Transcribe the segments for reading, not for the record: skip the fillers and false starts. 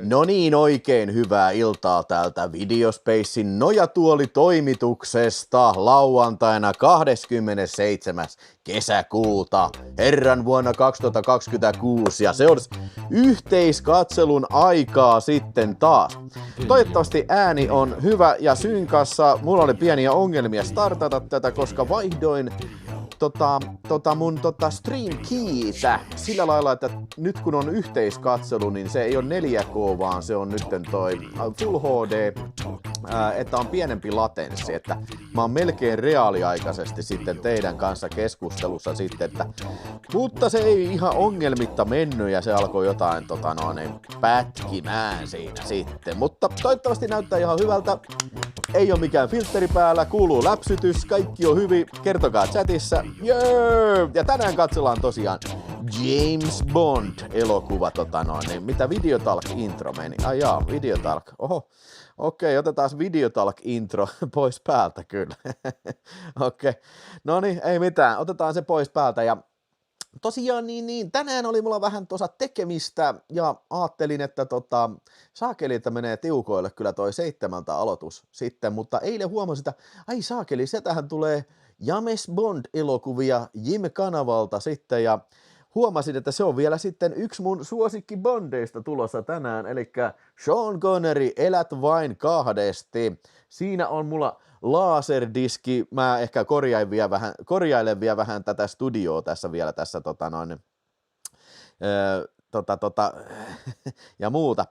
No niin, oikein hyvää iltaa täältä Videospacein Nojatuoli-toimituksesta lauantaina 27. kesäkuuta herran vuonna 2026 ja se on yhteiskatselun aikaa sitten taas. Toivottavasti ääni on hyvä ja synkassa. Mulla oli pieniä ongelmia startata tätä, koska vaihdoin mun stream keytä sillä lailla, että nyt kun on yhteiskatselu, niin se ei ole 4K, vaan se on nytten toi Full HD, että on pienempi latenssi, että mä oon melkein reaaliaikaisesti sitten teidän kanssa keskustelussa sitten, mutta se ei ihan ongelmitta mennyt ja se alkoi jotain pätkimään siinä sitten, mutta toivottavasti näyttää ihan hyvältä. Ei oo mikään filtteri päällä, kuuluu läpsytys, kaikki on hyvin, kertokaa chatissa. Jee! Ja tänään katsellaan tosiaan James Bond-elokuva, mitä Videotalk-intro meni. Ai jaa, Videotalk, oho. Okei, otetaan Videotalk-intro pois päältä kyllä. Okei, no niin, ei mitään, otetaan se pois päältä ja tosiaan tänään oli mulla vähän tekemistä ja ajattelin, että saakeli, että menee tiukoille kyllä toi 7 aloitus sitten, mutta eilen huomasin, että ai saakeli, sieltähän tulee James Bond-elokuvia Jim-kanavalta sitten ja huomasin, että se on vielä sitten yksi mun suosikki Bondeista tulossa tänään, eli Sean Connery, Elät vain kahdesti. Siinä on mulla laserdiski, mä ehkä korjailen vielä vähän tätä studioa tässä vielä tässä ja muuta.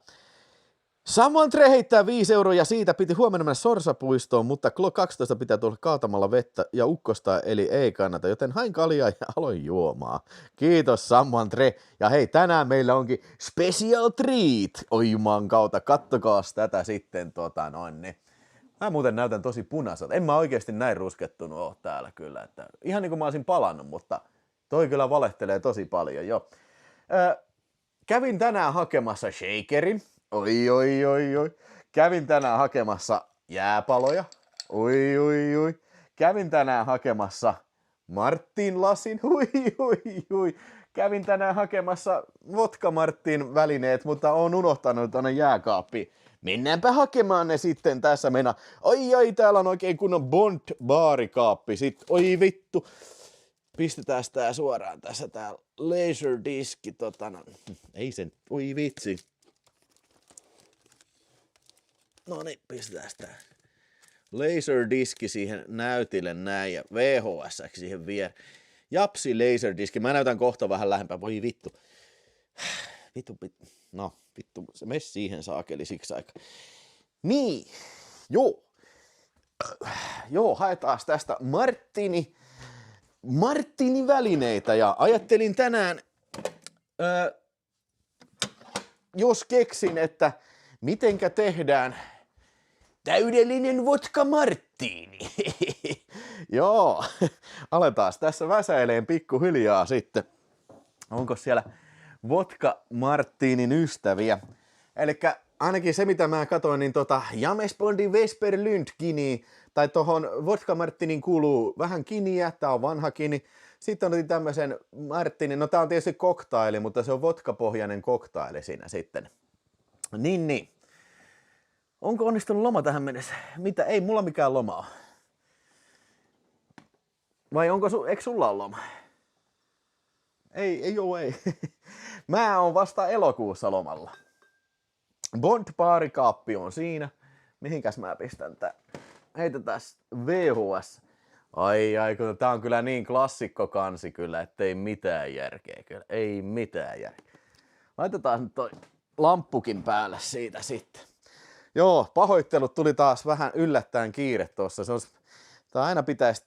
Samantre heittää 5 euroa ja siitä piti huomenna mennä Sorsapuistoon, mutta kello 12 pitää tulla kaatamalla vettä ja ukkosta, eli ei kannata, joten hain kaljaa ja aloin juomaan. Kiitos Samantre. Ja hei, tänään meillä onkin special treat. Oi juman kautta, kattokaas tätä sitten Mä muuten näytän tosi punaiselta. En mä oikeasti näin ruskettunut oo täällä kyllä. Että ihan niin kuin mä olisin palannut, mutta toi kyllä valehtelee tosi paljon, joo. Kävin tänään hakemassa shakerin. Oi. Kävin tänään hakemassa jääpaloja. Oi. Kävin tänään hakemassa Martin lasin. Oi. Kävin tänään hakemassa vodka Martin välineet, mutta oon unohtanut tonne jääkaappiin. Mennäänpä hakemaan ne sitten tässä mennä. Ai, täällä on oikein kunnon Bond-baarikaappi sit. Oi vittu. Pistetään tää suoraan tässä tää laserdiski Ei sen, oi vitsi. No niin, pistetään tää laserdiski siihen näytille näin ja VHS siihen vielä. Japsi laserdiski. Mä näytän kohta vähän lähempää. Voi vittu. No, vittu, se mene siihen saakeli siksi aika. Niin, joo, haetaan tästä Martini välineitä ja ajattelin tänään, jos keksin, että mitenkä tehdään täydellinen vodka Martini. Joo, aletaan tässä väsäileen pikkuhiljaa sitten. Onko siellä vodka Martinin ystäviä? Elikkä ainakin se mitä mä katsoin, niin James Bondin Vesper Lundkini, tai tohon vodka Martinin kuuluu vähän kiniä, tää on vanha kini. Sitten on tämmösen Martinin, no tää on tietysti koktaili, mutta se on vodkapohjainen koktaili siinä sitten. Niin. Onko onnistunut loma tähän mennessä? Mitä? Ei mulla mikään loma ole. Vai eikö sulla ole loma? Ei. Mä oon vasta elokuussa lomalla. Bond-baarikaappi on siinä. Mihinkäs mä pistän tää? Heitetään VHS. Ai, kun tää on kyllä niin klassikko kansi kyllä, ettei mitään järkeä kyllä. Ei mitään järkeä. Laitetaan nyt toi lamppukin päälle siitä sitten. Joo, pahoittelut tuli taas vähän yllättäen kiire tossa. Tää aina pitäisi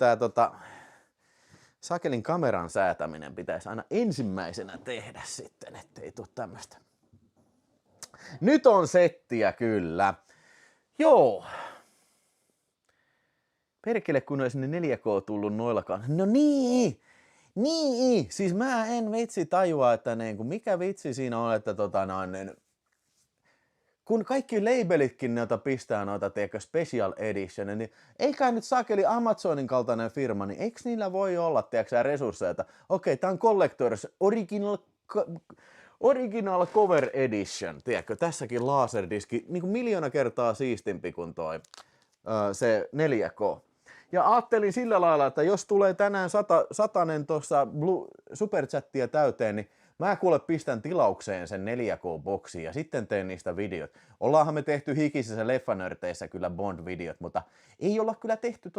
sakelin kameran säätäminen pitäisi aina ensimmäisenä tehdä sitten, ettei tuu tämmöstä. Nyt on settiä kyllä. Joo. Perkele kun olisi ne 4K tullut noillakaan. No niin. Siis mä en vitsi tajua, että mikä vitsi siinä on, että kun kaikki labelitkin pistää special edition, niin eikä nyt saakeli Amazonin kaltainen firma, niin eikö niillä voi olla resursseja, että okei, tää on Collectors Original Cover Edition, tiedätkö, tässäkin laserdiski, niin kuin 1,000,000 kertaa siistimpi kuin toi se 4K. Ja ajattelin sillä lailla, että jos tulee tänään satanen tuossa superchattia täyteen, niin mä kuule pistän tilaukseen sen 4K-boksiin ja sitten teen niistä videot. Ollaanhan me tehty hikisissä leffanörteissä kyllä Bond-videot, mutta ei olla kyllä tehty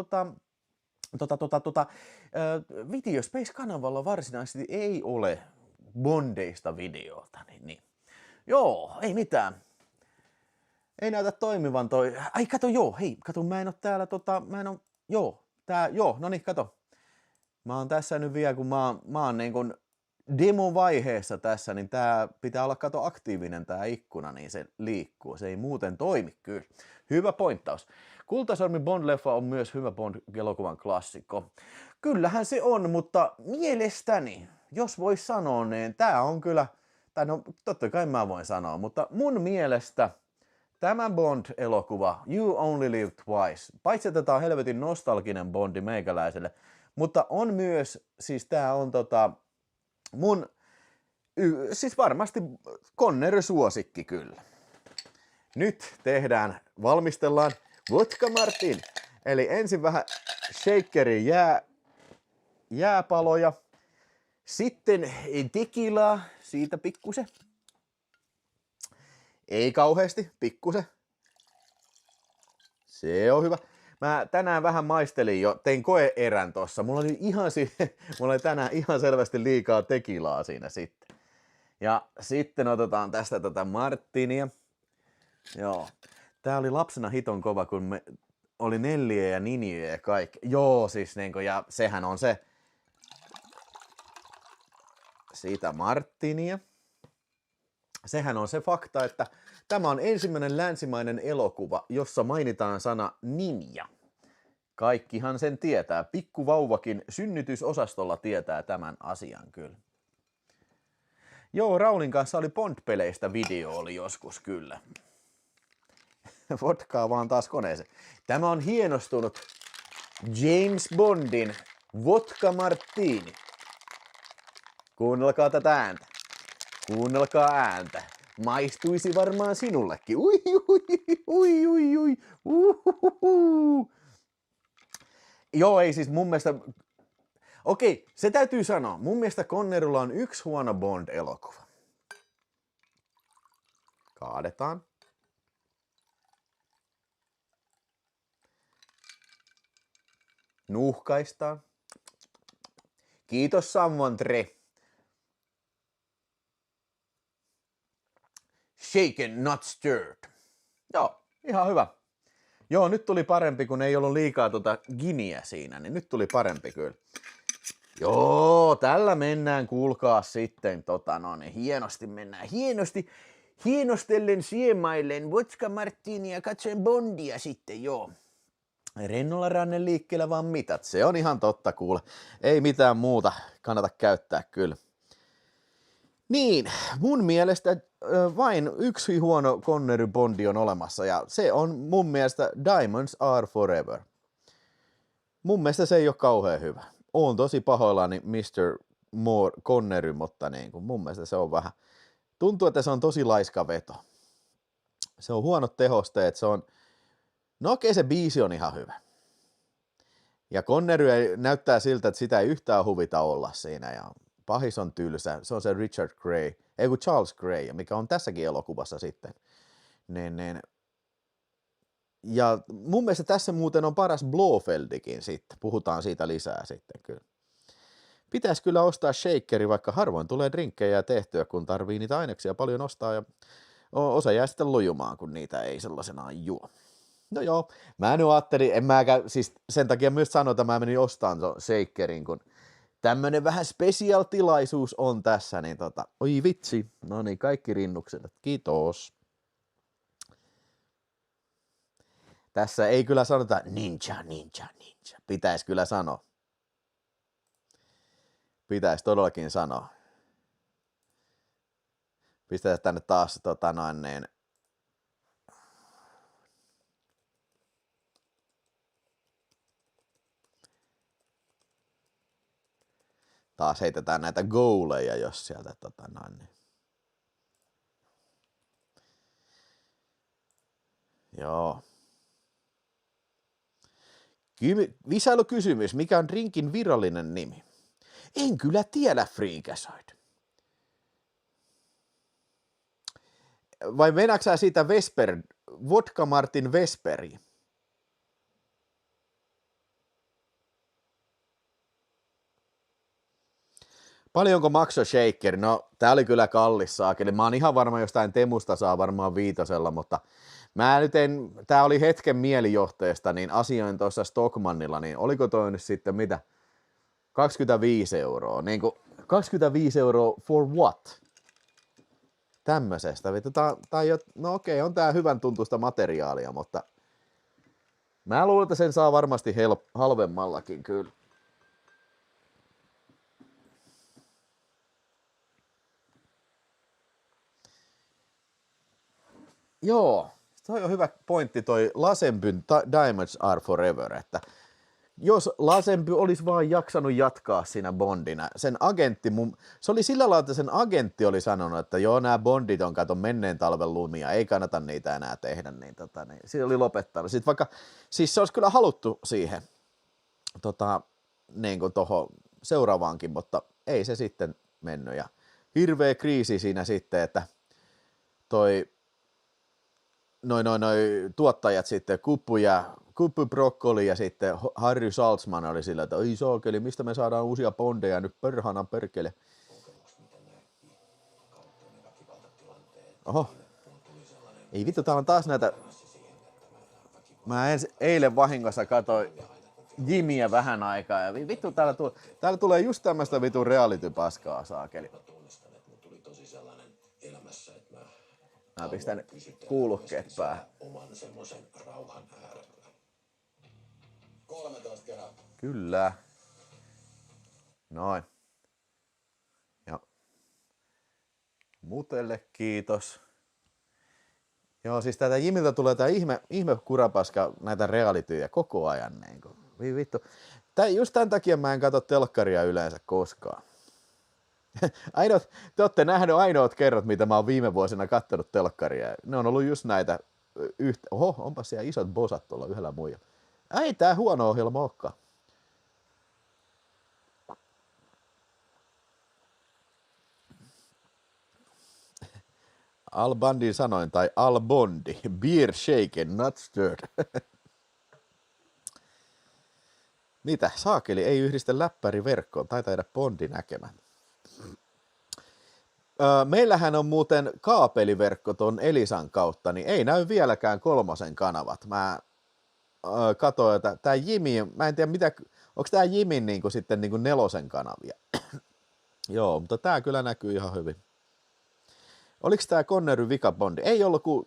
Video Space-kanavalla varsinaisesti ei ole Bondeista videota. Niin. Joo, ei mitään. Ei näytä toimivan toi. Ai kato, joo, hei, kato, mä en oo täällä no niin, kato. Mä oon tässä nyt vielä, kun mä oon niin kun demo-vaiheessa tässä, niin tää pitää olla, kato, aktiivinen tää ikkuna, niin se liikkuu. Se ei muuten toimi kyllä. Hyvä pointtaus. Kultasormi Bond-leffa on myös hyvä Bond-elokuvan klassikko. Kyllähän se on, mutta mielestäni, jos vois sanoa, niin tää on kyllä, tai no totta kai mä voin sanoa, mutta mun mielestä tämä Bond-elokuva, You Only Live Twice, paitsi että tää on helvetin nostalginen Bondi meikäläiselle, mutta on myös, siis tää on siis varmasti Connery-suosikki kyllä. Nyt valmistellaan Vodka Martin. Eli ensin vähän shakerin jääpaloja, sitten tequilaa, siitä pikkusen. Ei kauheasti, pikkusen. Se on hyvä. Mä tänään vähän maistelin jo, tein koeerän tossa. Mulla oli tänään ihan selvästi liikaa tequilaa siinä sitten. Ja sitten otetaan tästä tätä Martinia. Joo. Tää oli lapsena hiton kova, kun me oli Nelliä ja Niniä ja kaikki. Joo, siis niinku, ja sehän on se. Siitä Martinia. Sehän on se fakta, että tämä on ensimmäinen länsimainen elokuva, jossa mainitaan sana ninja. Kaikkihan sen tietää. Pikkuvauvakin synnytysosastolla tietää tämän asian kyllä. Joo, Raulin kanssa oli Bond-peleistä video oli joskus kyllä. Vodkaa vaan taas koneeseen. Tämä on hienostunut James Bondin Vodka Martini. Kuunnelkaa tätä ääntä. Kuunnelkaa ääntä. Maistuisi varmaan sinullekin. Ui, ui, ui, ui, ui. Uhuhuhu. Joo, ei siis mun mielestä. Okei, se täytyy sanoa. Mun mielestä Connerylla on yksi huono Bond-elokuva. Kaadetaan. Nuhkaistaan. Kiitos Samontre. Shaken, not stirred. Joo, ihan hyvä. Joo, nyt tuli parempi, kun ei ollut liikaa giniä siinä, niin nyt tuli parempi kyllä. Joo, tällä mennään, kuulkaa sitten, niin hienosti mennään. Hienostellen siemaillen vodka martini ja katsoen Bondia sitten, joo. Rennolla rannen liikkeellä vaan mitat, se on ihan totta kuule. Ei mitään muuta kannata käyttää kyllä. Niin, mun mielestä vain yksi huono Connery Bondi on olemassa ja se on mun mielestä Diamonds Are Forever. Mun mielestä se ei ole kauhean hyvä. Oon tosi pahoillani Mr. Connery, mutta niin kuin mun mielestä se on vähän. Tuntuu, että se on tosi laiska veto. Se on huonot tehosteet, se on. No okei, se biisi on ihan hyvä. Ja Connery näyttää siltä, että sitä ei yhtään huvita olla siinä ja pahis on tylsä. Se on se Richard Gray, ei kun Charles Gray, mikä on tässäkin elokuvassa sitten. Ja mun mielestä tässä muuten on paras Blofeldikin sitten. Puhutaan siitä lisää sitten kyllä. Pitäisi kyllä ostaa shakeri, vaikka harvoin tulee drinkkejä tehtyä, kun tarvii niitä aineksia paljon ostaa ja osa jää sitten lojumaan, kun niitä ei sellaisenaan juo. No joo, mä nyt ajattelin, siis sen takia myös sanoin, että mä menin ostamaan shakerin, kun tämmönen vähän special-tilaisuus on tässä, niin oi vitsi, no niin, kaikki rinnukset, kiitos. Tässä ei kyllä sanota ninja, pitäisi kyllä sanoa. Pitäisi todellakin sanoa. Pistetään tänne taas taas heitetään näitä goaleja, jos sieltä Joo. Visailukysymys. Mikä on drinkin virallinen nimi? En kyllä tiedä, Freakasoid. Vai meinaatko sä siitä Vodka Martin Vesperi? Paljonko maksoi shaker? No, tää oli kyllä kallis saakeli. Mä oon ihan varma, jostain Temusta saa varmaan 5, mutta tää oli hetken mielijohteesta, niin asioin tuossa Stockmannilla, niin oliko toi nyt sitten mitä? 25 €. Niin kuin 25 € for what? Tämmöisestä. No okei, on tää hyvän tuntuista materiaalia, mutta mä luulen, että sen saa varmasti halvemmallakin kyllä. Joo, toi on hyvä pointti toi Lazenbyn Diamonds Are Forever, että jos Lazenby olisi vaan jaksanut jatkaa siinä Bondina, sen agentti, se oli sillä lailla, että sen agentti oli sanonut, että joo, nämä Bondit on kato menneen talven lumia, ei kannata niitä enää tehdä, niin siinä oli lopettanut. Sitten vaikka, siis se olisi kyllä haluttu siihen, niin kuin tohon seuraavaankin, mutta ei se sitten mennyt, ja hirveä kriisi siinä sitten, että noi tuottajat sitten, Kuppu Broccoli ja sitten Harry Saltzman oli sillä, että ei saakeli, mistä me saadaan uusia Bondeja nyt perhana perkele. Oho. Ei vittu, täällä on taas näitä. Mä eilen vahingossa katsoin Jimmyä vähän aikaa ja vittu täällä tulee just tämmöstä vitun reality-paskaa saakeli. Mä pistän kuulokkeet päähän. Oman semmoisen rauhan äärellä. 13 kertaa. Kyllä. Noin. Ja Mutelle kiitos. Joo, siis täältä Jimiltä tulee tää ihme kurapaska näitä realityjä koko ajan. Niin kuin. Vittu. Just tämän takia mä en katso telkkaria yleensä koskaan. Te olette nähneet ainoat kerrat, mitä mä oon viime vuosina kattonut telkkaria. Ne on ollut just näitä Oho, onpa siellä isot bosat tuolla yhdellä muijalla. Ei tää huono ohjelma olekaan. Al Bandin sanoin, tai Al Bondi. Beer shaken, not stirred. Mitä? Saakeli ei yhdistä läppäri verkkoon. Taitaa jäädä Bondi näkemään. Meillähän on muuten kaapeliverkko ton Elisan kautta, niin ei näy vieläkään 3 kanavat. Mä katsoin, että tää Jimmy, mä en tiedä mitä, onko tää Jimin niinku sitten niinku 4 kanavia. Joo, mutta tää kyllä näkyy ihan hyvin. Oliko tää Connery vika Bondi? Ei ollut, kun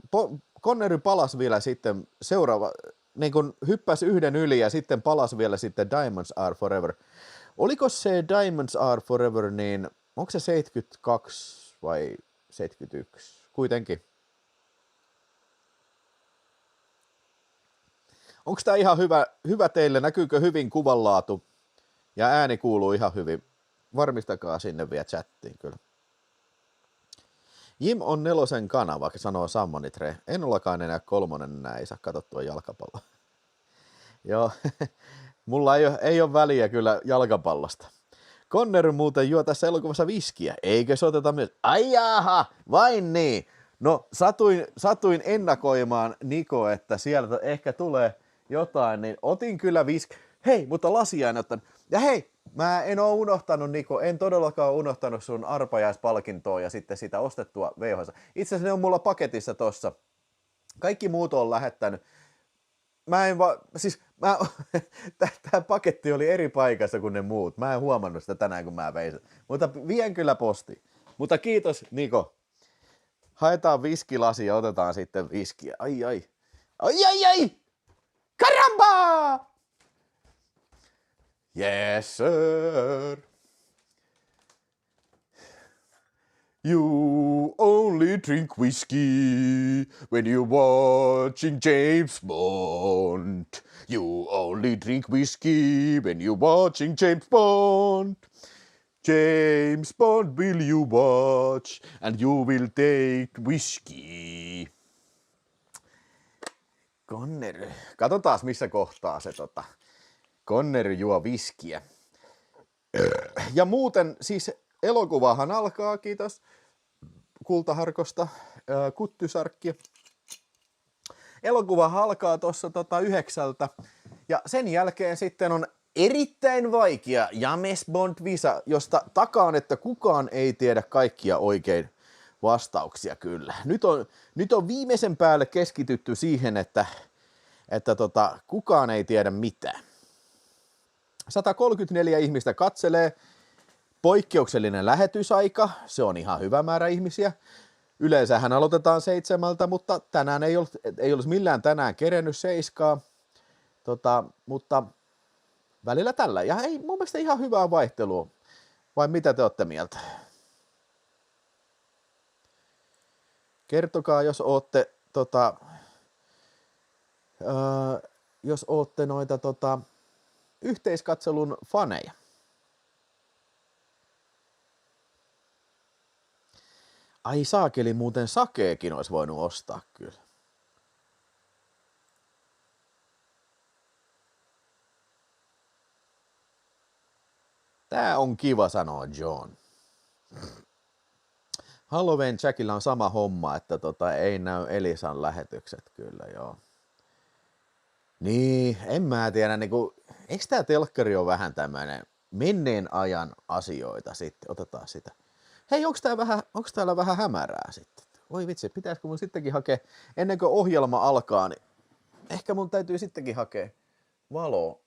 Connery palasi vielä sitten seuraava, niin kun hyppäsi yhden yli ja sitten palasi vielä sitten Diamonds Are Forever. Oliko se Diamonds Are Forever, niin onko se 72 vai 71? Kuitenkin. Onko tämä ihan hyvä teille? Näkyykö hyvin kuvanlaatu? Ja ääni kuuluu ihan hyvin. Varmistakaa sinne vielä chattiin kyllä. Jim on 4 kanava, sanoo Sammonitre. En ollakaan enää 3, enää ei saa katsottua jalkapalloa. Joo, mulla ei ole väliä kyllä jalkapallosta. Conner muuten juo tässä elokuvassa viskiä. Eikö se oteta myös? Ai jaha, vain niin. No satuin ennakoimaan Niko, että sieltä ehkä tulee jotain, niin otin kyllä Hei, mutta lasia en ottanut. Ja hei, mä en oo unohtanut, Niko, en todellakaan unohtanut sun arpajaispalkintoa ja sitten sitä ostettua VHS. Itse asiassa ne on mulla paketissa tossa. Kaikki muut on lähettänyt. Tää paketti oli eri paikassa kuin ne muut. Mä en huomannut sitä tänään, kun mä vein sen. Mutta vien kyllä posti. Mutta kiitos, Niko. Haetaan viskilasi ja otetaan sitten viskiä. Ai! Karamba! Yes, sir. You only drink whiskey when you're watching James Bond. You only drink whiskey when you're watching James Bond. James Bond will you watch and you will take whiskey. Connery. Katsotaan missä kohtaa se Connery juo viskiä. Ja muuten siis elokuvahan alkaa, kiitos Kultaharkosta, Kuttysarkki. Elokuva alkaa tuossa 9. Ja sen jälkeen sitten on erittäin vaikea James Bond-visa, josta takaan, että kukaan ei tiedä kaikkia oikein vastauksia kyllä. Nyt on viimeisen päälle keskitytty siihen, että kukaan ei tiedä mitään. 134 ihmistä katselee, poikkeuksellinen lähetysaika, se on ihan hyvä määrä ihmisiä. Yleensähän aloitetaan 7, mutta tänään ei olisi millään tänään kerennyt 7, mutta välillä tällä. Ja ei mun mielestä ihan hyvää vaihtelua, vai mitä te olette mieltä? Kertokaa, jos ootte noita yhteiskatselun faneja. Ai saakeli, muuten sakeekin olisi voinut ostaa kyllä. Tää on kiva, sanoo John. Halloween Jackilla on sama homma, että ei näy Elisan lähetykset kyllä, joo. Niin, en mä tiedä, eikö tää telkkari ole vähän tämmönen menneen ajan asioita sitten, otetaan sitä. Hei, onks täällä vähän hämärää sitten? Oi vitsi, pitäisikö mun sittenkin hakea, ennen kuin ohjelma alkaa, niin ehkä mun täytyy sittenkin hakea valoa.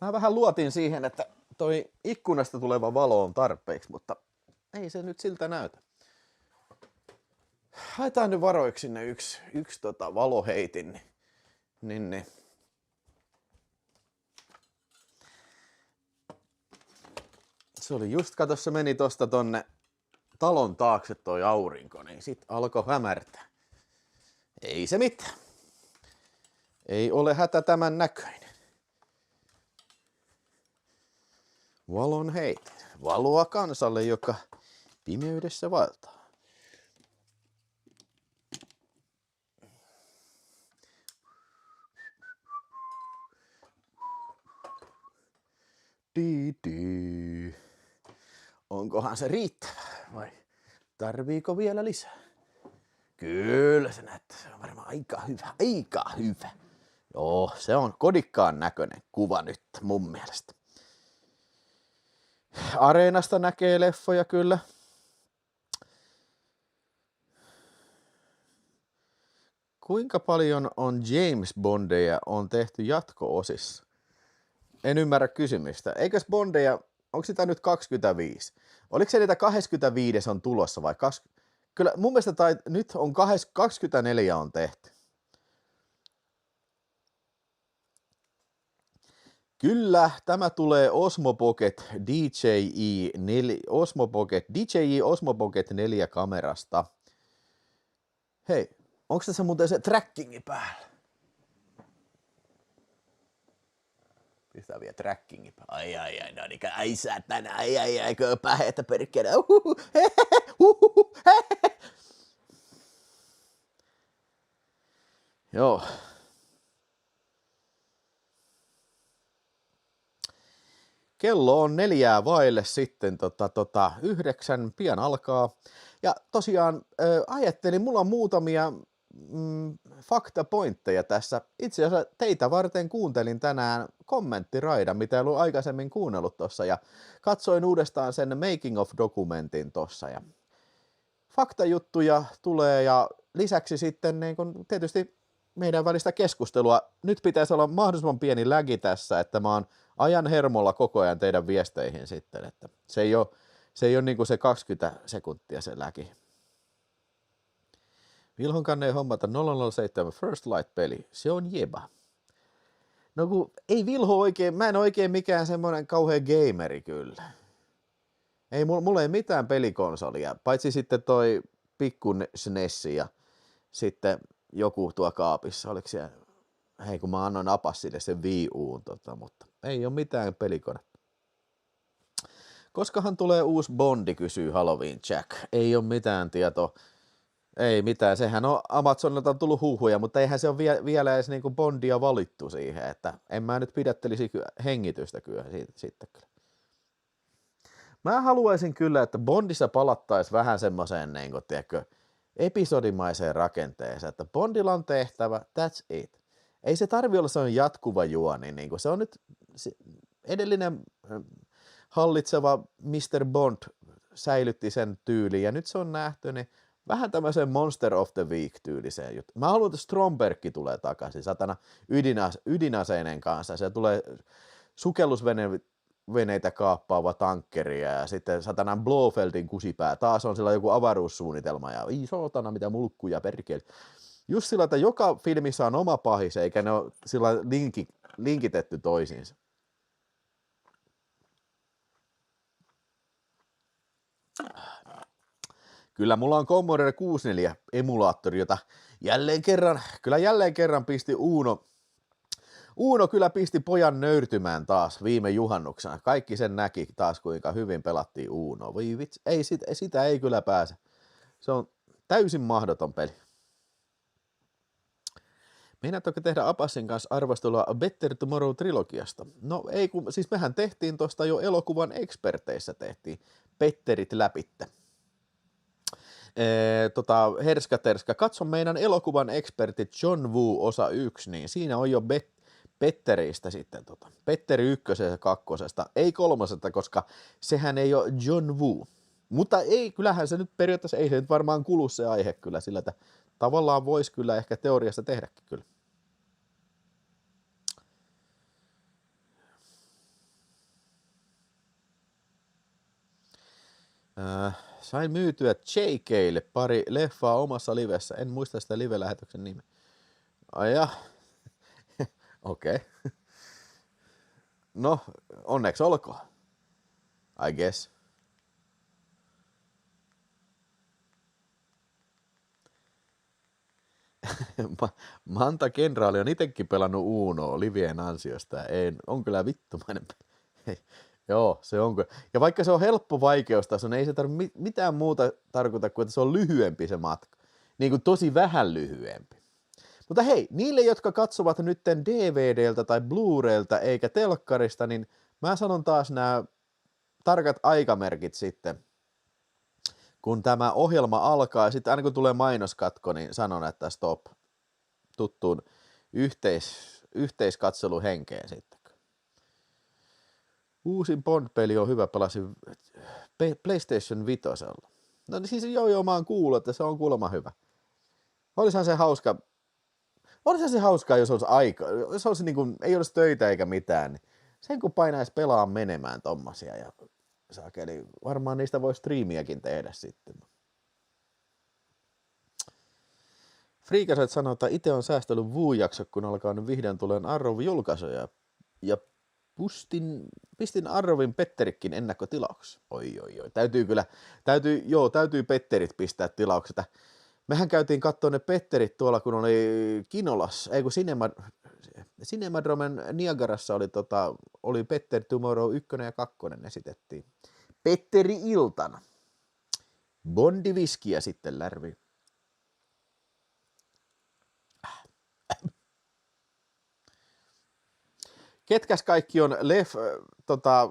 Mä vähän luotin siihen, että toi ikkunasta tuleva valo on tarpeeksi, mutta ei se nyt siltä näytä. Haetaan nyt varoiksi sinne yksi valoheitin, niin. Se oli just, kato, se meni tosta tonne talon taakse toi aurinko, niin sit alkoi hämärtää. Ei se mitään. Ei ole hätä tämän näköinen. Valon heitin. Valoa kansalle, joka pimeydessä vaeltaa. Onkohan se riittävä vai tarviiko vielä lisää? Kyllä se näyttää, se on varmaan aika hyvä. Joo, se on kodikkaan näköinen kuva nyt mun mielestä. Areenasta näkee leffoja kyllä. Kuinka paljon on James Bondeja on tehty jatko-osissa? En ymmärrä kysymystä. Eikös Bondeja, onko sitä nyt 25? Oliko se niitä 25 on tulossa vai 20? Kyllä mun mielestä nyt on 24 on tehty. Kyllä, tämä tulee Osmo Pocket DJI Osmo Pocket 4 kamerasta. Hei, onko tässä muuten se trackingi päällä? Pistää vielä trackingi päällä. Ai, no niin, ai säätänä, ai, köpähetä perkele. Joo. Kello on 4 vaille sitten 9, pian alkaa. Ja tosiaan ajattelin, mulla on muutamia faktapointteja tässä. Itse asiassa teitä varten kuuntelin tänään kommenttiraidan, mitä en ollut aikaisemmin kuunnellut tuossa. Ja katsoin uudestaan sen making of dokumentin tuossa. Ja faktajuttuja tulee ja lisäksi sitten niin kun tietysti meidän välistä keskustelua. Nyt pitäisi olla mahdollisimman pieni lägi tässä, että mä oon ajan hermolla koko ajan teidän viesteihin sitten, että se ei ole niin kuin se 20 sekuntia se lägi. Vilhon kanneen hommata 007 First Light-peli, se on jeba. No kun ei Vilho oikein, mä en oikein mikään semmoinen kauhean gameri kyllä. Ei, mulla ei mitään pelikonsolia, paitsi sitten toi pikku SNES ja sitten joku tuo kaapissa, oliko siellä, hei kun mä annoin Apassille sen Wii Uun, mutta ei ole mitään pelikone. Koskahan tulee uusi Bondi, kysyy Halloween Jack. Ei ole mitään tietoa. Ei mitään, sehän on Amazonilta on tullut huhuja, mutta eihän se ole vielä edes niinku Bondia valittu siihen, että en mä nyt pidättelisi hengitystä kyllä siitä sitten kyllä. Mä haluaisin kyllä, että Bondissa palattaisiin vähän semmoiseen niin kuin, tiedätkö, episodimaiseen rakenteeseen, että Bondilla on tehtävä, that's it. Ei se tarvi olla sellainen jatkuva juoni, niin kuin se on nyt edellinen hallitseva Mr. Bond säilytti sen tyyliin, ja nyt se on nähty, niin vähän tämmöiseen Monster of the Week-tyyliseen juttu. Mä haluan, että Strombergkin tulee takaisin, satana ydinaseinen kanssa, se tulee sukellusveneitä kaappaava tankkeria ja sitten satanan Blofeldin kusipää, taas on sillä joku avaruussuunnitelma ja isotana mitä mulkkuja perkele. Just sillä, että joka filmissä on oma pahis, eikä ne ole sillä linkitetty toisiinsa. Kyllä mulla on Commodore 64 emulaattori, jota jälleen kerran pisti Uuno kyllä pisti pojan nöyrtymään taas viime juhannuksena. Kaikki sen näki taas, kuinka hyvin pelattiin Uunoa. Voi vitsi, sitä ei kyllä pääse. Se on täysin mahdoton peli. Meinaatko tehdä Apasin kanssa arvostelua Better Tomorrow-trilogiasta? No ei, kun siis mehän tehtiin tuosta jo elokuvan eksperteissä tehtiin Petterit läpitte. Herska, katso meidän elokuvan ekspertit John Woo osa 1, niin siinä on jo Petteristä sitten, Petteri 1 ja 2, ei 3, koska sehän ei ole John Woo. Mutta ei, kyllähän se nyt periaatteessa, ei se nyt varmaan kulu se aihe kyllä, sillä että tavallaan voisi kyllä ehkä teoriassa tehdäkin kyllä. Sain myytyä JK:lle pari leffaa omassa livessä, en muista sitä live-lähetyksen nimeä. Ai ja. Okei. Okay. No, onneksi olkoon. I guess. Manta Kenraali on itsekin pelannut Uunoa livien ansiosta. Ei, on kyllä vittumainen. Joo, se on. Ja vaikka se on helppo vaikeustaso, niin ei se tarvitse mitään muuta tarkoita kuin, että se on lyhyempi se matka. Niin kuin tosi vähän lyhyempi. Mutta hei, niille, jotka katsovat nytten DVDltä tai Blu-rayltä eikä telkkarista, niin mä sanon taas nämä tarkat aikamerkit sitten. Kun tämä ohjelma alkaa ja sitten aina kun tulee mainoskatko, niin sanon, että stop. Tuttuun yhteiskatseluhenkeen sitten. Uusin Bond-peli on hyvä, pelasin PlayStation 5. No siis joo, mä oon kuullut, että se on kuulemma hyvä. Olisihan se hauskaa, jos olisi aika, jos olisi niin kuin, ei olisi töitä eikä mitään, niin sen kun painaisi pelaa menemään tommosia ja sakeli, varmaan niistä voi striimiäkin tehdä sitten. Friikaset sanoo, että itse on säästellyt Wuu-jakso, kun alkaa nyt vihdoin tuleen Arrow-julkaisuja ja pistin Arrowin Petterikin ennakkotilauksessa. Oi. Täytyy Petterit pistää tilauksesta. Mehän käytiin katsoa ne Petterit tuolla, kun oli Kinolas, ei kun Cinemadromen Niagarassa oli Petter Tomorrow 1 ja 2 esitettiin. Petteri-iltana. Bondiviskiä sitten lärvi. Ketkäs kaikki on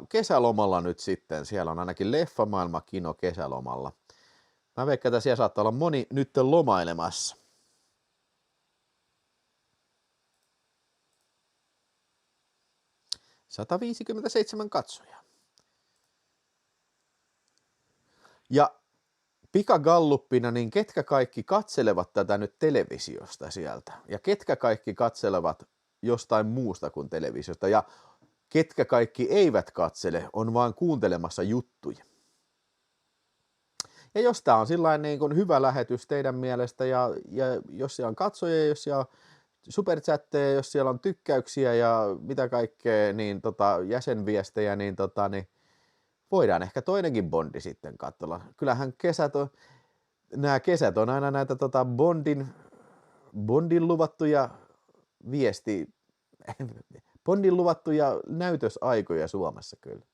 kesälomalla nyt sitten? Siellä on ainakin Leffamaailma Kino kesälomalla. Mä veikkaan, että siellä saattaa olla moni nyt lomailemassa. – 157 katsojaa. Ja pikagalluppina, niin ketkä kaikki katselevat tätä nyt televisiosta sieltä? Ja ketkä kaikki katselevat jostain muusta kuin televisiosta? Ja ketkä kaikki eivät katsele, on vaan kuuntelemassa juttuja? Ja jos tämä on sillain niin kuin hyvä lähetys teidän mielestä, ja jos siellä on katsojia, jos siellä on superchatteja, jos siellä on tykkäyksiä ja mitä kaikkea, niin jäsenviestejä, niin, niin voidaan ehkä toinenkin Bondi sitten katsella. Kyllähän nämä kesät on aina näitä Bondin luvattuja Bondin luvattuja näytösaikoja Suomessa kyllä.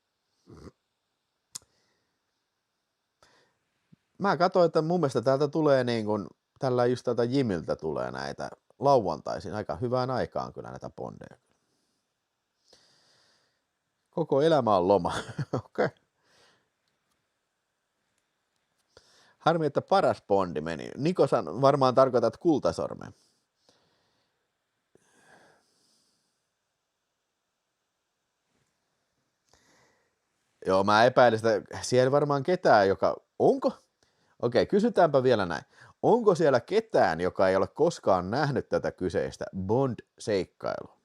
Mä katsoin, että mun mielestä täältä tulee niin kuin tällä just tätä Jimiltä tulee näitä lauantaisin aika hyvään aikaan kyllä näitä bondeja. Koko elämä on loma. Okei. Harmi, että paras bondi meni. Niko varmaan tarkoitat Kultasormen. Joo, mä epäilen sitä. Siellä varmaan ketään, joka... Onko? Okei, kysytäänpä vielä näin. Onko siellä ketään, joka ei ole koskaan nähnyt tätä kyseistä Bond-seikkailua?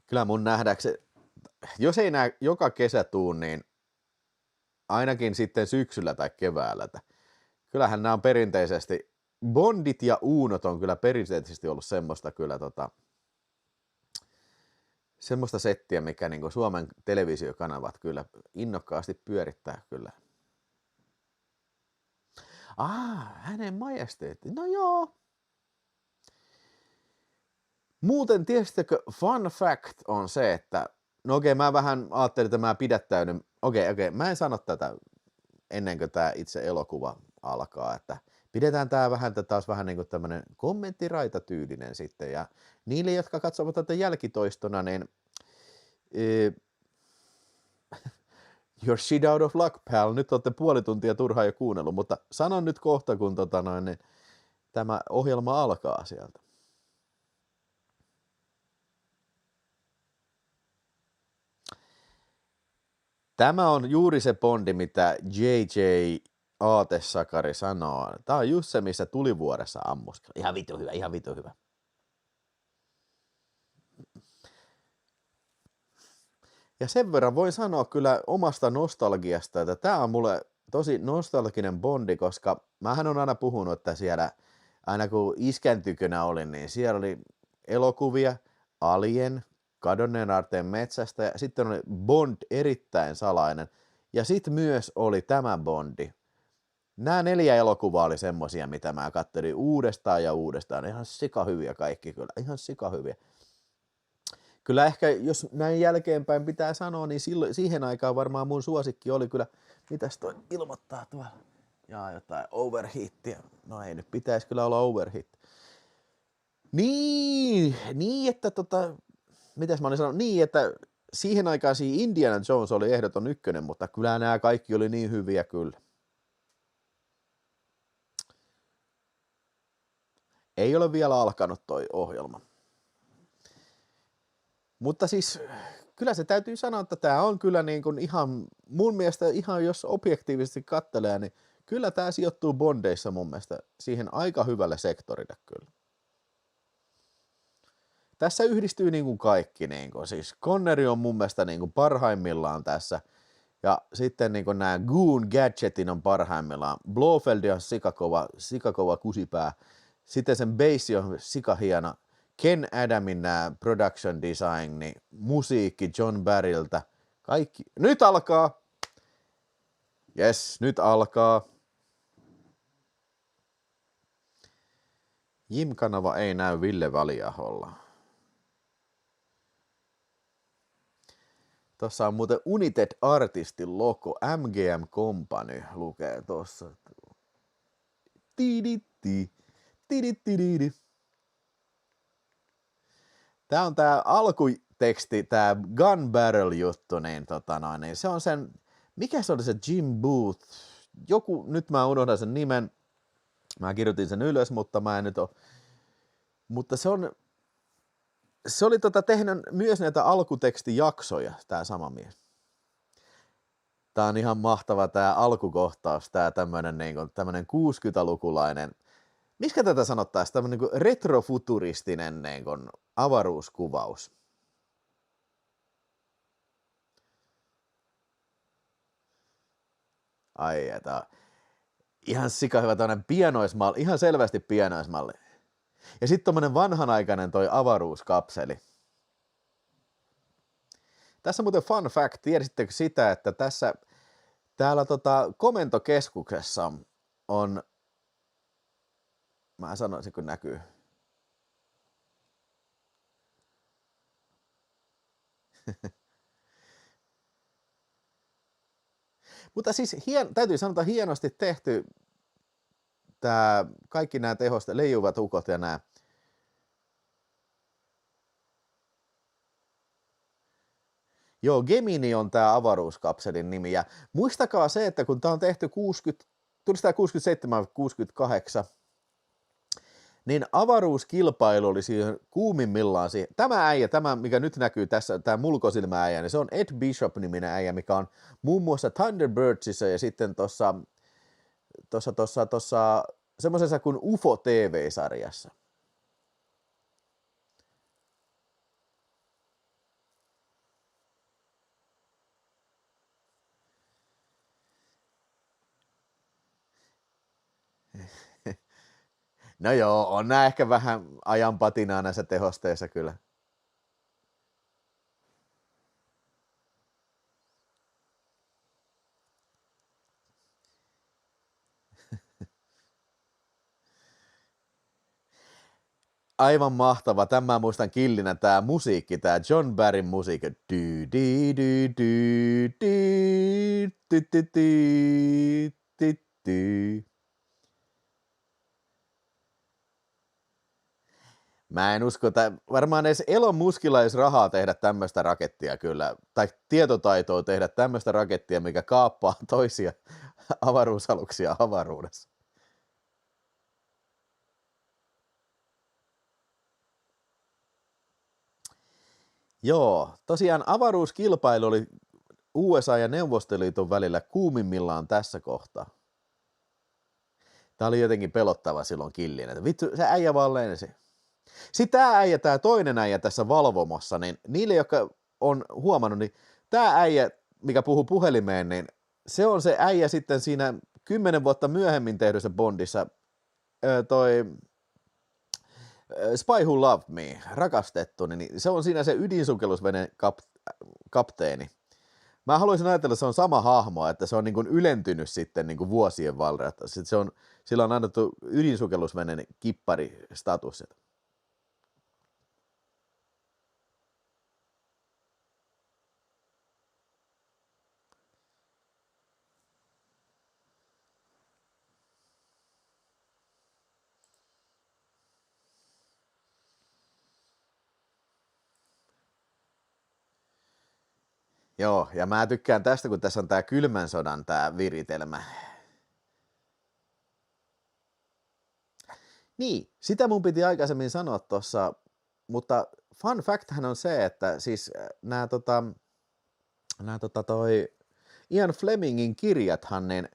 Kyllä mun nähdäkseni, jos ei nää joka kesä tuu, niin ainakin sitten syksyllä tai keväällä. Kyllähän nämä on perinteisesti, Bondit ja Uunot on kyllä perinteisesti ollut semmoista kyllä semmoista settiä, mikä niin Suomen televisiokanavat kyllä innokkaasti pyörittää kyllä. Hänen majesteetti, no joo. Muuten tiesittekö, fun fact on se, että no okei, mä vähän ajattelin, että mä pidättäydyn. Okei, mä en sano tätä ennen kuin tämä itse elokuva alkaa, että pidetään tämä vähän taas vähän niin kuin tämmöinen kommenttiraitatyylinen sitten, ja niille, jotka katsovat tätä jälkitoistona, niin you're shit out of luck, pal, nyt olette puoli tuntia turhaan jo kuunnellut, mutta sanon nyt kohta, kun niin tämä ohjelma alkaa sieltä. Tämä on juuri se Bondi, mitä J.J. Aatesakari sanoo. Tämä on just se, missä tulivuoressa ammuskella. Ihan vitu hyvä. Ja sen verran voin sanoa kyllä omasta nostalgiasta, että tämä on mulle tosi nostalginen Bondi, koska mähän on aina puhunut, että siellä aina kun iskän tykönä olin, niin siellä oli elokuvia, Alien, Kadonneen aarteen metsästä, ja sitten oli Bond erittäin salainen, ja sitten myös oli tämä Bondi. Nämä 4 elokuvaa oli semmosia, mitä mä katselin uudestaan ja uudestaan. Ihan sikahyviä kaikki kyllä, ihan sikahyviä. Kyllä ehkä, jos näin jälkeenpäin pitää sanoa, niin siihen aikaan varmaan mun suosikki oli kyllä, mitäs toi ilmoittaa tuolla? Jaa, jotain overheatia. No ei nyt pitäisi kyllä olla overheat. Niin, että mitäs mä olin sanonut? Niin, että siihen aikaan Indiana Jones oli ehdoton ykkönen, mutta kyllä nämä kaikki oli niin hyviä kyllä. Ei ole vielä alkanut toi ohjelma. Mutta siis kyllä se täytyy sanoa, että tämä on kyllä niin kuin ihan, mun mielestä ihan jos objektiivisesti kattelee, niin kyllä tämä sijoittuu Bondeissa mun mielestä siihen aika hyvälle sektorille kyllä. Tässä yhdistyy niin kuin kaikki, niin kuin, siis Connery on mun mielestä niin kuin parhaimmillaan tässä, ja sitten niin kuin nämä Goon Gadgetin on parhaimmillaan, Blofeld on sikakova kusipää, sitten sen bassi on sikahieno, Ken Adamin nämä production design, niin musiikki John Barryltä, kaikki, nyt alkaa, yes, nyt alkaa. Jim-kanava ei näy Ville Väliaholla. Tuossa on muuten United Artistin logo, MGM Company lukee tuossa. Tää on tää alkuteksti, tää Gun Barrel juttu, niin, niin se on sen, mikä se oli se Jim Booth, joku, nyt mä unohdan sen nimen, mä kirjoitin sen ylös, mutta mä en nyt oo, mutta se oli tehnyt myös näitä alkutekstijaksoja, tää sama mies. Tää on ihan mahtava tää alkukohtaus, tää tämmönen 60-lukulainen, miskä tätä sanottaisiin, tämmönen retrofuturistinen avaruuskuvaus. Ai, tää on ihan sikahyvä tämmönen pienoismalli, ihan selvästi pienoismalli. Ja sitten tommonen vanhanaikainen toi avaruuskapseli. Tässä muuten fun fact, tiedättekö sitä, että täällä komentokeskuksessa on, mä sanoisin kun näkyy, Mutta siis täytyy sanoa, hienosti tehty kaikki nämä tehosta, leijuvat ukot ja nämä. Joo, Gemini on tämä avaruuskapselin nimi, ja muistakaa se, että kun tämä on tehty 67-68, niin avaruuskilpailu oli siihen kuumimmillaan siihen. Tämä äijä, mikä nyt näkyy tässä, tämä mulkosilmääijä, niin se on Ed Bishop-niminen äijä, mikä on muun muassa Thunderbirdsissa ja sitten tuossa semmoisessa kuin UFO TV-sarjassa. No joo, on nää ehkä vähän ajan patinaa näissä tehosteissa kyllä. Aivan mahtava. Tämä muistan killinä tämä musiikki, tämä John Barryn musiikki. Mä en usko, että varmaan edes Elon Muskilla olisi rahaa tehdä tämmöistä rakettia kyllä, tai tietotaitoa tehdä tämmöistä rakettia, mikä kaappaa toisia avaruusaluksia avaruudessa. Joo, tosiaan avaruuskilpailu oli USA ja Neuvostoliiton välillä kuumimmillaan tässä kohtaa. Tämä oli jotenkin pelottava silloin killin, että vittu, se äijä vaan lensi. Sitten tämä toinen äijä tässä valvomossa, niin niille, jotka on huomannut, niin tämä äijä, mikä puhuu puhelimeen, niin se on se äijä sitten siinä 10 vuotta myöhemmin tehdyssä Bondissa, toi Spy Who Loved Me, rakastettu, niin se on siinä se ydinsukellusveneen kapteeni. Mä haluaisin ajatella, että se on sama hahmo, että se on niin kuin ylentynyt sitten niin kuin vuosien varrella. Sillä on annettu ydinsukellusveneen kipparistatus. Joo, ja mä tykkään tästä, kun tässä on tää kylmän sodan tää viritelmä. Niin, sitä mun piti aikaisemmin sanoa tuossa, mutta fun facthän on se, että siis toi Ian Flemingin kirjathan, niin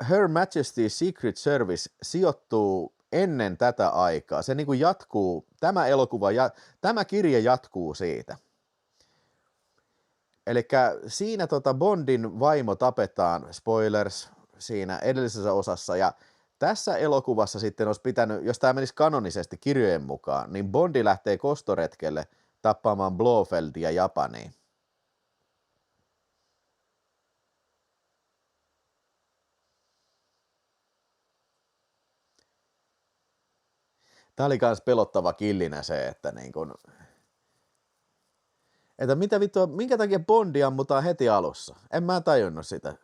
Her Majesty's Secret Service sijoittuu ennen tätä aikaa. Se niinku jatkuu, tämä kirja jatkuu siitä. Elikkä siinä Bondin vaimo tapetaan, spoilers, siinä edellisessä osassa, ja tässä elokuvassa sitten olisi pitänyt, jos tämä menisi kanonisesti kirjojen mukaan, niin Bondi lähtee kostoretkelle tappamaan Blofeldia Japaniin. Tämä oli myös pelottava killinä se, että niin kun, että mitä vittua, minkä takia Bondi ammutaan heti alussa? En mä tajunnut sitä.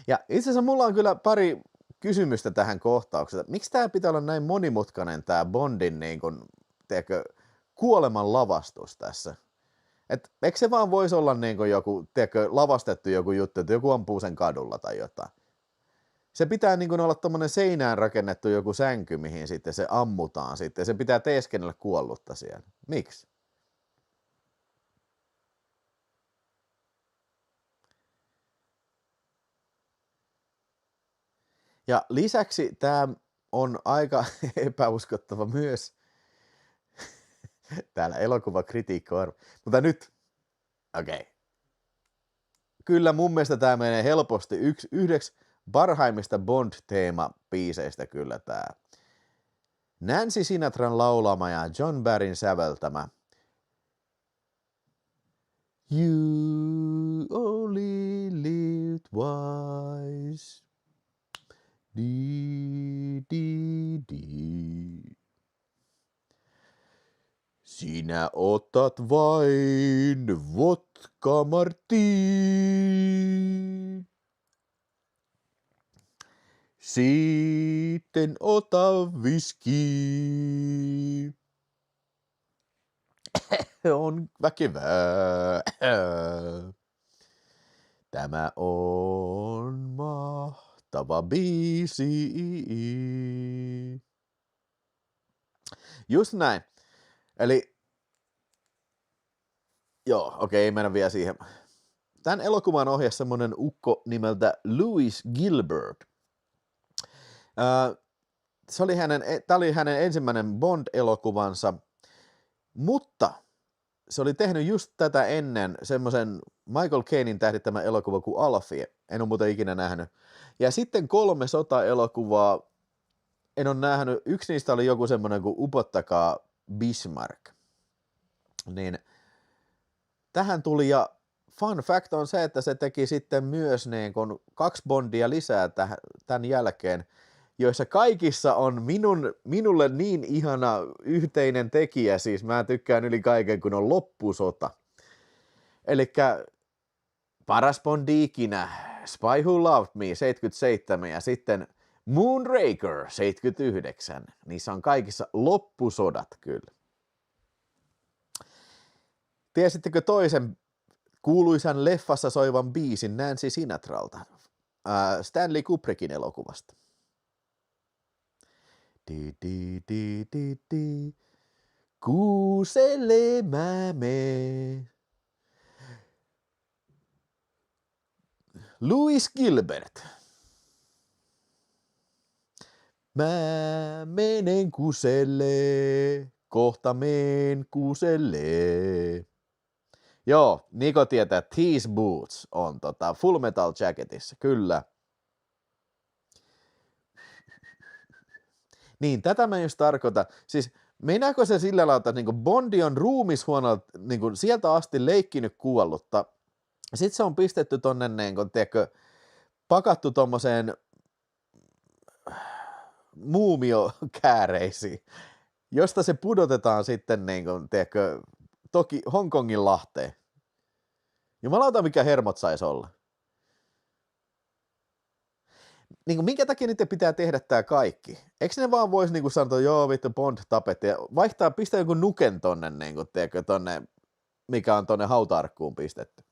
Ja itse asiassa mulla on kyllä pari kysymystä tähän kohtaukseen. Miksi tämä pitää olla näin monimutkainen tämä Bondin niin kun, tiedätkö, kuoleman lavastus tässä? Et eikö se vaan voisi olla niin kuin joku, tiedätkö, lavastettu joku juttu, että joku ampuu sen kadulla tai jotain. Se pitää niin kuin olla tommonen seinään rakennettu joku sänky, mihin sitten se ammutaan sitten. Se pitää teeskennellä kuollutta siellä. Miksi? Ja lisäksi tämä on aika epäuskottava myös. Täällä elokuvakritiikko on. Mutta nyt, okei. Kyllä mun mielestä tämä menee helposti yhdeksi parhaimmista Bond-teema-biiseistä kyllä tämä. Nancy Sinatran laulama ja John Barryn säveltämä. You only live twice. Di, di, di. Sinä otat vain vodka martini. Sitten ota viski. On väkevää. Tämä on mahtava biisi. Just näin. Eli, joo, okei, ei mennä vielä siihen. Tämän elokuvan ohjasi semmonen ukko nimeltä Louis Gilbert. Tämä oli hänen ensimmäinen Bond-elokuvansa, mutta se oli tehnyt just tätä ennen semmoisen Michael Cainein tähdittämän elokuva kuin Alfie. En ole muuten ikinä nähnyt. Ja sitten 3 sota-elokuvaa en ole nähnyt. Yksi niistä oli joku semmoinen kuin Upottakaa Bismarck. Niin tähän tuli, ja fun fact on se, että se teki sitten myös niin kun 2 Bondia lisää tämän jälkeen, joissa kaikissa on minulle niin ihana yhteinen tekijä, siis mä tykkään yli kaiken, kun on Loppusota. Elikkä paras Bondi ikinä, Spy Who Loved Me 77 ja sitten Moonraker 79. Niissä on kaikissa loppusodat kyllä. Tiesittekö toisen kuuluisan leffassa soivan biisin Nancy Sinatralta? Stanley Kubrickin elokuvasta. Kuuselle mä menen. Louis Gilbert. Mä menen kuselle, kohta menen kuselle. Joo, Niko tietää, These Boots on Full Metal Jacketissa, kyllä. Niin, tätä mä just tarkoitan. Siis meinaako se sillä lailla, että niin Bondi on ruumishuoneella niin sieltä asti leikkinyt kuollutta. Sitten se on pistetty tonne, niin kuin, tiedätkö, pakattu tommoseen muumiokääreisiin, josta se pudotetaan sitten, niin kuin, tiedätkö, toki Hongkongin lahteen. Jumalauta, mikä hermot saisi olla. Niin kuin, minkä takia niiden pitää tehdä tää kaikki? Eikö ne vaan voisi niin sanoa, että joo vittu Bond tapetti ja pistää joku nuken tonne, niin kuin, tiedätkö, tonne, mikä on tonne hauta-arkkuun pistetty.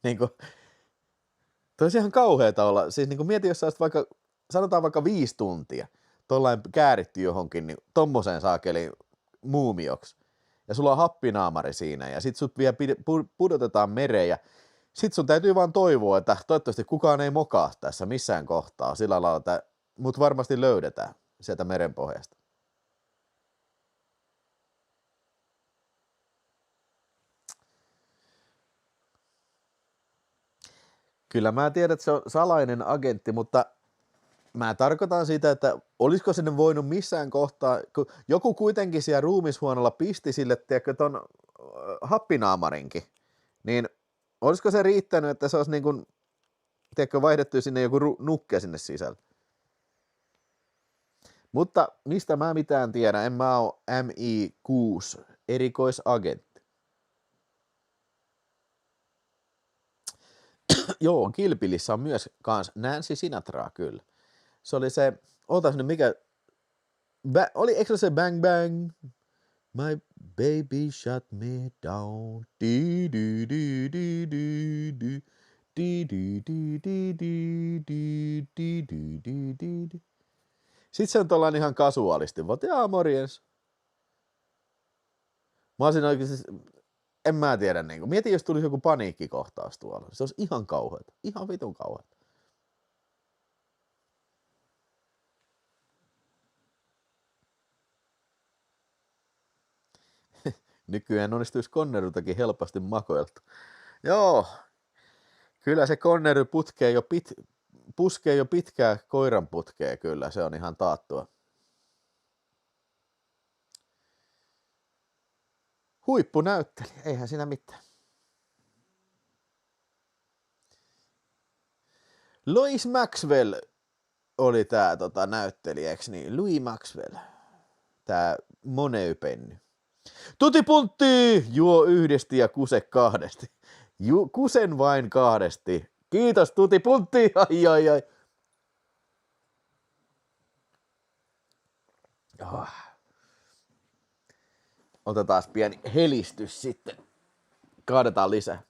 niin kuin, toisi ihan kauheeta olla. Siis niin kuin mieti, jos sä vaikka, sanotaan vaikka 5 tuntia, tollain kääritty johonkin, niin tommoseen saakeliin muumioksi. Ja sulla on happinaamari siinä, ja sit sut vielä pudotetaan mereen, ja sit sun täytyy vaan toivoa, että toivottavasti kukaan ei mokaa tässä missään kohtaa, sillä lailla, että mut varmasti löydetään sieltä merenpohjasta. Kyllä mä tiedän, että se on salainen agentti, mutta mä tarkoitan sitä, että olisiko sinne voinut missään kohtaa, kun joku kuitenkin siellä ruumishuoneella pisti sille, tiedätkö, ton happinaamarinkin, niin olisiko se riittänyt, että se olisi niin kuin, tiedätkö, vaihdettu sinne joku nukke sinne sisälle. Mutta mistä mä mitään tiedän, en mä ole MI6 erikoisagentti. Joo, Kilpilissä on myös kans Nancy Sinatraa kyllä. Se oli se, ootas nyt mikä, eikö se Bang Bang? My baby shut me down. Sitten se on tollain ihan kasuaalisti, vaan jaa morjens. Mä olisin oikeesti, en mä tiedä niinku. Mieti, jos tulisi joku paniikkikohtaus tuolla. Se olisi ihan kauheata. Ihan vitun kauheata. Nykyään onnistuisi Conneryltakin helposti makoilta. Joo, kyllä se Connery puskee jo pitkää koiran putkea, kyllä, se on ihan taattua. Huippunäyttelijä, eihän siinä mitään. Lois Maxwell oli tää näyttelijäksi, niin Louis Maxwell. tää Moneypenny. Tuti puntti! Juo yhdesti ja kuse kahdesti. Kusen vain kahdesti. Kiitos tuti puntti! Ai. Oh. Otetaan pieni helistys sitten. Kaadetaan lisää.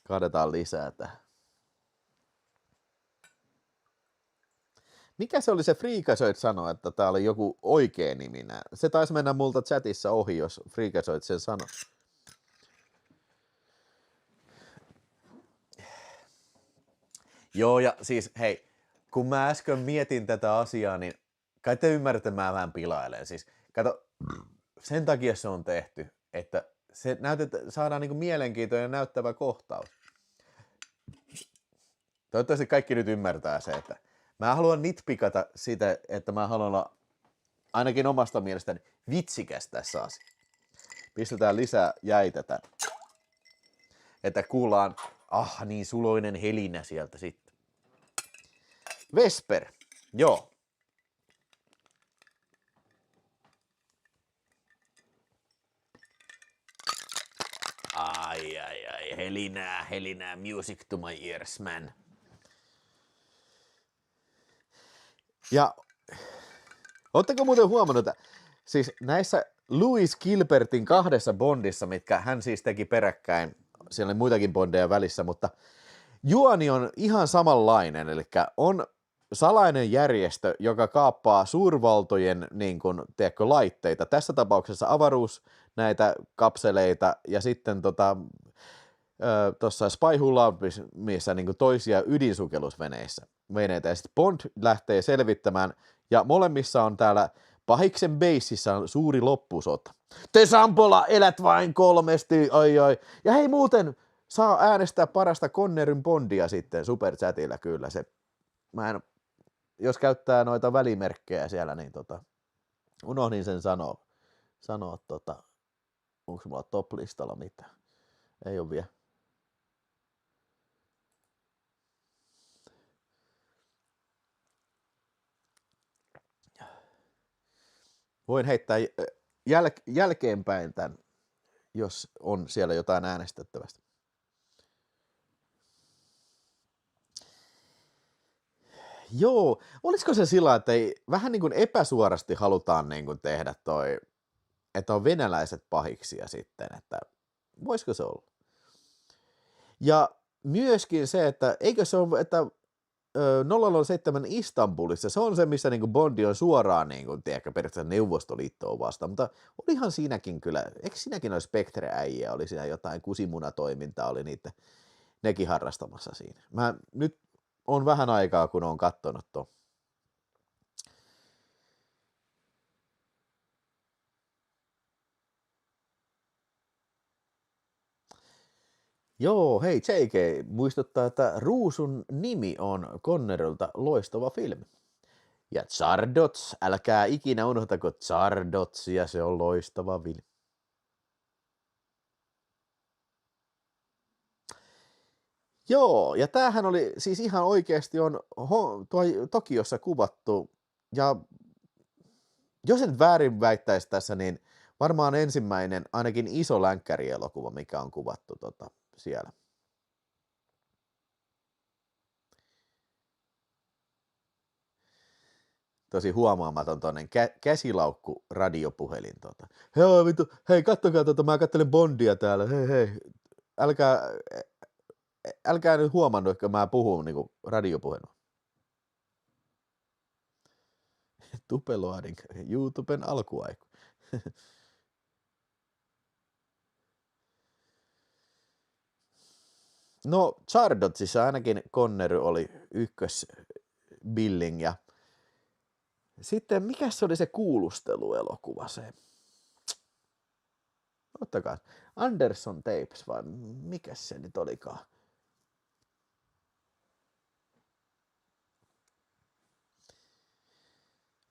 Kaadetaan lisää tähän. Mikä se oli se Freakazoid sanoi, että tää oli joku oikea nimi? Se taisi mennä multa chatissa ohi, jos Freakazoid sen sanoi. Joo, ja siis hei, kun mä äsken mietin tätä asiaa, niin kai te ymmärrätte, mä vähän pilailen. Siis kato, sen takia se on tehty, että se saadaan niinku mielenkiintoinen ja näyttävä kohtaus. Toivottavasti kaikki nyt ymmärtää se, että mä haluan nitpikata sitä, että mä haluan olla ainakin omasta mielestäni vitsikäs tässä asiassa. Pistetään lisää jäitä tän. Että kuullaan, niin suloinen helinä sieltä sitten. Vesper, joo. Ai, helinää, music to my ears, man. Ja ootteko muuten huomannut, että siis näissä Louis Gilbertin 2 Bondissa, mitkä hän siis teki peräkkäin, siellä oli muitakin Bondeja välissä, mutta juoni on ihan samanlainen, eli on salainen järjestö, joka kaappaa suurvaltojen niin kuin, tiedätkö, laitteita, tässä tapauksessa avaruus, näitä kapseleita ja sitten tuossa Spy Who Loved Meissa niin toisia ydinsukellusveneitä. Ja sitten Bond lähtee selvittämään, ja molemmissa on täällä pahiksen beississä on suuri loppusota. Te Sampola elät vain 3, ai. Ja hei muuten, saa äänestää parasta Conneryn Bondia sitten superchatilla kyllä se. Jos käyttää noita välimerkkejä siellä, niin unohdin sen sanoa onko mulla top-listalla mitään? Ei ole vielä. Voin heittää jälkeenpäin tämän, jos on siellä jotain äänestettävästä. Joo, olisiko se sillä, että vähän niin kuin epäsuorasti halutaan niin kuin tehdä toi, että on venäläiset pahiksia sitten, että voisiko se olla? Ja myöskin se, että eikö se ole, että 007 Istanbulissa, se on se, missä niin kuin Bondi on suoraan niin kuin, tiedätkö, periaatteessa Neuvostoliittoa vastaan, mutta olihan siinäkin kyllä, eikö siinäkin ole Spectre-äijä, oli siinä jotain kusimunatoimintaa, oli nekin harrastamassa siinä. Mä nyt on vähän aikaa, kun on katsonut tuon. Joo, hei JK muistuttaa, että Ruusun nimi on Connerylta loistava filmi. Ja Zardoz, älkää ikinä unohtako Zardozia, se on loistava filmi. Joo, ja tämähän oli siis ihan oikeasti on Tokiossa kuvattu, ja jos en väärin väittäisi tässä, niin varmaan ensimmäinen ainakin iso länkkärielokuva, mikä on kuvattu siellä. Tosi huomaamaton toinen käsilaukku radiopuhelin. Hei, kattokaa, mä katselen Bondia täällä, hei. Älkää nyt huomannut, että mä puhun niinku radiopuhelua. Tupeloadin YouTuben alkuaiku. No, Zardozissa ainakin Connery oli ykkösbilling ja sitten mikä se oli se kuulusteluelokuva se? Ottakaa, Anderson Tapes vai mikä se nyt olikaan?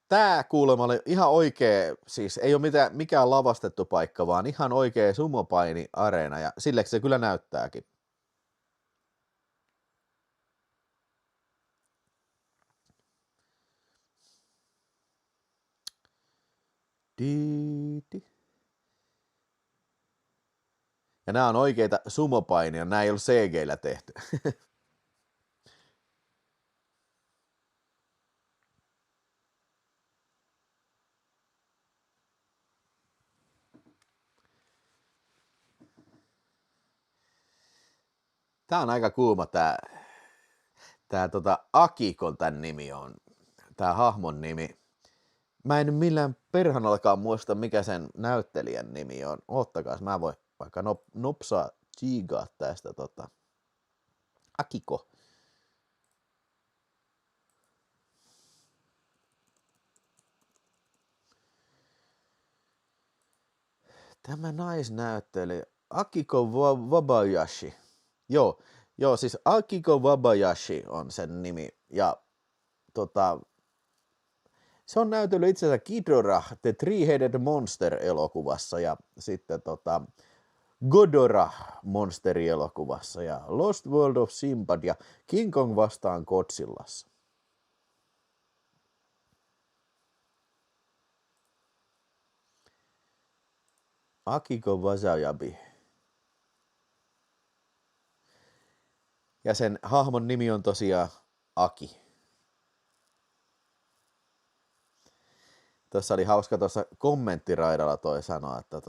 Tää kuulemma oli ihan oikea, siis ei ole mikään lavastettu paikka, vaan ihan oikea sumopaini-areena ja silleksi se kyllä näyttääkin. Di. Ja nämä on oikeita sumopainia, nämä ei ole CG:llä tehty. Tää on aika kuuma tää Akiko tän nimi on. Tää hahmon nimi. Mä en millään perhanallakaan muista mikä sen näyttelijän nimi on. Oottakaas, mä voin vaikka nopsaa chigaa tästä Akiko. Tämä naisnäyttelijä Akiko Wabayashi. Joo, siis Akiko Wabayashi on sen nimi. Ja se on näytellyt itse asiassa Ghidorah, The Three-Headed Monster-elokuvassa ja sitten Godorah monsteri-elokuvassa ja Lost World of Sinbad ja King Kong vastaan Godzillassa. Akiko Wasayabi. Ja sen hahmon nimi on tosiaan Aki. Tuossa oli hauska tuossa kommenttiraidalla toi sanoa, että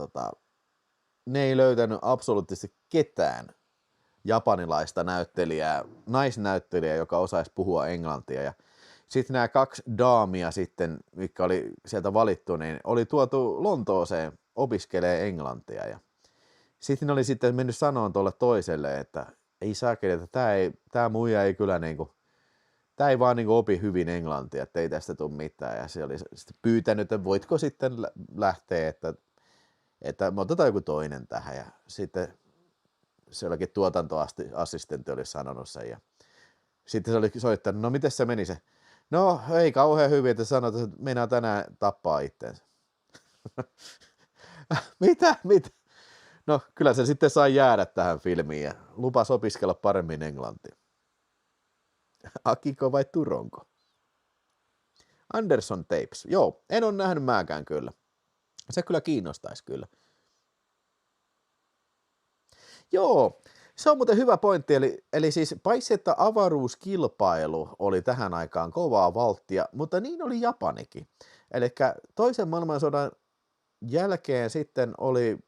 ne ei löytänyt absoluuttisesti ketään japanilaista näyttelijää, naisnäyttelijää, joka osaisi puhua englantia. Ja sitten nämä 2 daamia sitten, mitkä oli sieltä valittu, niin oli tuotu Lontooseen opiskelee englantia. Ja sitten ne oli sitten mennyt sanomaan tuolle toiselle, että ei saakeli, että tämä muija ei kyllä niinku, tämä ei vaan niinku opi hyvin englantia, että ei tästä tule mitään. Ja se oli sitten pyytänyt, että voitko sitten lähteä, että me otetaan joku toinen tähän. Ja sitten se olikin tuotantoassistentti oli sanonut sen. Ja sitten se oli soittanut, no miten se meni se? No ei kauhean hyvin, että sanoit, että meinaa tänään tappaa itseensä. Mitä? No kyllä se sitten sai jäädä tähän filmiin ja lupas opiskella paremmin englantia. Akiko vai Turonko? Anderson Tapes. Joo, en ole nähnyt mäkään kyllä. Se kyllä kiinnostaisi kyllä. Joo, se on muuten hyvä pointti. Eli siis paitsi, että avaruuskilpailu oli tähän aikaan kovaa valttia, mutta niin oli Japanikin. Eli toisen maailmansodan jälkeen sitten oli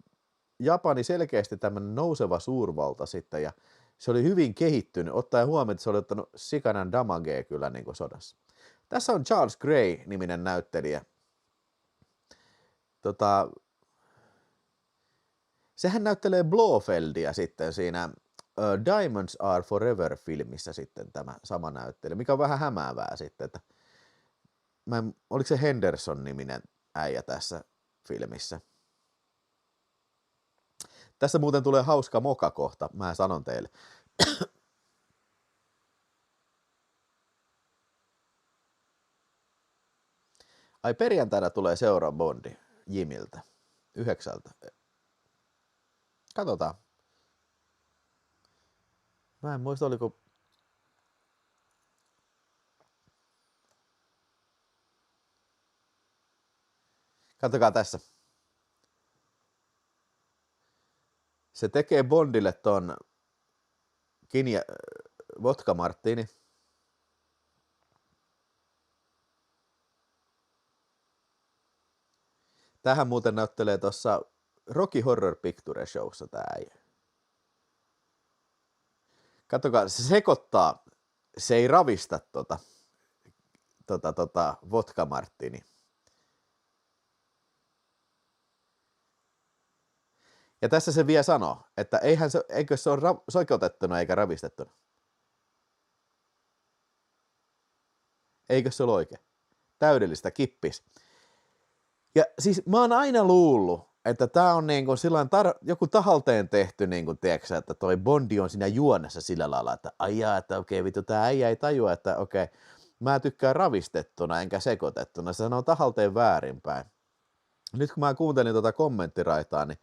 Japani selkeästi tämmöinen nouseva suurvalta sitten, ja se oli hyvin kehittynyt, ottaen huomioon, että se oli ottanut sikanan damagea kyllä niin kuin sodassa. Tässä on Charles Gray-niminen näyttelijä. Sehän näyttelee Blofeldia sitten siinä Diamonds Are Forever-filmissä sitten tämä sama näyttelijä, mikä on vähän hämäävää sitten, että oliko se Henderson-niminen äijä tässä filmissä? Tässä muuten tulee hauska mokakohta, mä sanon teille. Ai perjantaina tulee seuraava Bondi Jimiltä 9. Katsotaan. Mä en muista oliko... Katsokaa tässä. Se tekee Bondille ton vodka martini. Tähän muuten näyttelee tuossa Rocky Horror Picture Showssa tää äijä. Katsokaa, se sekoittaa, se ei ravista vodka martini. Ja tässä se vielä sanoo, että eikö se ole sekoitettuna eikä ravistettuna. Eikö se ole oikein? Täydellistä kippis. Ja siis mä oon aina luullut, että tää on niinku sillain joku tahalteen tehty, niinku, tiedätkö, että toi Bondi on siinä juonessa sillä lailla, että aijaa, että okei, vittu, tää äijä ei tajua, että okei, mä tykkään ravistettuna enkä sekoitettuna. Se sanoo tahalteen väärinpäin. Nyt kun mä kuuntelin tuota kommenttiraitaa, niin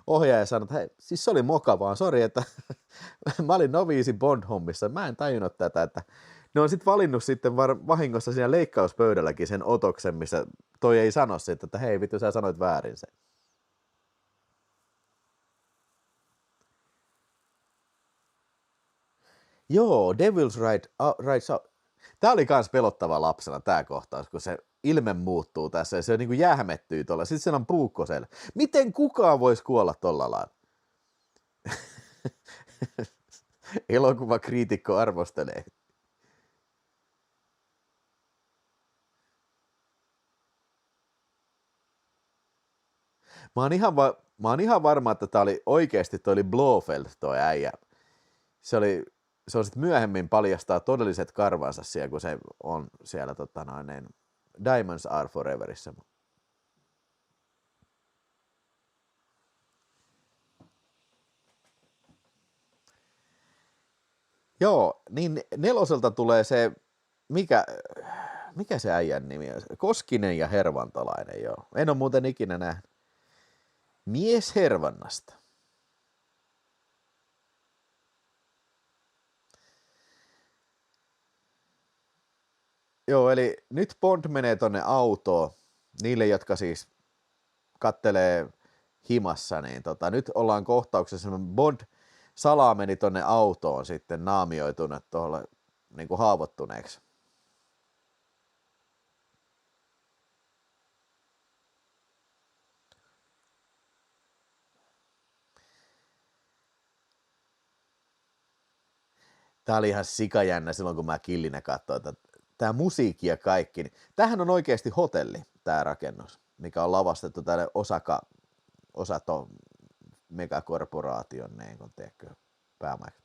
ohjaaja sanoi, että hei, siis se oli moka vaan, sori, että mä olin noviisi Bond-hommissa, mä en tajunnut tätä, että ne on sitten valinnut sitten vahingossa siinä leikkauspöydälläkin sen otoksen, missä toi ei sano sitä, että hei vittu sä sanoit väärin sen. Joo, Devil's Rides Out. Tää oli kans pelottava lapsena tää kohtaus, kun se ilme muuttuu tässä ja se niinku jähmettyy tuolla. Sitten se on puukkosella. Miten kukaan voisi kuolla tolla lailla? Elokuvakriitikko arvostelee. Mä oon ihan varma, että tää oli oikeesti toi oli Blofeld toi äijä. Se on sit myöhemmin paljastaa todelliset karvansa siellä, kun se on siellä Diamonds Are Foreverissa. Joo, niin 4 tulee se, mikä se äijän nimi on? Koskinen ja Hervantalainen, joo. En ole muuten ikinä nähnyt. Mies Hervannasta. Joo, eli nyt Bond menee tonne autoon. Niille, jotka siis kattelee himassa, niin nyt ollaan kohtauksessa. Bond salaa meni tonne autoon sitten naamioituna tuolle niin kuin haavoittuneeksi. Tää oli ihan sikajännä silloin, kun mä killinä katsoin, että tää musiikki ja kaikki. Niin tämähän on oikeasti hotelli, tää rakennus, mikä on lavastettu tälle Osato megakorporaation niin kun päämaiksi.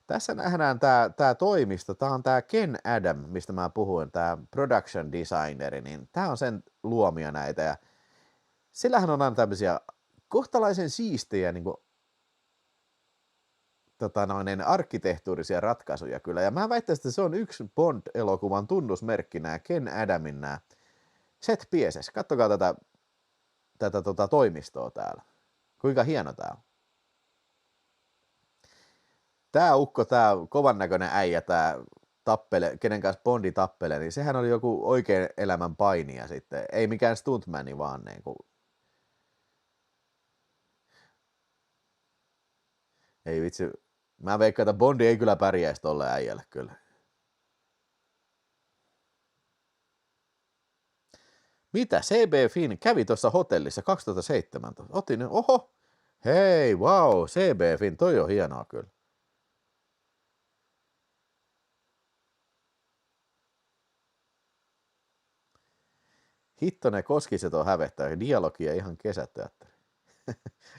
Tässä nähdään tää toimisto, tää on tää Ken Adam, mistä mä puhuin, tää production designeri, niin tää on sen luomia näitä ja sillähän on aina tämmöisiä kohtalaisen siistejä niin kuin arkkitehtuurisia ratkaisuja kyllä, ja mä väittäisin, että se on yksi Bond-elokuvan tunnusmerkki, nämä Ken Adamin nämä set pieces. Kattokaa tätä toimistoa täällä. Kuinka hieno tää on. Tää ukko, tää kovan näköinen äijä, tää tappele, kenen kanssa Bondi tappelee, niin sehän oli joku oikein elämän painija sitten. Ei mikään stuntmani, vaan niin kuin... Ei vitsi, mä veikkaan, että Bondi ei kyllä pärjäisi tolle äijälle kyllä. Mitä? CB Finn kävi tuossa hotellissa 2017. Otin, oho, hei, wow, CB Finn, toi on hienoa kyllä. Hitto ne Koskiset on hävettää, dialogia ihan kesäteatteri.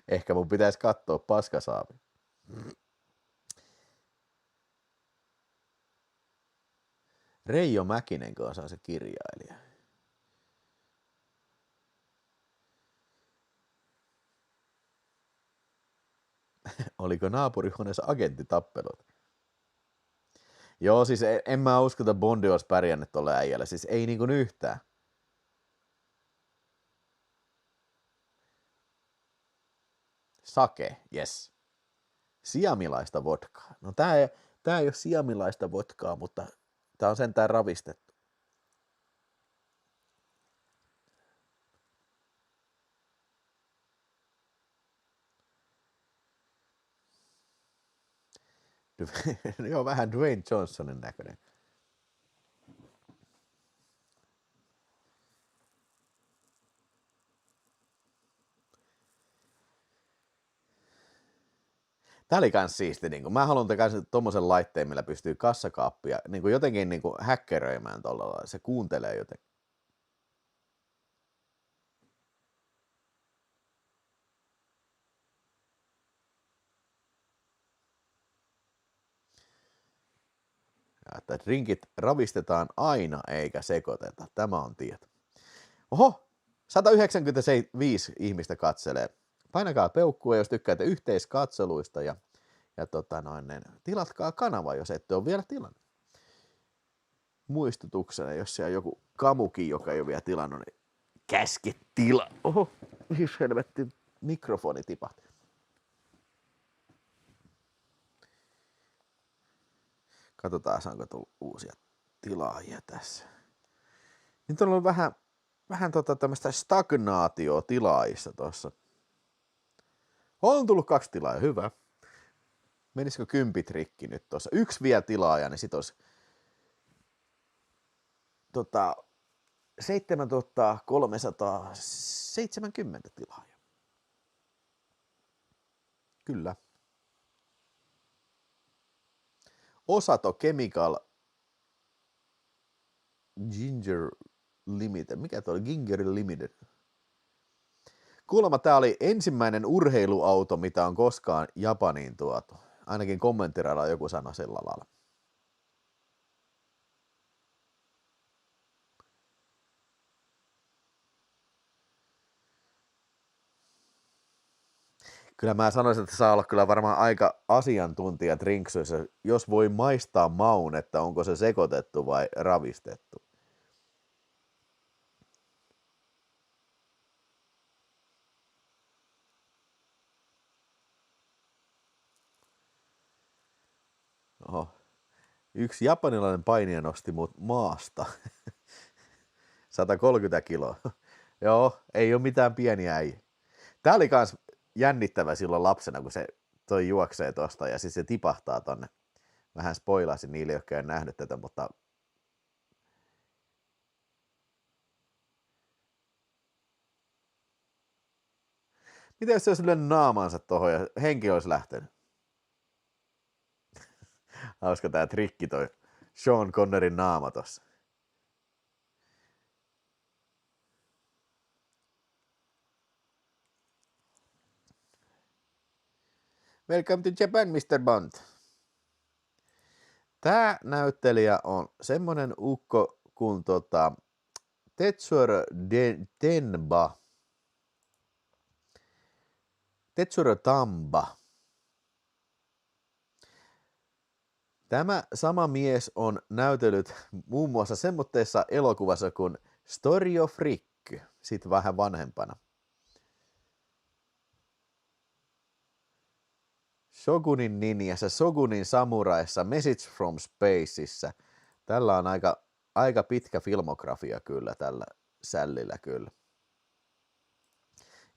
Ehkä mun pitäisi katsoa Paskasaavi. Reijo Mäkinen kanssa on se kirjailija. Oliko naapurihuoneessa agenttitappelut? Joo, siis en mä usko, että Bondi olisi pärjännyt tolle äijälle. Siis ei niin kuin yhtään. Sake, yes. Siamilaista vodkaa. No tää ei ole siamilaista vodkaa, mutta tää on sentään ravistettu. Joo, vähän Dwayne Johnsonin näköinen. Tää oli kans siisti, niin mä haluan tommosen laitteen, millä pystyy kassakaappia niin jotenkin niin häkkeröimään tolla lailla. Se kuuntelee jotenkin. Ja että drinkit ravistetaan aina eikä sekoiteta. Tämä on tieto. Oho, 195 ihmistä katselee. Painakaa peukkua, jos tykkäätte yhteiskatseluista ja tilatkaa kanava, jos ette ole vielä tilannut. Muistutuksena, jos siellä on joku kamukin, joka ei ole vielä tilannut, niin käske tila. Oho, helvetti, mikrofoni tipahti. Katsotaan, saanko tullut uusia tilaajia tässä. Nyt on ollut vähän vähän tämmöistä stagnaatiotilaajissa tuossa. On tullut 2 tilaajaa, hyvä. Menisikö 10 rikki nyt tuossa? 1 vielä tilaaja, niin sit olisi 7370 tilaajaa. Kyllä. Osato Chemical Ginger Limited. Mikä tuo oli? Ginger Limited. Kuulemma tää oli ensimmäinen urheiluauto, mitä on koskaan Japaniin tuotu. Ainakin kommenttiradalla joku sanoi sillä lailla. Kyllä mä sanoisin, että saa olla kyllä varmaan aika asiantuntija drinksuissa, jos voi maistaa maun, että onko se sekoitettu vai ravistettu. Oho. Yksi japanilainen painija nosti mut maasta. 130 kiloa. Joo, ei ole mitään pieniä äijä. Tää oli kans jännittävä silloin lapsena, kun se toi juoksee tosta ja siis se tipahtaa tonne. Vähän spoilasin niille, jotka ei nähnyt tätä, mutta miten jos se olisi lyönyt naamaansa tohon ja henki olisi lähtenyt? Hauska tää trikki toi Sean Connerin naama tossa. Welcome to Japan, Mr. Bond. Tää näyttelijä on semmonen ukko kuin Tetsuro Tenba. Tetsuro Tamba. Tämä sama mies on näytellyt muun muassa semmoitteessa elokuvassa kuin Story of Rick, sit vähän vanhempana. Shogunin ninjassa, Shogunin samuraissa, Message from Spaceissa. Tällä on aika pitkä filmografia kyllä tällä sällillä kyllä.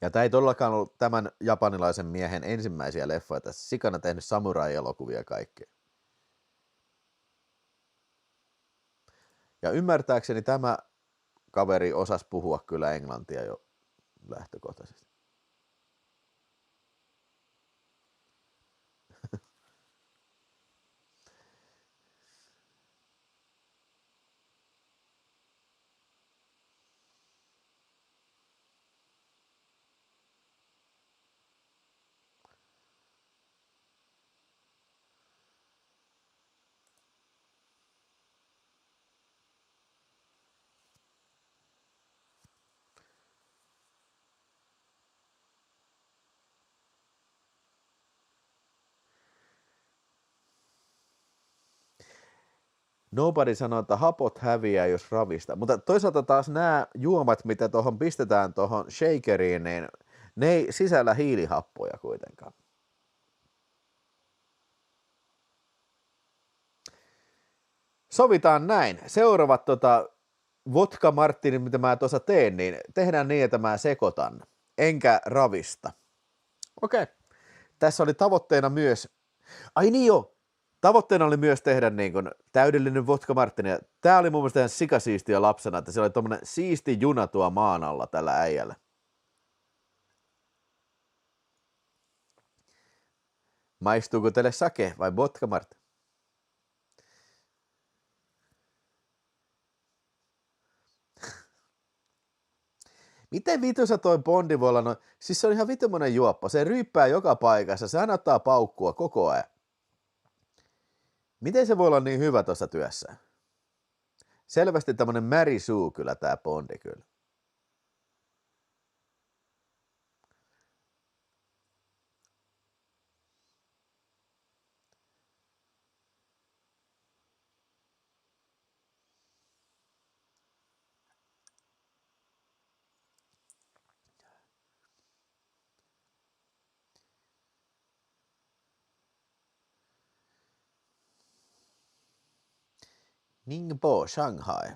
Ja tämä ei todellakaan ollut tämän japanilaisen miehen ensimmäisiä leffoja. Tässä sikana tehnyt samurai-elokuvia kaikkea. Ja ymmärtääkseni tämä kaveri osasi puhua kyllä englantia jo lähtökohtaisesti. Nobody sanoo, että hapot häviää, jos ravista. Mutta toisaalta taas nämä juomat, mitä tuohon pistetään tuohon shakeriin, niin ne ei sisällä hiilihappoja kuitenkaan. Sovitaan näin. Seuraavat vodka martini, mitä mä tuossa teen, niin tehdään niin, että mä sekoitan, enkä ravista. Okei. Tässä oli tavoitteena myös, ai niin joo, tavoitteena oli myös tehdä niin kuin täydellinen vodka martini. Tää oli mun mielestä ihan sikasiistiä lapsena, että se oli tommonen siisti juna tuo maan alla tällä äijällä. Maistuuko teille sake vai vodka martini? Miten vitussa toi Bondi voi olla noin? Siis se on ihan vitumonen juoppo. Se ryyppää joka paikassa. Sehän ottaa paukkua koko ajan. Miten se voi olla niin hyvä tuossa työssä? Selvästi tämmönen märisuu kyllä tää Bondi kyllä. Ningbo, Shanghai.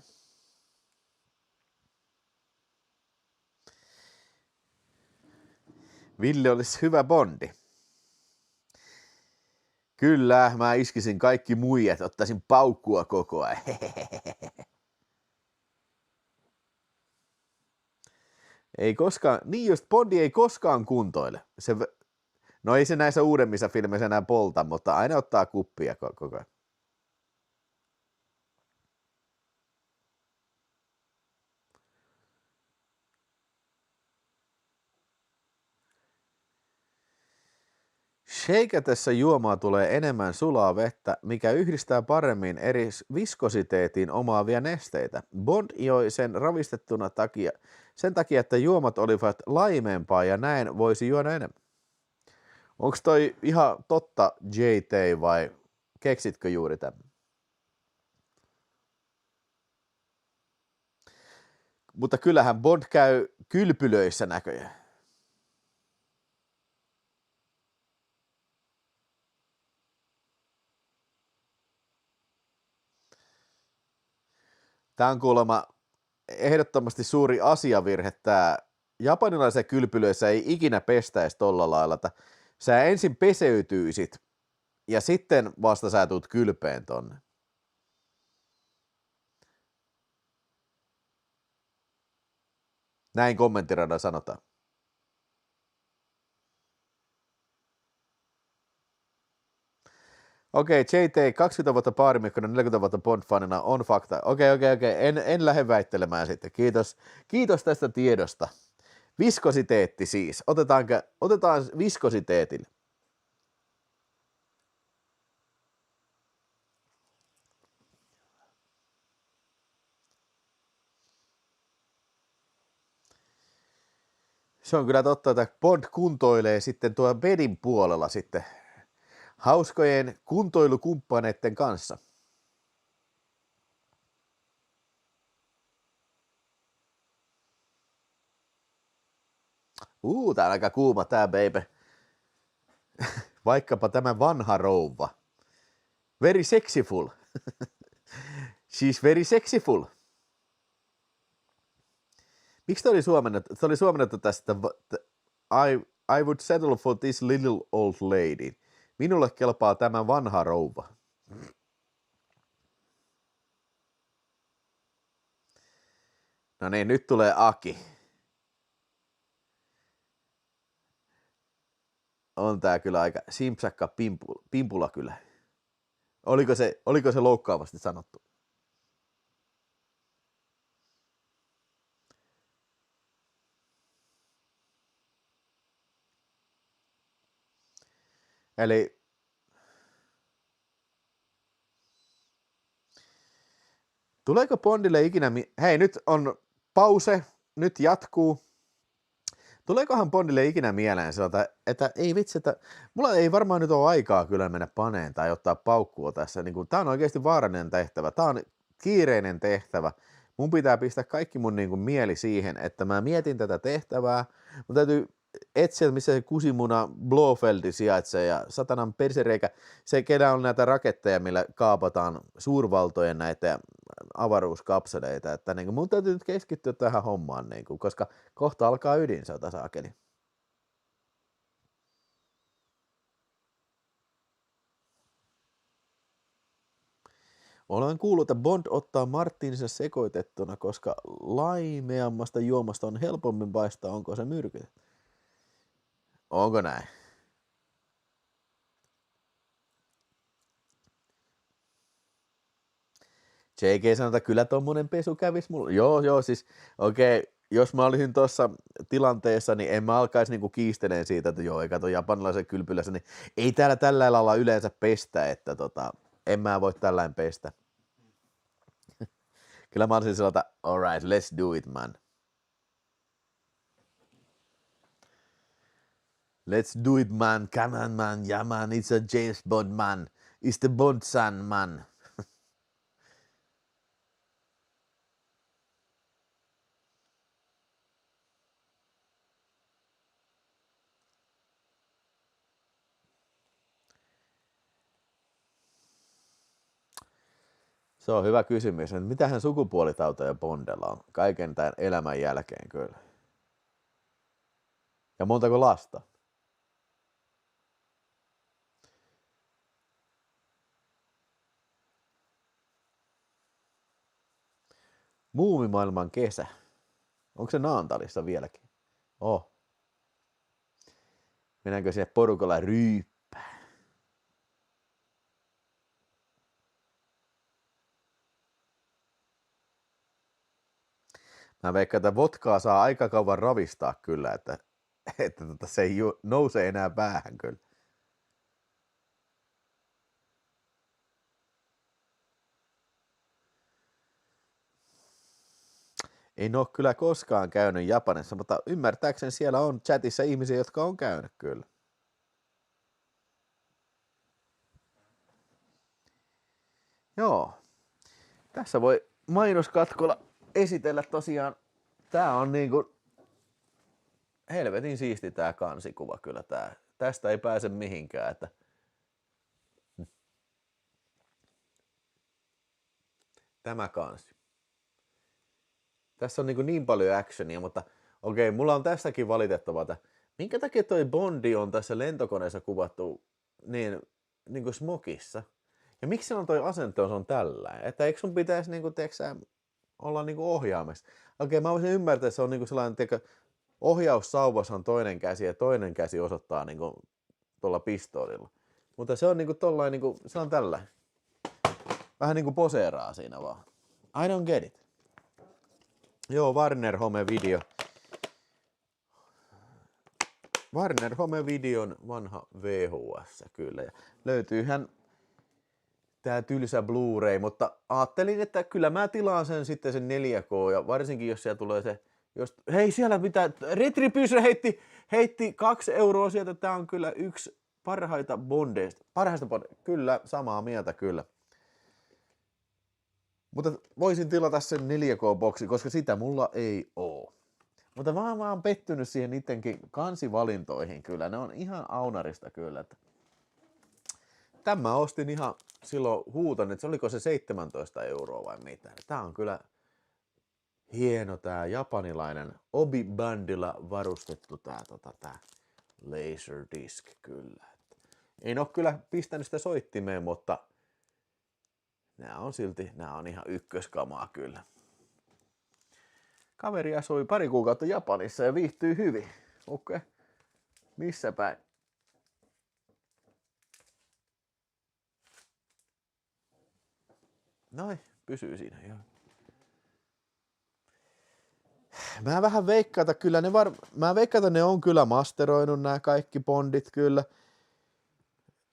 Ville olisi hyvä Bondi. Kyllä, mä iskisin kaikki muijat, ottaisin paukkua koko ajan. Ei koskaan, niin just Bondi ei koskaan kuntoile. No ei se näissä uudemmissa filmeissä enää polta, mutta aina ottaa kuppia koko ajan. Shakeatessa juomaa tulee enemmän sulaa vettä, mikä yhdistää paremmin eri viskositeetin omaavia nesteitä. Bond joi sen ravistettuna sen takia, että juomat olivat laimeempaa ja näin voisi juoda enemmän. Onko toi ihan totta, JT, vai keksitkö juuri tämän? Mutta kyllähän Bond käy kylpylöissä näköjään. Tämä on kuulemma ehdottomasti suuri asiavirhe. Tämä japanilaisen kylpylöissä ei ikinä pestäisi tolla lailla, että sä ensin peseytyisit ja sitten vasta sä tuut kylpeen tonne. Näin kommenttirada sanotaan. Okei, JT, 20 vuotta baarimikkona, 40 vuotta Bond-fanina on fakta. Okei. En lähde väittelemään sitten. Kiitos tästä tiedosta. Viskositeetti siis. Otetaan viskositeetille. Se on kyllä totta, että Bond kuntoilee sitten tuo bedin puolella sitten hauskojen kuntoilukumppaneiden kanssa. Tää on aika kuuma tää, baby. Vaikkapa tämä vanha rouva. Very sexyful. She's very sexyful. Miksi toi oli suomennettu? Se oli suomennettu tästä I would settle for this little old lady. Minulle kelpaa tämä vanha rouva. No niin, nyt tulee Aki. On tää kyllä aika simpsakka pimpula kyllä. Oliko se loukkaavasti sanottu? Eli tuleeko Bondille ikinä... Hei, nyt on pause, nyt jatkuu. Tuleekohan Bondille ikinä mieleen sellaista, että ei vitsi, että mulla ei varmaan nyt ole aikaa kyllä mennä paneen tai ottaa paukkua tässä. Niin tää on oikeasti vaarallinen tehtävä, tää on kiireinen tehtävä. Mun pitää pistää kaikki mun niin kuin mieli siihen, että mä mietin tätä tehtävää. Mun täytyy etsiä, missä se kusimuna Blofeldi sijaitsee ja satanan persereikä, se kellä on näitä raketteja, millä kaapataan suurvaltojen näitä avaruuskapseleita, että niin kuin mun täytyy nyt keskittyä tähän hommaan, niin kuin, koska kohta alkaa ydinsota saakeli. Olen kuullut, että Bond ottaa Martinsa sekoitettuna, koska laimeammasta juomasta on helpommin paistaa, onko se myrky. Onko näin? JK sanoo, että kyllä tommonen pesu kävis mulle. Joo, siis okei, jos mä olisin tuossa tilanteessa, niin en mä alkaisi niinku kiisteleen siitä, että joo, eikä toi japanilaisen kylpylässä, niin ei täällä tällä lailla yleensä pestä, että en mä voi tällainen pestä. Kyllä mä olisin sellainen, että alright, let's do it, man. Let's do it, man. Come on, man. Yeah, man. It's a James Bond, man. It's the Bond son, man. Se on hyvä kysymys. Mitähän sukupuolitautoja Bondella on kaiken tämän elämän jälkeen kyllä? Ja montako lasta? Muumimaailman kesä. Onko se Naantalissa vieläkin? Oh. Mennäänkö siellä porukalla ryyppää? Mä veikkaan, että vodkaa saa aika kauan ravistaa kyllä, että se ei nouse enää päähän kyllä. En ole kyllä koskaan käynyt Japanissa, mutta ymmärtääkseni siellä on chatissa ihmisiä, jotka on käynyt kyllä. Joo. Tässä voi mainoskatkolla esitellä tosiaan. Tää on niinku helvetin siisti tää kansikuva kyllä tää. Tästä ei pääse mihinkään, että tämä kansi. Tässä on niin paljon actionia, mutta okei, mulla on tässäkin valitettavaa, että minkä takia toi Bondi on tässä lentokoneessa kuvattu niin kuin smokissa? Ja miksi on toi asento on tällä? Että eikö sun pitäisi olla ohjaamassa? Okei, mä voisin ymmärtää, että se on sellainen, ohjaussauvassa on toinen käsi ja toinen käsi osoittaa tuolla pistoolilla. Mutta se on tollain, se on tällä. Vähän poseeraa siinä vaan. I don't get it. Joo, Warner Home Video. Warner Home Videon vanha VHS kyllä. Ja löytyyhän tää tylsä Blu-ray, mutta ajattelin, että kyllä mä tilaan sen sitten sen 4K ja varsinkin jos siellä tulee se, hei siellä pitää, Retribution heitti 2 euroa sieltä, tää on kyllä yksi parhaista bondeista, kyllä samaa mieltä kyllä. Mutta voisin tilata sen 4K-boksi, koska sitä mulla ei oo. Mutta mä oon pettynyt siihen ittenkin kansivalintoihin kyllä. Ne on ihan aunarista kyllä. Tämä ostin ihan silloin huutan, että oliko se 17 euroa vai mitä. Tää on kyllä hieno tää japanilainen Obi-bandilla varustettu tää Laserdisc kyllä. En oo kyllä pistänyt sitä soittimeen, mutta Nää on ihan ykköskamaa kyllä. Kaveri asui pari kuukautta Japanissa ja viihtyy hyvin. Okei. Missä päin? Noin, pysyy siinä ihan. Mä vähän veikkaan, että kyllä ne on kyllä masteroinut nämä kaikki bondit kyllä.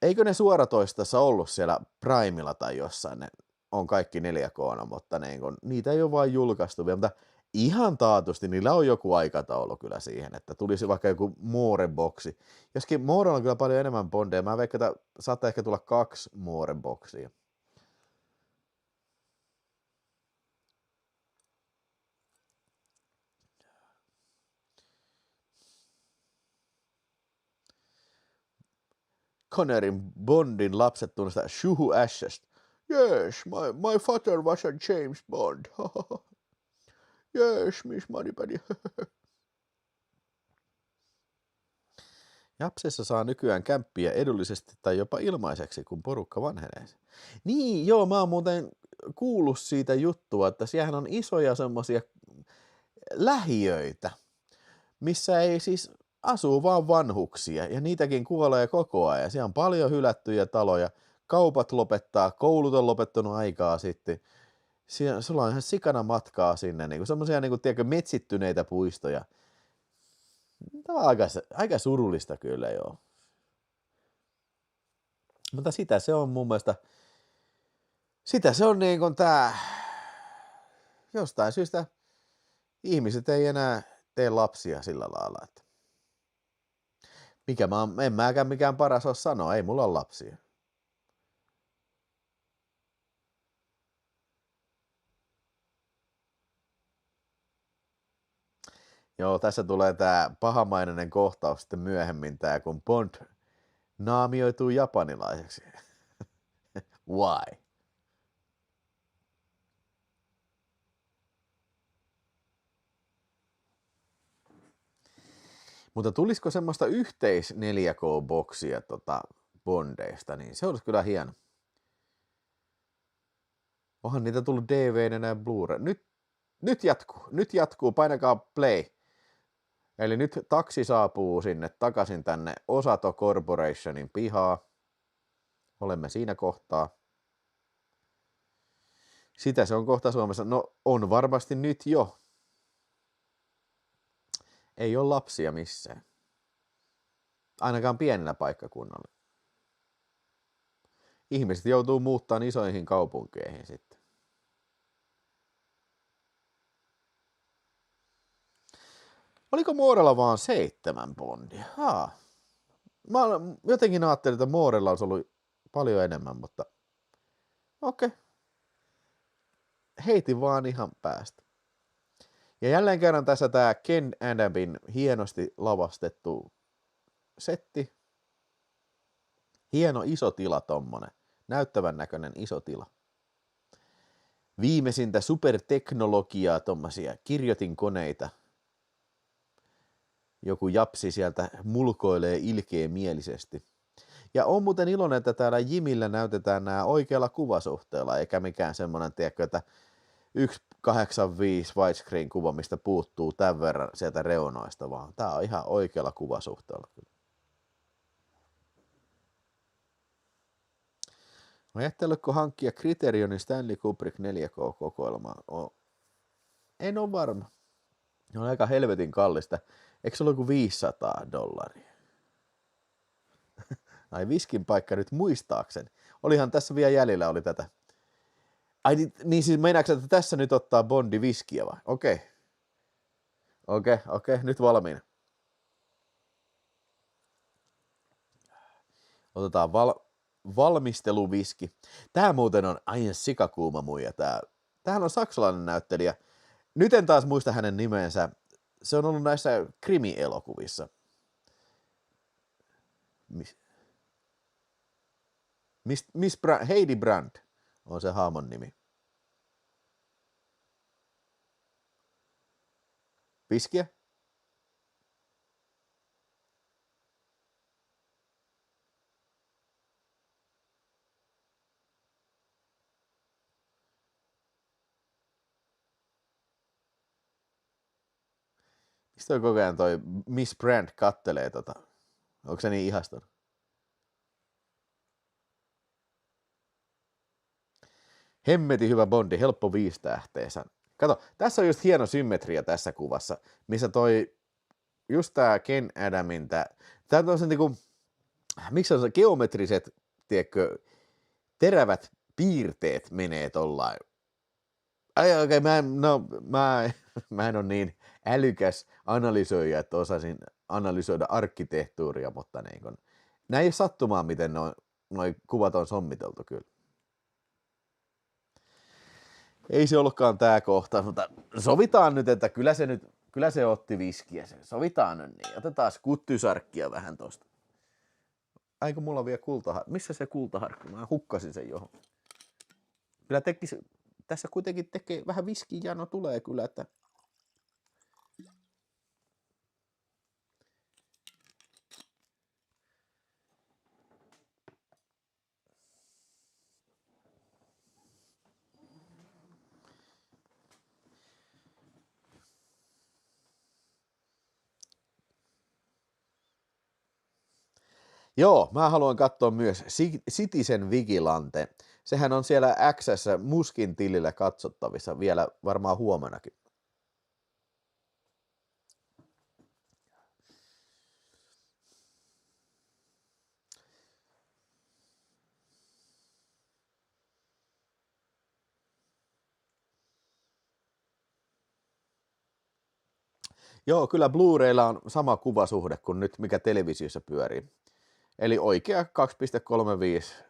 Eikö ne suoratoistassa ollut siellä Primella tai jossain, ne on kaikki 4K:na, mutta niitä ei ole vain julkaistu vielä, mutta ihan taatusti niillä on joku aikataulu kyllä siihen, että tulisi vaikka joku More-boksi. Joskin Morella on kyllä paljon enemmän bondeja, mä veikkaan, että saattaa ehkä tulla 2 More-boksia. Connerin Bondin lapset tunnistaa Shuhu Ashest. Yes, my father was a James Bond. Yes, Miss Moneypenny. Japsessa saa nykyään kämppiä edullisesti tai jopa ilmaiseksi, kun porukka vanhenee. Niin, joo, mä oon muuten kuullut siitä juttua, että siellähän on isoja semmosia lähiöitä, missä ei siis asuu vaan vanhuksia, ja niitäkin kuolee koko ajan. Siellä on paljon hylättyjä taloja, kaupat lopettaa, koulut on lopettanut aikaa sitten. Sulla on ihan sikana matkaa sinne, semmoisia metsittyneitä puistoja. Tämä on aika surullista kyllä, joo. Mutta sitä se on mun mielestä, sitä se on tää, jostain syystä ihmiset ei enää tee lapsia sillä lailla, että en mäkään mikään paras ole sanoa, ei mulla ole lapsia. Joo, tässä tulee tää pahamainen kohtaus sitten myöhemmin, kun Bond naamioituu japanilaiseksi. Why? Mutta tulisiko semmoista yhteis 4K-boksia Bondeista, niin se olisi kyllä hieno. Onhan niitä tullut DVD:nä ja Blu-ray. Nyt Nyt jatkuu, painakaa play. Eli nyt taksi saapuu sinne takaisin tänne Osato Corporationin pihaa. Olemme siinä kohtaa. Sitä se on kohta Suomessa. No on varmasti nyt jo. Ei ole lapsia missään. Ainakaan pienillä paikkakunnalla. Ihmiset joutuu muuttamaan isoihin kaupunkeihin sitten. Oliko Moorella vaan 7 bondia? Mä jotenkin ajattelin, että Moorella olisi ollut paljon enemmän, mutta okei. Heitin vaan ihan päästä. Ja jälleen kerran tässä tää Ken Adamin hienosti lavastettu setti. Hieno iso tila tommonen. Näyttävän näköinen iso tila. Viimeisintä superteknologiaa tommosia kirjoitinkoneita. Joku japsi sieltä mulkoilee ilkeämielisesti. Ja on muuten iloinen, että täällä Jimillä näytetään nämä oikealla kuvasuhteella, eikä mikään semmoinen, tiedätkö, että 1.85 widescreen kuva, mistä puuttuu tämän verran sieltä reunoista, vaan tää on ihan oikealla kuvasuhteella. Ajatteletko hankkia Criterionin Stanley Kubrick 4K-kokoelmaa? En ole varma. On aika helvetin kallista. Eikö se ole joku $500? Ai viskin paikka nyt muistaakseni. Olihan tässä vielä jäljellä oli tätä. Ai niin siis meinaatko, että tässä nyt ottaa Bondi viskiä vai? Okei, nyt valmiina. Otetaan valmisteluviski. Tää muuten on aivan sikakuuma muija. Tämähän on saksalainen näyttelijä. Nyt en taas muista hänen nimensä. Se on ollut näissä krimielokuvissa. Heidi Brand on se haamon nimi. Viskiä? Mistä toi koko ajan toi Miss Brand kattelee tota? Onko se niin ihastunut? Hemmetin hyvä Bondi, helppo 5 tähteensä. Kato, tässä on just hieno symmetria tässä kuvassa, missä toi just tää Ken Adamin tää on se niinku, miksi on se geometriset, tiedätkö, terävät piirteet menee tollain. Okei, mä en ole niin älykäs analysoija, että osasin analysoida arkkitehtuuria, mutta niin kun, näin ei ole sattumaan, miten noi kuvat on sommiteltu kyllä. Ei se ollutkaan tää kohta, mutta sovitaan nyt, että kyllä se otti viskiä. Sovitaan nyt niin. Otetaan kuttysarkkia vähän tosta. Aiko mulla on vielä kultaharkku? Missä se kultaharkku? Mä hukkasin sen johon. Kyllä tässä kuitenkin tekee vähän viskijano tulee kyllä, että joo, mä haluan katsoa myös Citizen Vigilante. Sehän on siellä X:ssä Muskin tilillä katsottavissa vielä varmaan huomenakin. Joo, kyllä Blu-raylla on sama kuvasuhde kuin nyt, mikä televisiossa pyörii. Eli oikea 2.35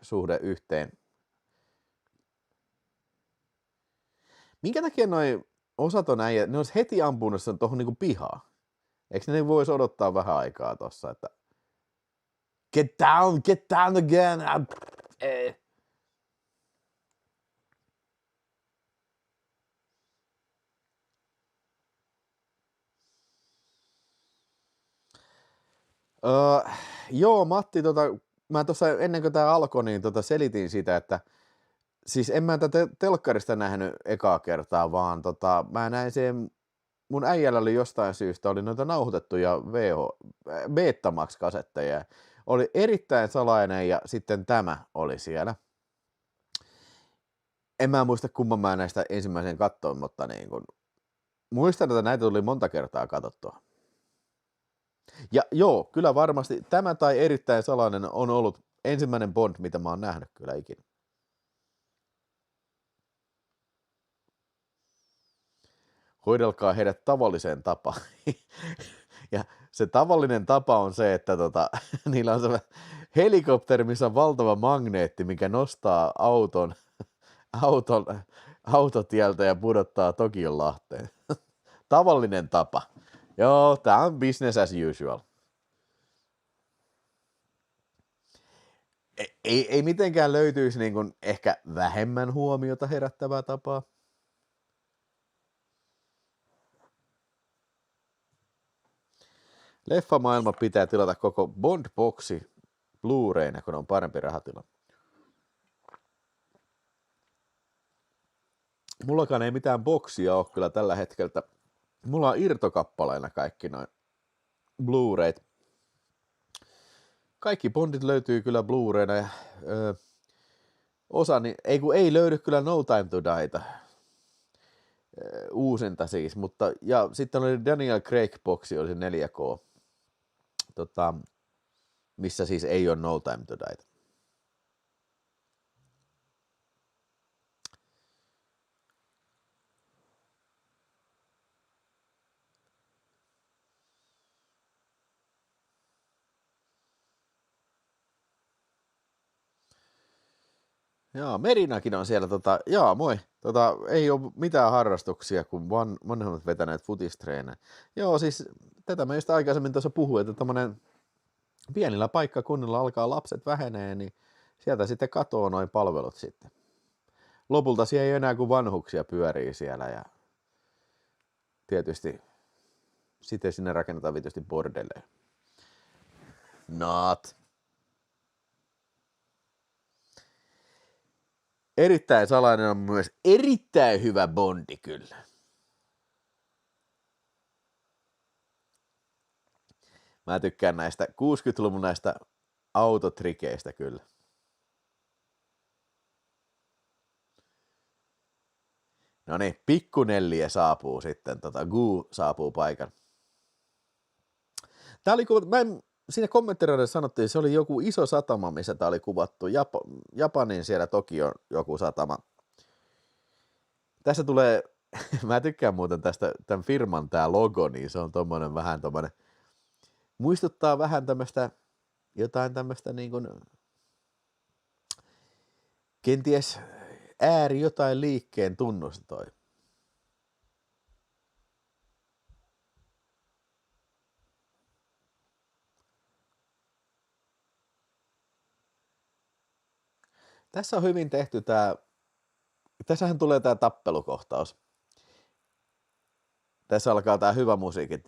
suhde yhteen. Minkä takia noi Osaton äijät, ne olisi heti ampunut sen tuohon niinku pihaan? Eikö ne voisi odottaa vähän aikaa tossa, että get down again. Joo, Matti, mä tuossa ennen kuin tämä alkoi, niin selitin sitä, että Siis en mä tätä telkkarista nähnyt ekaa kertaa, vaan mä näin sen, mun äijällä oli jostain syystä, oli noita nauhoitettuja Betamax-kasetteja. Oli erittäin salainen ja sitten tämä oli siellä. En mä muista kumman mä näistä ensimmäisen katsoin, mutta niin kun, muistan, että näitä tuli monta kertaa katsottua. Ja joo, kyllä varmasti tämä tai erittäin salainen on ollut ensimmäinen Bond, mitä mä oon nähnyt kyllä ikinä. Hoidelkaa heidät tavalliseen tapaan. Ja se tavallinen tapa on se, että niillä on se helikopteri, missä on valtava magneetti, mikä nostaa autotieltä ja pudottaa Tokionlahteen. Tavallinen tapa. Joo, tää on business as usual. Ei mitenkään löytyisi niin kuin ehkä vähemmän huomiota herättävää tapaa. Leffamaailma pitää tilata koko Bond-boksi Blu-rayna, kun on parempi rahatila. Mullakaan ei mitään boksia ole kyllä tällä hetkellä. Mulla on irtokappaleina kaikki noin Blu-rayt. Kaikki Bondit löytyy kyllä Blu-rayna ja osa, niin, ei löydy kyllä No Time to Dieta. Uusinta siis, mutta ja sitten oli Daniel Craig-boksi, oli se 4K, missä siis ei ole No Time to Dieta. Joo, Merinakin on siellä, moi, ei ole mitään harrastuksia, kun vanhemmat vetäneet futistreenejä. Joo, siis tätä mä just aikaisemmin tuossa puhuin, että tommonen pienillä paikkakunnilla alkaa lapset vähenee, niin sieltä sitten katoo noin palvelut sitten. Lopulta siellä ei enää kuin vanhuksia pyörii siellä ja tietysti sitten sinne rakennetaan tietysti bordelleja. Not. Erittäin salainen on myös erittäin hyvä Bondi kyllä. Mä tykkään näistä 60-luvun näistä autotrikeistä kyllä. No niin, pikkunelliä saapuu sitten, Goo saapuu paikan. Tää oli siinä kommentteroiden sanottiin, että se oli joku iso satama, missä tää oli kuvattu. Japanin siellä Tokion joku satama. Tässä tulee, mä tykkään muuten tästä, tämän firman tää logo, niin se on vähän tommonen, muistuttaa vähän tämmöstä, jotain tämmöstä niin kuin, kenties jotain liikkeen tunnusta toi. Tässä on hyvin tehty tässähän tulee tää tappelukohtaus. Tässä alkaa tää hyvä musiikki.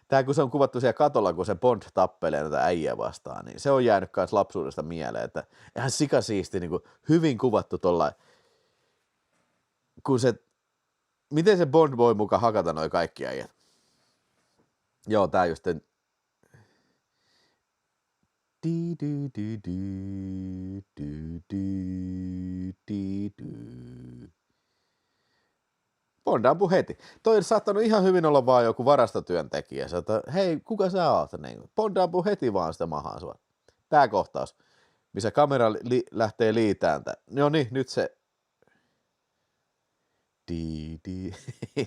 Tää kun se on kuvattu siellä katolla, kun se Bond tappelee näitä äijää vastaan, niin se on jäänyt kans lapsuudesta mieleen, että ihan sikasiisti, niin kuin hyvin kuvattu tollain. Kun miten se Bond voi muka hakata noi kaikki äijät? Joo, tää just Bond ampui heti. Toi olisi saattanut ihan hyvin olla vaan joku varastotyöntekijä. Se, että hei, kuka sä oot? Niin, Bond ampui heti vaan sitä mahaan sua. Tää kohtaus, missä kamera lähtee liitääntä. No niin, nyt se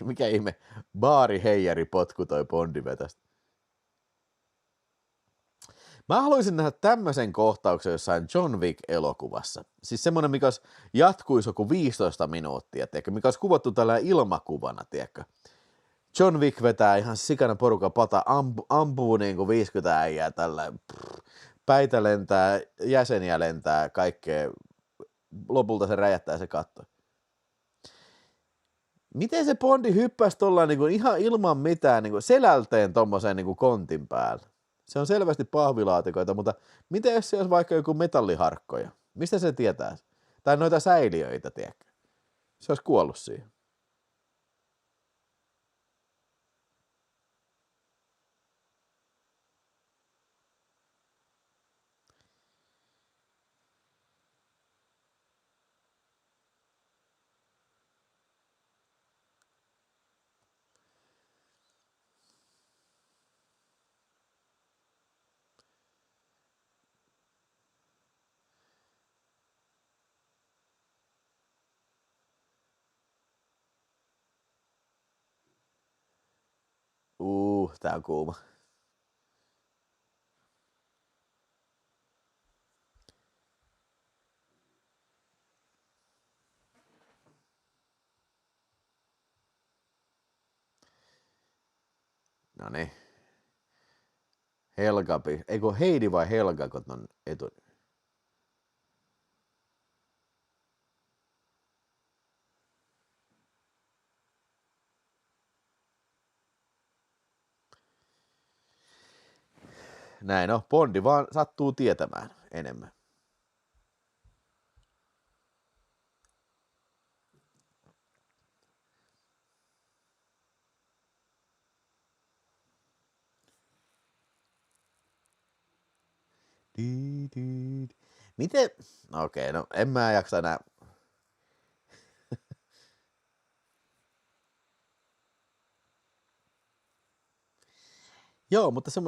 mikä ihme, baari heijari potku toi Bondi vetästä. Mä haluaisin nähdä tämmöisen kohtauksen jossain John Wick-elokuvassa. Siis semmonen, mikä jatkuisi joku 15 minuuttia, tiedätkö? Mikä olisi kuvattu tällä ilmakuvana, tiedätkö? John Wick vetää ihan sikana porukan pata, ampuu niinku 50 äijää tällä. Päitä lentää, jäseniä lentää, kaikkea. Lopulta se räjähtää se katto. Miten se Bondi hyppäsi tuolla niinku ihan ilman mitään niinku selälteen tommoseen niinku kontin päällä? Se on selvästi pahvilaatikoita, mutta miten jos se olisi vaikka joku metalliharkkoja? Mistä se tietää? Tai noita säiliöitä, tiedätkö? Se olisi kuollut siihen. Tää on kuuma. Noniin. Helgapi. Eikö Heidi vai Helga, kun on etu? Näin on. Bondi vaan sattuu tietämään enemmän. Miten? Okei, no en mä jaksa enää. Joo, mutta se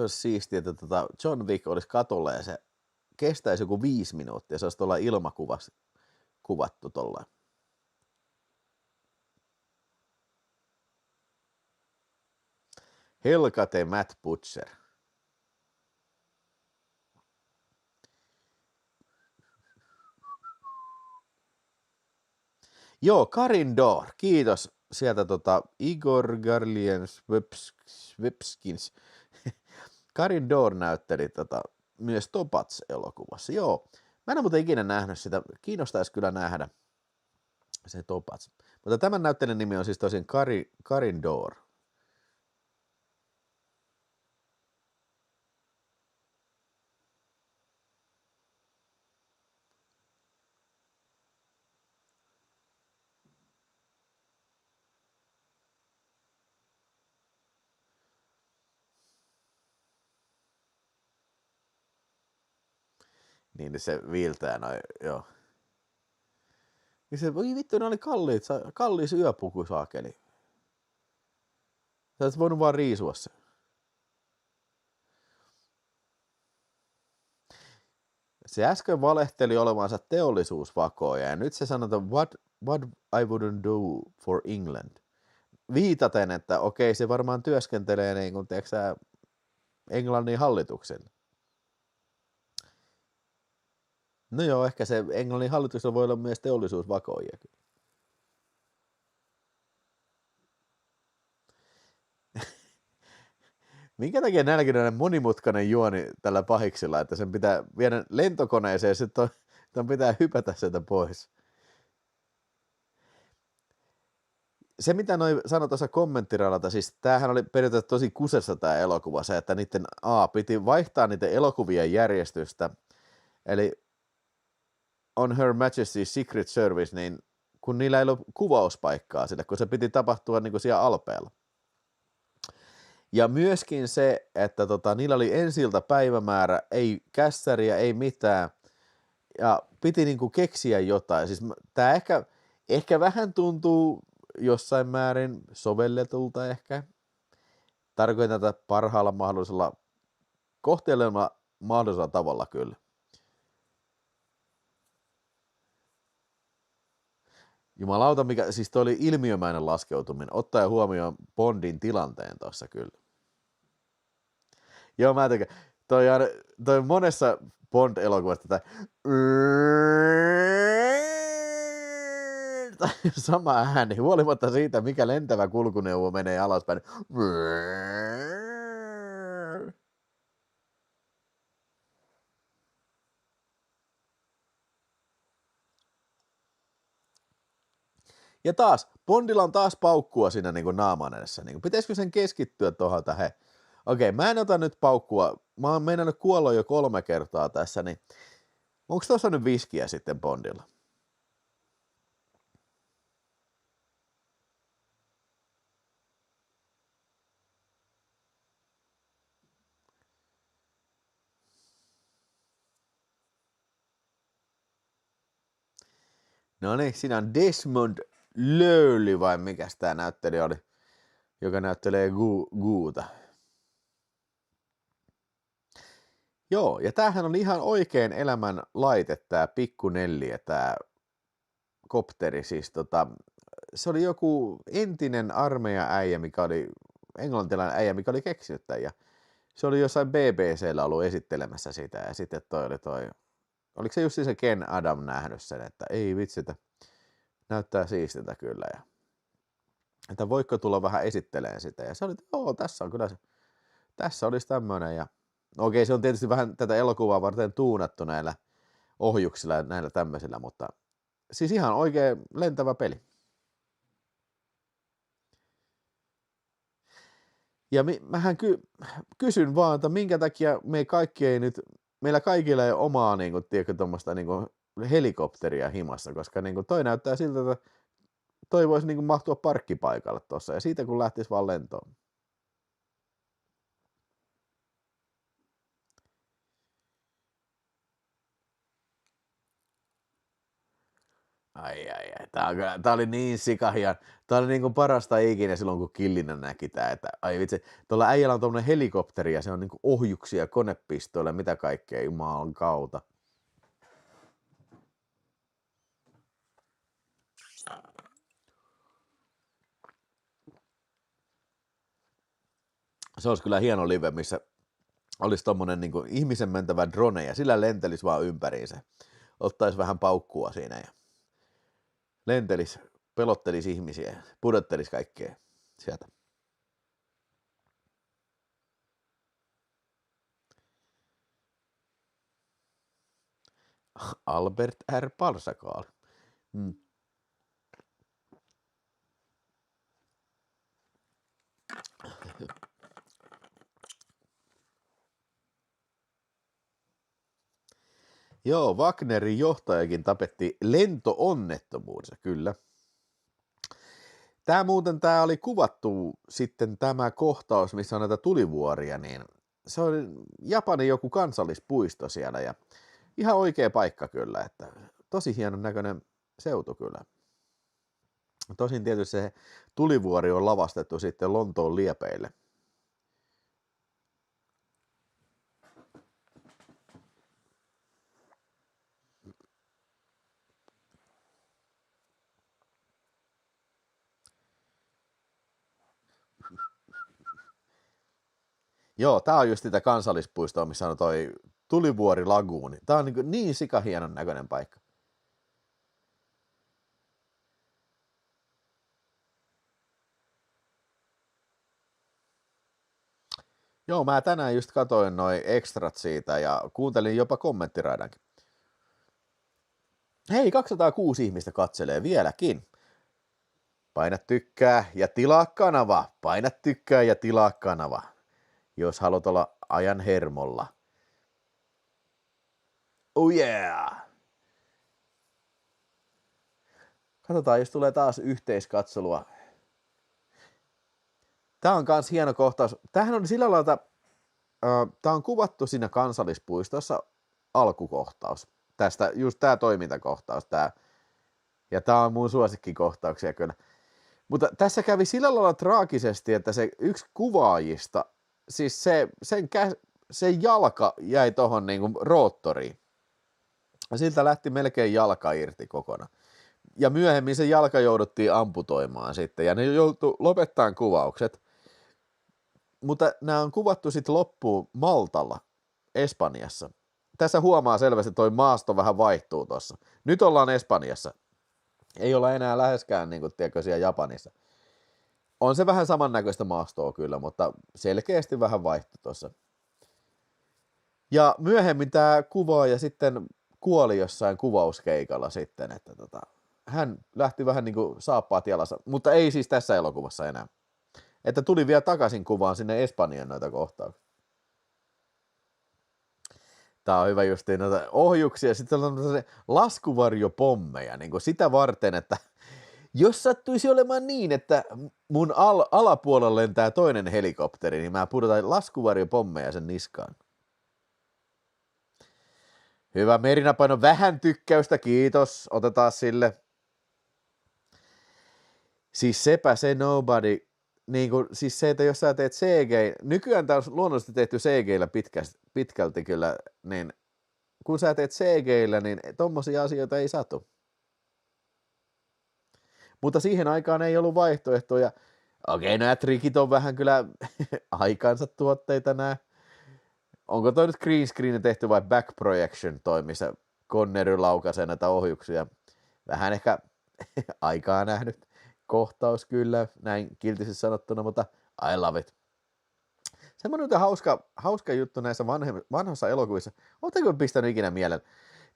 olisi siistiä, että John Wick olisi katolla ja se kestäisi joku 5 minuuttia. Se olisi tuolla ilmakuvassa kuvattu tuolla. Helga the Matt Butcher. Joo, Karin Dor, kiitos sieltä Igor Garliens-Webskins. Karin Dor näytteli myös Topats-elokuvassa. Joo, mä en ole muuten ikinä nähnyt sitä. Kiinnostaisi kyllä nähdä se Topats. Mutta tämän näyttelijän nimi on siis tosiaan Karin Dor. Niin se viiltää noin, joo. Niin se, voi vittu, ne oli kalliis yöpuku saakeli. Sä oot voinut vaan riisua se. Se äsken valehteli olevansa teollisuusvakoja ja nyt se sanoo, että what I wouldn't do for England. Viitaten, että okei, se varmaan työskentelee niin kuin, tiedätkö, Englannin hallituksen. No joo, ehkä se Englannin hallituksella voi olla myös teollisuusvakoja. Minkä takia näilläkin monimutkainen juoni tällä pahiksilla, että sen pitää viedä lentokoneeseen ja sitten pitää hypätä sieltä pois. Se, mitä noi sanoi tuossa kommenttiralata, siis tämähän oli periaatteessa tosi kusessa tämä elokuva, se, että niiden piti vaihtaa niiden elokuvien järjestystä, eli on Her Majesty's Secret Service, niin kun niillä ei ole kuvauspaikkaa sille, kun se piti tapahtua niin kuin siellä Alpeella. Ja myöskin se, että niillä oli ensi-ilta päivämäärä, ei kässäriä, ei mitään, ja piti niin kuin keksiä jotain. Siis tämä ehkä vähän tuntuu jossain määrin sovelletulta ehkä. Tarkoitan tätä parhaalla mahdollisella, kohteellisella mahdollisella tavalla kyllä. Jumalauta, mikä, siis toi oli ilmiömäinen laskeutuminen, ottaen huomioon Bondin tilanteen tuossa kyllä. Joo, mä tykkään. Toi monessa Bond-elokuvassa tätä sama ääni, huolimatta siitä, mikä lentävä kulkuneuvo menee alaspäin. Ja taas, Bondilla on taas paukkua siinä niin kuin naaman edessä. Niin kuin, pitäisikö sen keskittyä tuohon tähän? Okei, mä en ota nyt paukkua. Mä oon meinannut kuolla jo 3 kertaa tässä, niin onko tuossa nyt viskiä sitten Bondilla? No niin, siinä on Desmond Llewellyn vai mikä tämä näyttelijä oli, joka näyttelee Guuta. Joo, ja tämähän on ihan oikein elämän laite, tämä Pikku Nelli, tämä kopteri. Siis se oli joku entinen armeijaäijä, mikä oli englantilainen äijä, mikä oli keksinyt tämän, ja se oli jossain BBC:llä ollut esittelemässä sitä, ja sitten oliko se just se Ken Adam nähnyt sen, että ei vitsitä, näyttää siistiltä kyllä, ja että voiko tulla vähän esittelemään sitä, ja se oli, että joo, tässä on kyllä se, tässä olisi tämmöinen, ja okei, se on tietysti vähän tätä elokuvaa varten tuunattu näillä ohjuksilla ja näillä tämmöisillä, mutta siis ihan oikein lentävä peli. Ja mähän kysyn vaan, että minkä takia meillä kaikilla ei ole omaa niin kuin, tiedätkö, tuommoista niin kuin helikopteria himassa, koska niin kuin, toi näyttää siltä, että toi voisi niin kuin, mahtua parkkipaikalle tuossa, ja siitä kun lähtisi vaan lentoon. Ai. Tää oli niin sikahian. Tää oli niinku parasta ikinä silloin, kun Killinen näki tää, että ai vitsi, tuolla äijällä on tommonen helikopteri ja se on niinku ohjuksia, konepistoilla, mitä kaikkea jumalan kautta. Se olisi kyllä hieno live, missä olisi tommonen niinku ihmisen mentävä drone ja sillä lentelisi vaan ympäriinsä. Ottaisi vähän paukkua siinä ja lentelisi, pelottelisi ihmisiä ja pudottelisi kaikkea sieltä. Albert R. Parsakaal. Joo, Wagnerin johtajakin tapetti lentoonnettomuudessa, kyllä. Tää oli kuvattu sitten tämä kohtaus, missä on näitä tulivuoria, niin se oli Japanin joku kansallispuisto siellä ja ihan oikea paikka kyllä, että tosi hienon näköinen seutu kyllä. Tosin tietysti se tulivuori on lavastettu sitten Lontoon liepeille. Joo, tää on just sitä kansallispuistoa, missä on toi Tulivuori Laguuni. Tää on niin sikahienon näköinen paikka. Joo, mä tänään just katoin noi ekstrat siitä ja kuuntelin jopa kommenttiraidankin. Hei, 206 ihmistä katselee vieläkin. Paina tykkää ja tilaa kanava. Paina tykkää ja tilaa kanava, jos haluat olla ajan hermolla. Oh yeah! Katsotaan, jos tulee taas yhteiskatselua. Tää on kans hieno kohtaus. Tämähän on sillä lailla, tää on kuvattu siinä kansallispuistossa alkukohtaus. Tästä just tää toimintakohtaus. Ja tää on mun suosikkikohtauksia kyllä. Mutta tässä kävi sillä lailla traagisesti, että se yksi kuvaajista, siis sen jalka jäi tohon niinku roottoriin. Siltä lähti melkein jalka irti kokonaan. Ja myöhemmin se jalka jouduttiin amputoimaan sitten, ja ne joutui lopettamaan kuvaukset. Mutta nämä on kuvattu sitten loppuun Maltalla, Espanjassa. Tässä huomaa selvästi, että toi maasto vähän vaihtuu tuossa. Nyt ollaan Espanjassa. Ei olla enää läheskään, niin kuin tiedätkö, siellä Japanissa. On se vähän samannäköistä maastoa kyllä, mutta selkeästi vähän vaihtui tuossa. Ja myöhemmin tämä kuvaaja sitten kuoli jossain kuvauskeikalla sitten, että hän lähti vähän niin kuin saappaat jalassa, mutta ei siis tässä elokuvassa enää. Että tuli vielä takaisin kuvaan sinne Espanjan noita kohtauksia. Tää on hyvä justiin noita ohjuksia, sitten on laskuvarjopommeja, niin kuin sitä varten, että jos sattuisi olemaan niin, että mun alapuolella lentää toinen helikopteri, niin mä pudotan laskuvarjopommeja sen niskaan. Hyvä, Merina paino vähän tykkäystä, kiitos, otetaan sille. Siis sepä se nobody, niin kuin, siis se, että jos sä teet CG, nykyään tää on luonnollisesti tehty CG:llä pitkälti kyllä, niin kun sä teet CG:llä, niin tommosia asioita ei satu. Mutta siihen aikaan ei ollut vaihtoehtoja. Okei, nämä trikit on vähän kyllä aikansa tuotteita nämä. Onko toi nyt green screen tehty vai back projection toi, missä Connery laukaisee näitä ohjuksia? Vähän ehkä aikaa nähnyt kohtaus kyllä, näin kiltisesti sanottuna, mutta I love it. Semmoinen hauska juttu näissä vanhoissa elokuvissa. Oletteko pistänyt ikinä mieleen?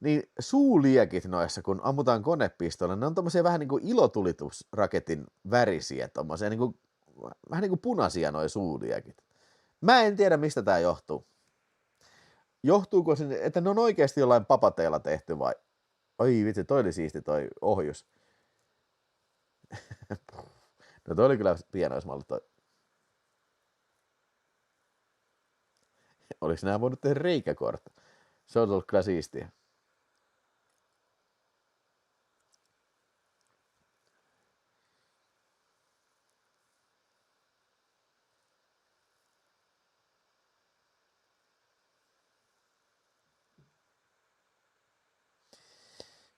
Niin suuliekit noissa, kun ammutaan konepistolla, ne on tommosia vähän niin kuin ilotulitusraketin värisiä, tommosia niin kuin, vähän niin kuin punaisia noi suuliekit. Mä en tiedä, mistä tää johtuu. Johtuuko se, että ne on oikeasti jollain papateilla tehty vai? Oi vitsi, toi oli siisti toi ohjus. No toi oli kyllä pienoismalli toi. Olis nää voinut tehdä reikäkortta? Se on ollut kyllä siistiä.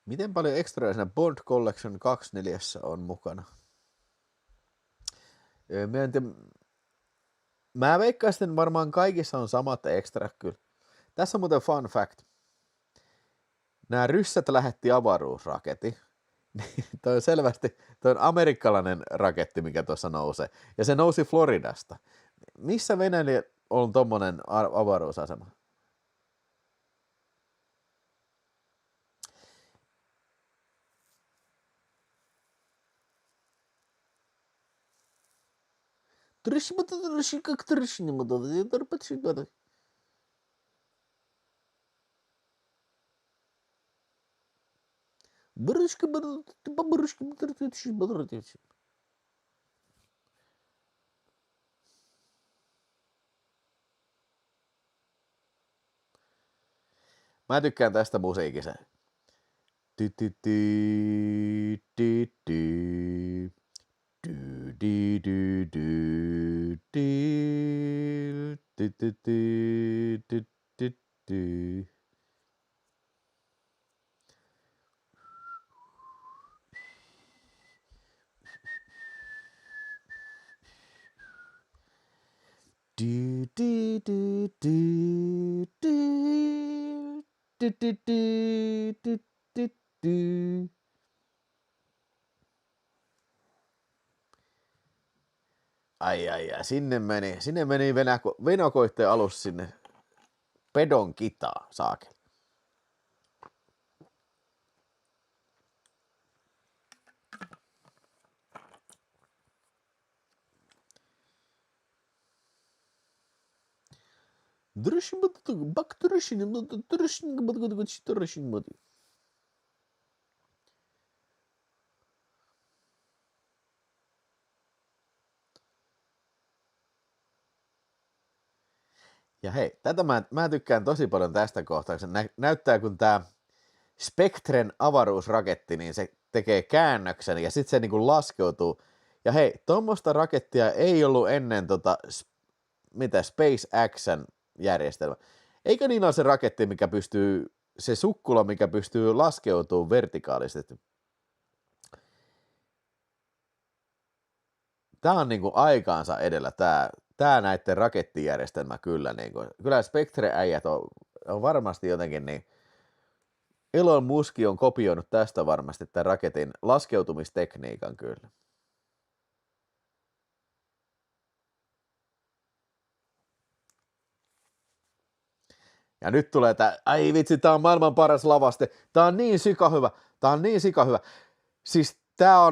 Miten paljon extraja siinä Bond Collection 24 on mukana? Mä veikkaan sitten varmaan kaikissa on samat extrat kyllä. Tässä on muuten fun fact. Nämä ryssät lähetti avaruusraketin. Toi on selvästi toi on amerikkalainen raketti, mikä tuossa nousee. Ja se nousi Floridasta. Missä Venäjällä on tommonen avaruusasema? Mä tykkään tästä musiikista. Ai, sinne meni Venokoitteen alus sinne pedon kitaa, saakeli. Ja hei, tätä mä tykkään tosi paljon tästä kohtaa, se näyttää kun tää Spectren avaruusraketti, niin se tekee käännöksen ja sitten se niinku laskeutuu. Ja hei, tuommoista rakettia ei ollut ennen SpaceXn järjestelmä. Eikö niin ole se raketti, mikä pystyy, se sukkula, mikä pystyy laskeutumaan vertikaalisesti? Tää on niinku aikaansa edellä, tää näitten rakettijärjestelmä kyllä. Niinku. Kyllä Spectre-äijät on varmasti jotenkin niin. Elon Musk on kopioinut tästä varmasti tämän raketin laskeutumistekniikan kyllä. Ja nyt tulee tää, ai vitsi, tää on maailman paras lavaste. Tää on niin sikahyvä. Siis tää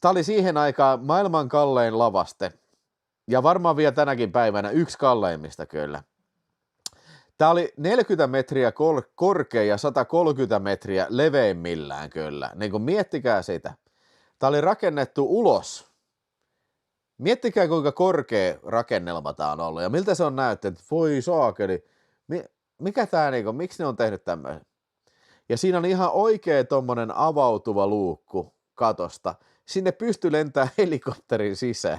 oli siihen aikaan maailman kallein lavaste. Ja varmaan vielä tänäkin päivänä yksi kalleimmista kyllä. Tää oli 40 metriä korkea ja 130 metriä leveimmillään kyllä. Niin kuin miettikää sitä. Tää oli rakennettu ulos. Miettikää kuinka korkea rakennelma tää on ollut ja miltä se on näyttänyt. Voi saakeli. Mikä tää niinku, miksi ne on tehnyt tämmöisen? Ja siinä on ihan oikea tommonen avautuva luukku katosta. Sinne pystyy lentämään helikopterin sisään.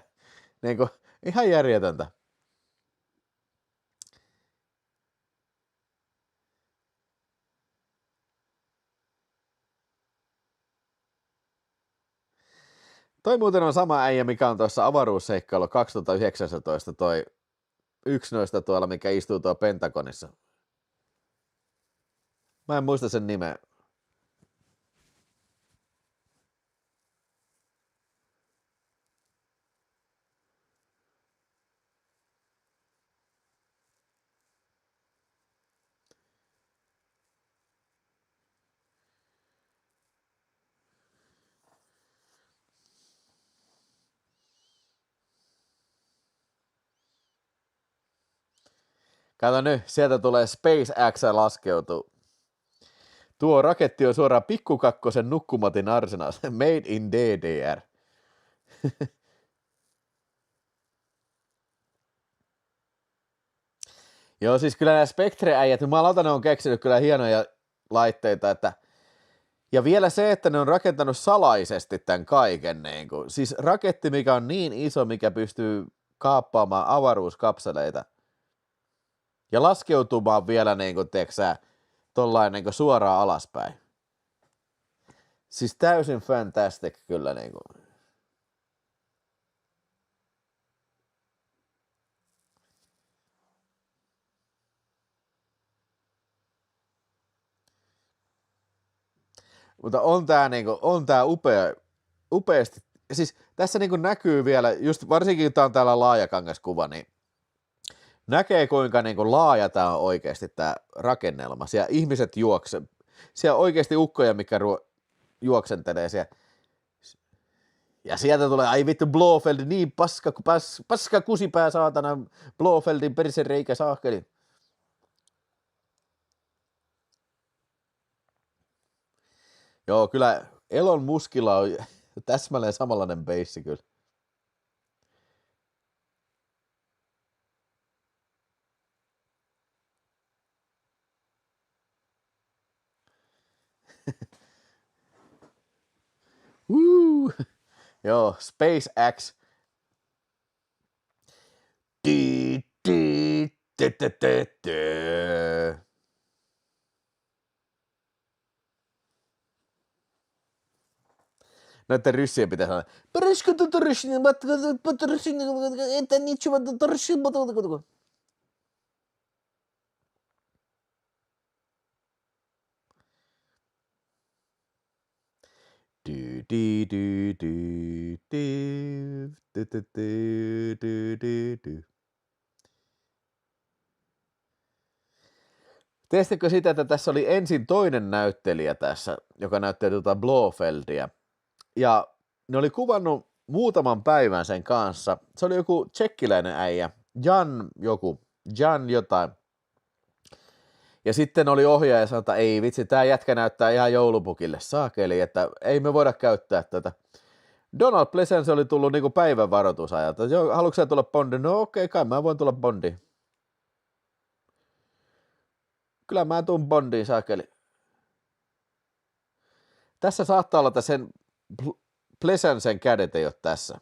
Niinku, ihan järjetöntä. Toi muuten on sama äijä, mikä on tuossa avaruusseikkailu 2019, toi yksi noista tuolla, mikä istuu tuolla Pentagonissa. Mä en muista sen nimeä. Kato nyt, sieltä tulee SpaceX laskeutuu. Tuo raketti on suoraan pikkukakkosen nukkumatin arsenaal. Made in DDR. Joo, siis kyllä nämä Spectre-äijät, jumalauta ne on keksinyt kyllä hienoja laitteita, että ja vielä se, että ne on rakentanut salaisesti tämän kaiken, niin kuin. Siis raketti, mikä on niin iso, mikä pystyy kaappaamaan avaruuskapseleita ja laskeutumaan vielä niin kuin, teksää, tollain niin kuin suoraan alaspäin. Siis täysin fantastic kyllä niin kuin. Mutta on tää upeasti. Siis tässä niinku näkyy vielä, just varsinkin tää on täällä laajakangaskuva, niin näkee kuinka niinku laaja tää on oikeasti tää rakennelma. Siellä ihmiset juokse. Siellä on oikeasti ukkoja, mikä juoksentelee siellä. Ja sieltä tulee, ai vittu Blofeld, niin paska kusipää saatana, Blofeldin persereikä saakeli. Joo, kyllä Elon Muskilla on täsmälleen samanlainen beissi kyllä. Joo, SpaceX. Näiden ryssien pitää sanoa. Tiesittekö sitä, että tässä oli ensin toinen näyttelijä tässä, joka näytteli Blofeldia. Ja ne oli kuvannut muutaman päivän sen kanssa. Se oli joku tsekkiläinen äijä, Jan jotain. Ja sitten oli ohjaaja ja sanoi, että ei vitsi, tää jätkä näyttää ihan joulupukille saakeli, että ei me voida käyttää tätä. Donald Pleasence oli tullut niinku päivän varoitusajalta. Haluatko sä tulla Bondiin? No okei, kai mä voin tulla Bondiin. Kyllä mä tuun Bondiin saakeli. Tässä saattaa olla, että sen Pleasencen kädet ei ole tässä.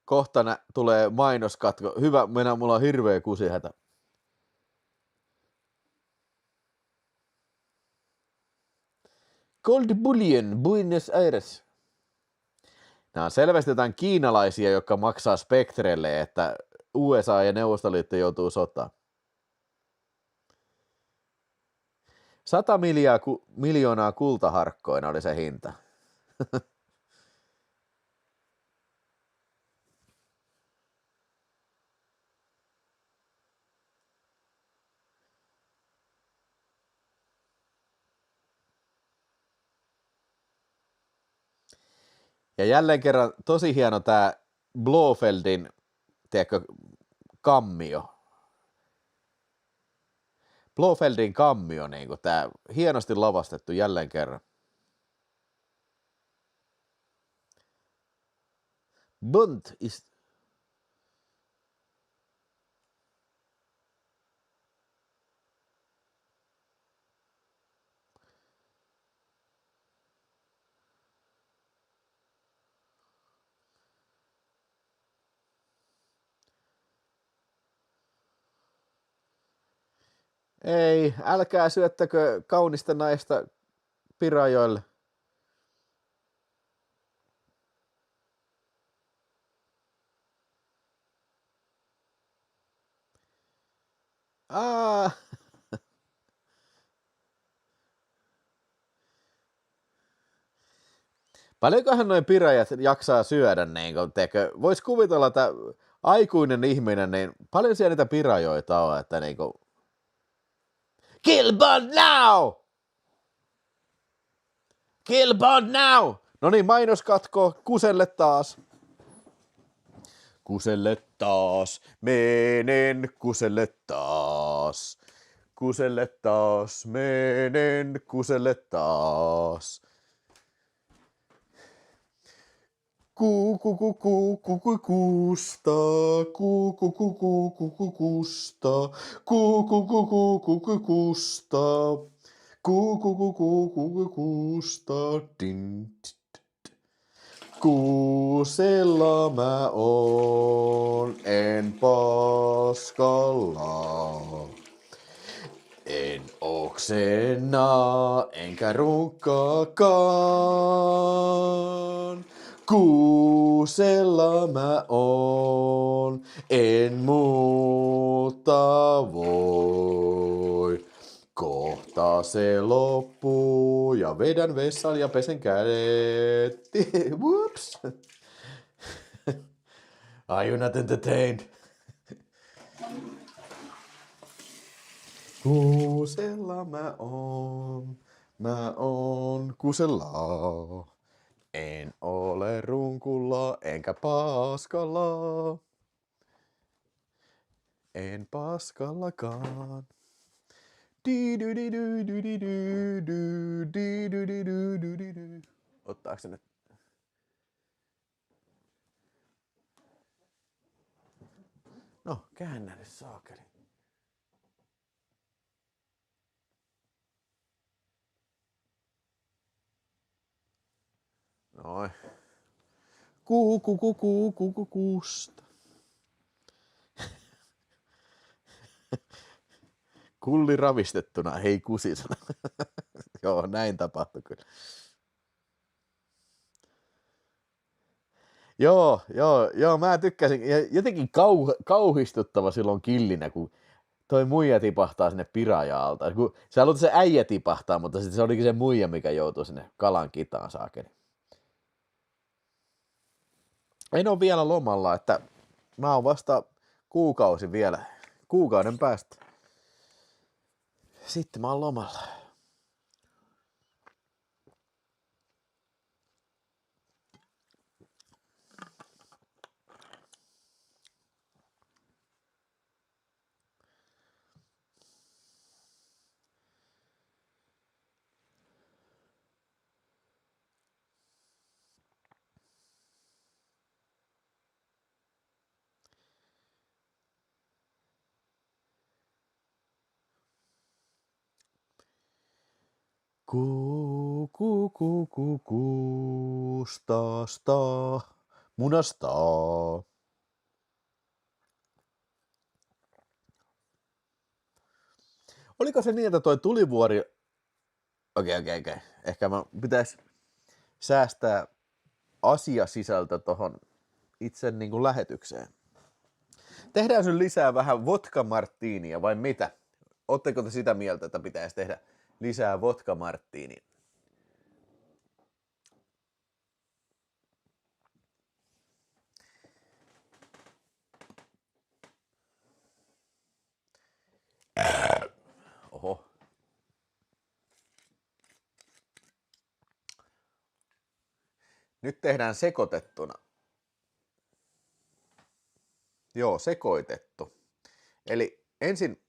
Kohta tulee mainoskatko. Hyvä, mulla on hirveä kusihätä. Gold Bullion, Buenos Aires. Nämä on selvästi jotain kiinalaisia, jotka maksaa Spectrelle, että USA ja Neuvostoliitto joutuu sotaan. 100 miljoonaa kultaharkkoina oli se hinta. Ja jälleen kerran tosi hieno tää Blofeldin, tiedätkö, kammio. Blofeldin kammio, niin tää hienosti lavastettu jälleen kerran. Bunt is... Ei, älkää syöttäkö kaunista naista Pirajoille. Paljonkohan noin pirajat jaksaa syödä, niin vois kuvitella, että aikuinen ihminen, niin paljon siellä niitä pirajoita on, että niinku... Kill Bond now! Kill Bond now! No niin, mainoskatko, Kuselle taas. Kuselle taas, menen Kuselle taas. Kuselle taas, menen Kuselle taas. Kuusta, kuusta, kuusta, Kuusella mä oon, en paskalla. En oksena, enkä runkkaakaan. Kuusella mä oon, en muuta voi. Kohta se loppuu ja vedän vessan ja pesen kädet. Whoops. Are you not entertained? Kuusella mä oon kusella. En ole runkulla enkä paskalla. En paskallakaan. Ottaako se nyt? No, käännä nyt saakeli. Noin. Kuusta. Kulli ravistettuna, hei kusisena. Joo, näin tapahtui kyllä. Joo, mä tykkäsin. Ja jotenkin kauhistuttava silloin killinä, kun toi muija tipahtaa sinne pirajaalta. Kun sä haluat, se äijä tipahtaa, mutta sitten se olikin se muija, mikä joutui sinne kalan kitaan saakeli. En ole vielä lomalla, että mä oon vasta kuukausi vielä, kuukauden päästä. Sitten mä oon lomalla. Kuustasta, munasta. Oliko se niin, että toi tulivuori... Okei. Ehkä mä pitäisi säästää asiasisältö tohon itse niin kuin lähetykseen. Tehdään sun lisää vähän vodka martiinia vai mitä? Ootteko te sitä mieltä, että pitäisi tehdä lisää vodka martiinia? Oho. Nyt tehdään sekoitettuna. Joo, sekoitettu. Eli ensin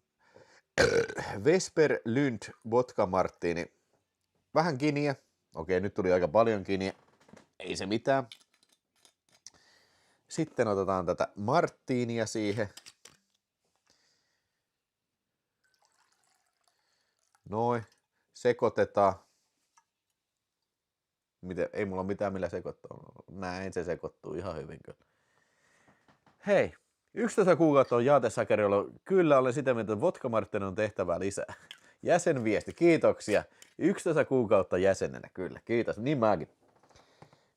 Vesper Lund vodka martini. Vähän kiniä. Okei, nyt tuli aika paljon kiniä. Ei se mitään. Sitten otetaan tätä marttiinia siihen. Noin. Sekoitetaan. Ei mulla mitään millä sekoittaa. Näin se sekoittuu ihan hyvin kyllä. Hei, 11 kuukautta on jaatesakerilla. Kyllä olen sitä mieltä, että vodka martini on tehtävää lisää. Jäsenviesti, kiitoksia. 11 kuukautta jäsenenä, kyllä. Kiitos, niin mäkin.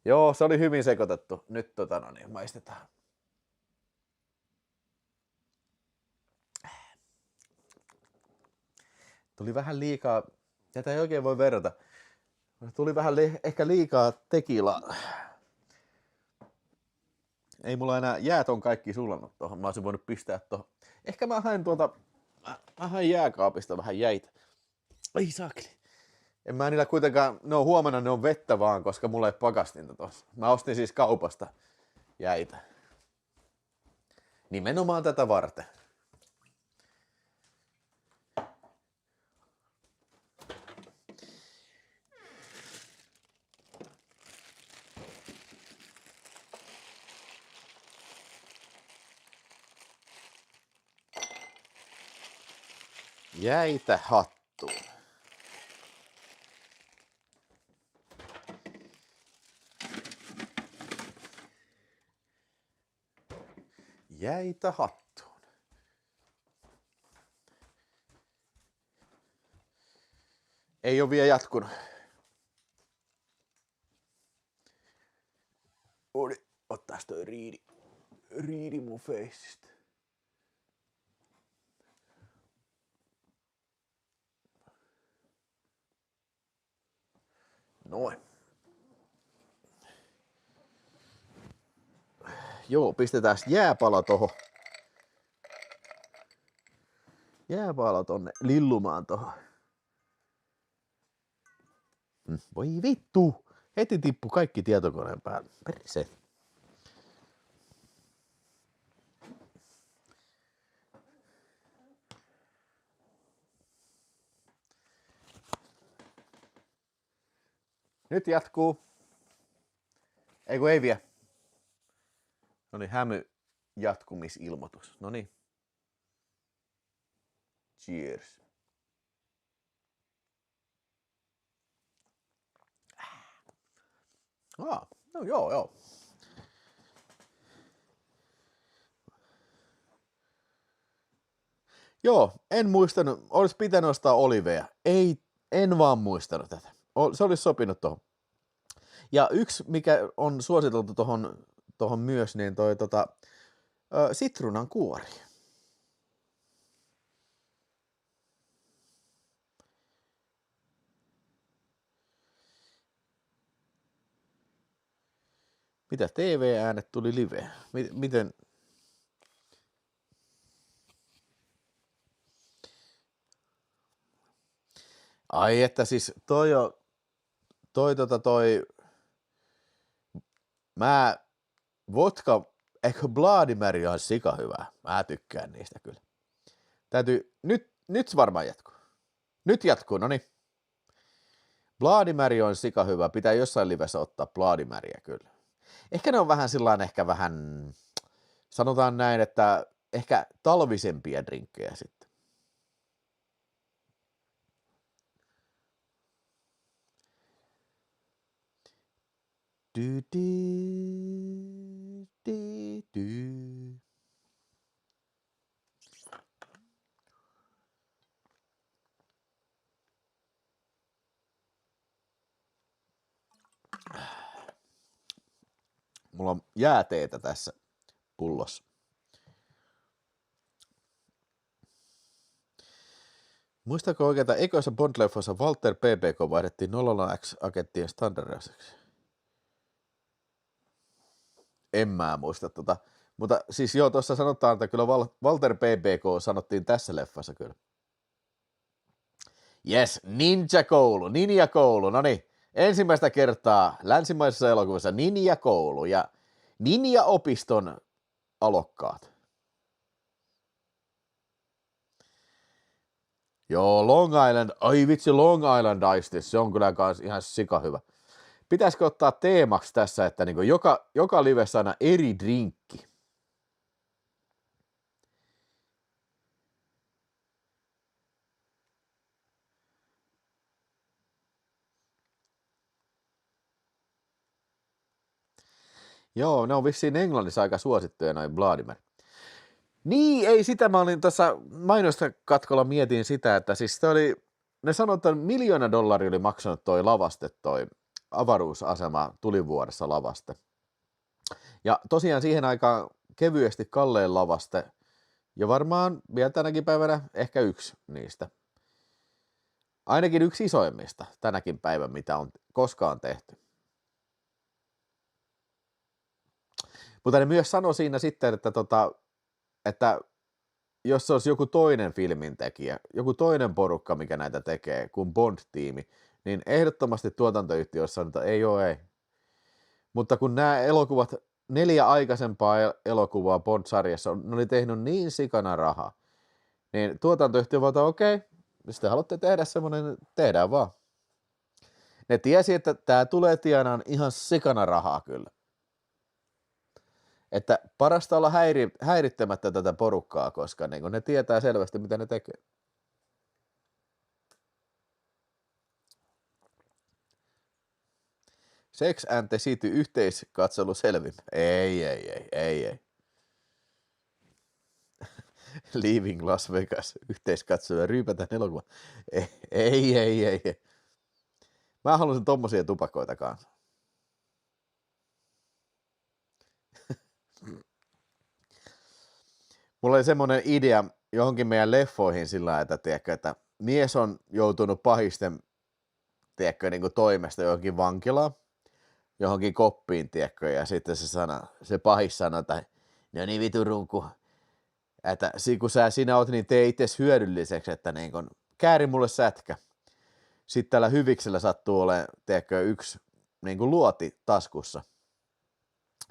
Joo, se oli hyvin sekoitettu. Nyt maistetaan. Tuli vähän liikaa, tätä ei oikein voi verrata. Tuli vähän ehkä liikaa tekilaa. Ei mulla enää, jäät on kaikki sulannut tohon. Mä olisin voinut pistää tohon. Ehkä mä hain jääkaapista vähän jäitä. Ai saakeli. En mä niillä kuitenkaan, huomenna ne on vettä vaan, koska mulla ei pakastinta tossa. Mä ostin siis kaupasta jäitä. Nimenomaan tätä varten. Jäitä hattuun. Jäitä hattuun. Ei ole vielä jatkunut. Ottaas toi riidi mun feissistä. Noin. Joo, pistetään jääpala tohon. Jääpala tonne lillumaan tohon. Voi vittu! Heti tippu kaikki tietokoneen päälle. Perse. Nyt jatkuu. Ei vie. Noniin, hämy jatkumisilmoitus. Noniin. Cheers. No joo. Joo, en muistanut. Olisi pitänyt ostaa olivea. En vaan muistanut tätä. Se olisi sopinut tohon. Ja yksi, mikä on suositeltu tohon myös, niin toi sitruunan kuori. Mitä TV-äänet tuli live? Miten? Ai että siis vodka, eikö Bloody Mary on sika hyvää. Mä tykkään niistä kyllä. Täytyy, nyt varmaan jatkuu. Nyt jatkuu, noniin. Bloody Mary on sika hyvä. Pitää jossain livessä ottaa Bloody Maryä kyllä. Ehkä ne on vähän sillain, sanotaan näin, että ehkä talvisempia drinkkejä sitten. Mulla on jääteetä tässä pullossa. Muistatko oikein, että ekoissa Bond-leffoissa Walter PPK vaihdettiin 00X-agenttien standardiseksi? En mä muista tota. Mutta siis joo, tuossa sanotaan, että kyllä Walter PPK sanottiin tässä leffassa kyllä. Yes, Ninja-koulu, no niin. Ensimmäistä kertaa länsimaisessa elokuvassa Ninja-koulu ja Ninja-opiston alokkaat. Joo, Long Island, ai vitsi Long Island Ice, se on kyllä kans ihan sika hyvä. Pitäisikö ottaa teemaksi tässä, että niinku joka livessä aina eri drinkki? Joo, ne on vissiin Englannissa aika suosittuja noin Vladimer. Niin, ei sitä, mä olin tuossa mainosta katkolla mietin sitä, että siis ne sanoi, että $1 miljoona oli maksanut toi lavaste, toi avaruusasema Tulivuoressa lavaste. Ja tosiaan siihen aikaan kevyesti kalleen lavaste, ja varmaan vielä tänäkin päivänä ehkä yksi niistä. Ainakin yksi isoimmista tänäkin päivän, mitä on koskaan tehty. Mutta ne myös sanoi siinä sitten, että jos se olisi joku toinen filmintekijä, joku toinen porukka, mikä näitä tekee, kuin Bond-tiimi, niin ehdottomasti tuotantoyhtiö olisi sanonut, että ei. Mutta kun nämä elokuvat, 4 aikaisempaa elokuvaa Bond-sarjassa, ne oli tehnyt niin sikana rahaa, niin tuotantoyhtiö voi ottaa, okei, jos te haluatte tehdä semmoinen, tehdään vaan. Ne tiesi, että tämä tulee tienaan ihan sikana rahaa kyllä. Että parasta olla häirittämättä tätä porukkaa, koska niin ne tietää selvästi, mitä ne tekee. Sex and the City yhteiskatselu selvin. Ei. Leaving Las Vegas yhteiskatselu ja ryypätään elokuva. Ei. Mä haluaisin tommosia tupakoita kanssa. Mulla oli semmoinen idea johonkin meidän leffoihin sillä että, että mies on joutunut pahisten niin kuin toimesta johonkin vankilaan, johonkin koppiin, ja sitten se pahis sanoo, että no niin vitu runku, että kun sinä oot, niin tee itse hyödylliseksi, että niin kun, kääri mulle sätkä. Sitten tällä hyviksellä sattuu olemaan, yksi niin kuin luoti taskussa.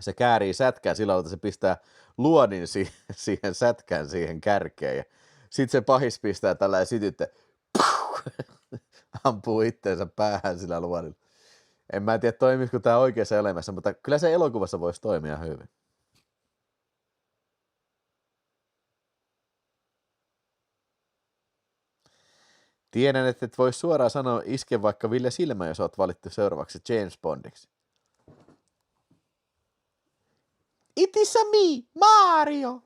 Se käärii sätkää sillä tavalla, että se pistää luodin siihen sätkään siihen kärkeen. Ja sitten se pahis pistää tällä sytyttä, ampuu itteensä päähän sillä luodilla. En mä tiedä, toimisiko tämä oikeassa elämässä, mutta kyllä se elokuvassa voisi toimia hyvin. Tiedän, että et voi suoraan sanoa iske vaikka Ville Silmä, jos oot valittu seuraavaksi James Bondiksi. It is a me, Mario!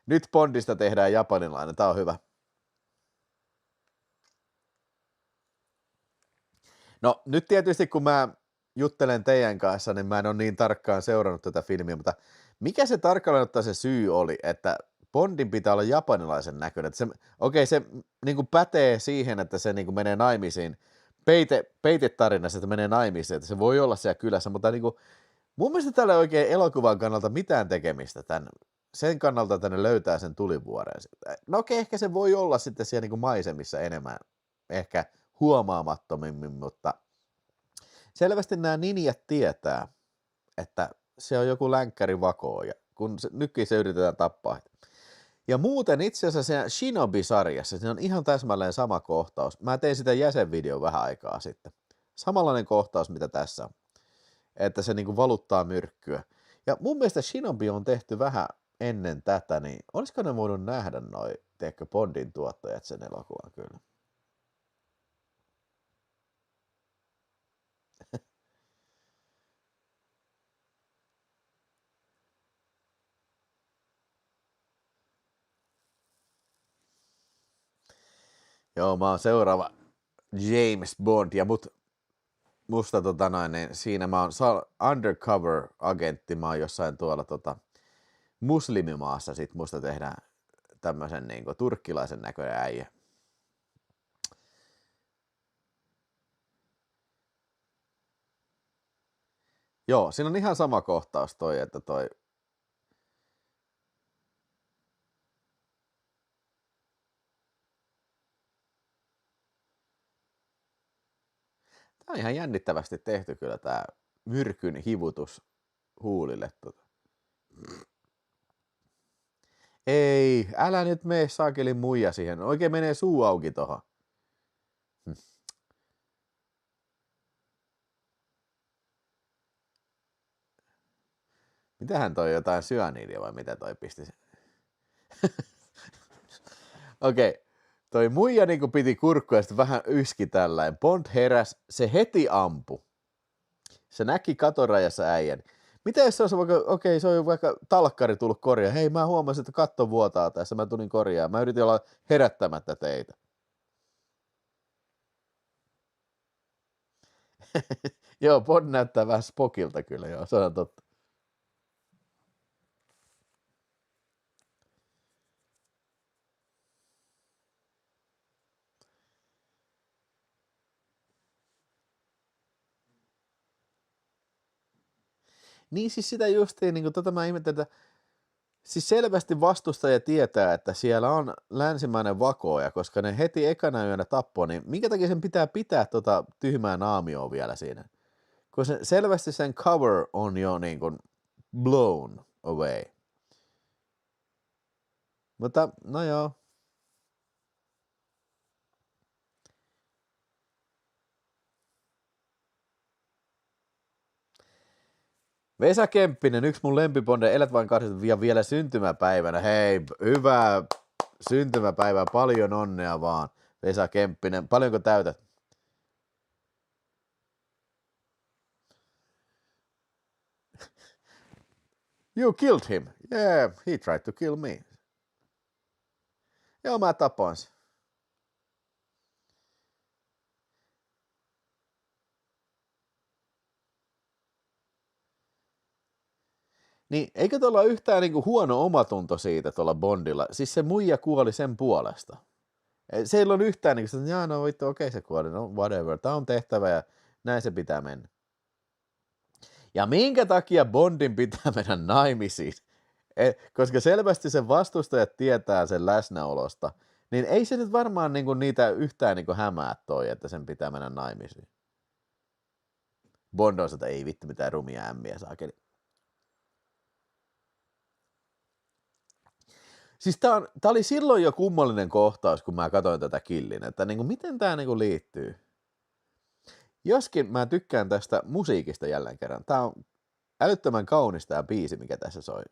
Nyt Bondista tehdään japanilainen, tää on hyvä. No nyt tietysti kun mä juttelen teidän kanssa, niin mä en ole niin tarkkaan seurannut tätä filmiä, mutta mikä se tarkalleen ottaen se syy oli, että Bondin pitää olla japanilaisen näköinen? Se niin kuin pätee siihen, että se niin kuin menee naimisiin, peitetarinassa, että menee naimisiin, että se voi olla siellä kylässä, mutta niin kuin, mun mielestä tällä ei oikein elokuvan kannalta mitään tekemistä sen kannalta, että ne löytää sen tulivuoreen. No okei, ehkä se voi olla sitten siellä niin kuin maisemissa enemmän, ehkä huomaamattomimmin, mutta selvästi nämä ninjat tietää, että se on joku länkkäri vakoo, ja kun nytkin se yritetään tappaa. Ja muuten itse asiassa se Shinobi-sarjassa, se on ihan täsmälleen sama kohtaus. Mä tein sitä jäsenvideon vähän aikaa sitten. Samanlainen kohtaus, mitä tässä on. Että se niinku valuttaa myrkkyä. Ja mun mielestä Shinobi on tehty vähän ennen tätä, niin olisiko ne voinut nähdä noi, tiedätkö, Bondin tuottajat sen elokuvan kyllä? Joo, mä oon seuraava James Bond, ja musta niin siinä mä oon undercover-agentti, mä oon jossain tuolla muslimimaassa sit musta tehdään tämmösen niinku turkkilaisen näköinen äijä. Joo, siinä on ihan sama kohtaus toi, että toi... Tää on ihan jännittävästi tehty kyllä tää myrkyn hivutus huulille. Ei, älä nyt mene saakelin muija siihen. Oikein menee suu auki tohon. Mitähän toi jotain syaniidia vai mitä toi pisti? Okei. Toi muija niinku piti kurkkua ja sitten vähän yski tällainen. Bond heräs, se heti ampu. Se näki katorajassa äijän. Mitä jos se olisi vaikka, okei, se on vaikka talkkari tullut korjaa. Hei, mä huomasin, että katto vuotaa tässä, mä tulin korjaa. Mä yritin olla herättämättä teitä. Joo, Bond näyttää vähän Spockilta kyllä, joo, se on totta. Niin siis sitä justiin, niin kuin mä ihmettelen, että siis selvästi vastustaja tietää, että siellä on länsimainen vakooja, koska ne heti ekana yönä tappoi, niin minkä takia sen pitää tyhmää naamioa vielä siinä? Kun se, selvästi sen cover on jo niin kuin blown away. Mutta, no joo. Vesa Kemppinen, yksi mun lempiponde, elät vain 80 ja vielä syntymäpäivänä. Hei, hyvää syntymäpäivää, paljon onnea vaan. Vesa Kemppinen, paljonko täytät? You killed him. Yeah, he tried to kill me. Joo, mä tapoin sen. Niin, eikö tuolla ole yhtään niinku huono omatunto siitä tuolla Bondilla? Siis se muija kuoli sen puolesta. Se ei ole yhtään niinku, että jaa, no vittu, okei se kuoli, no whatever, tää on tehtävä ja näin se pitää mennä. Ja minkä takia Bondin pitää mennä naimisiin? Koska selvästi sen vastustajat tietää sen läsnäolosta, niin ei se nyt varmaan niinku niitä yhtään niinku hämää toi, että sen pitää mennä naimisiin. Bond on sitä, ei vittu mitään rumia ämmiä saakeli. Siis tää oli silloin jo kummallinen kohtaus, kun mä katsoin tätä killin, että niinku, miten tää niinku liittyy. Joskin mä tykkään tästä musiikista jälleen kerran. Tää on älyttömän kaunis tää biisi, mikä tässä soi.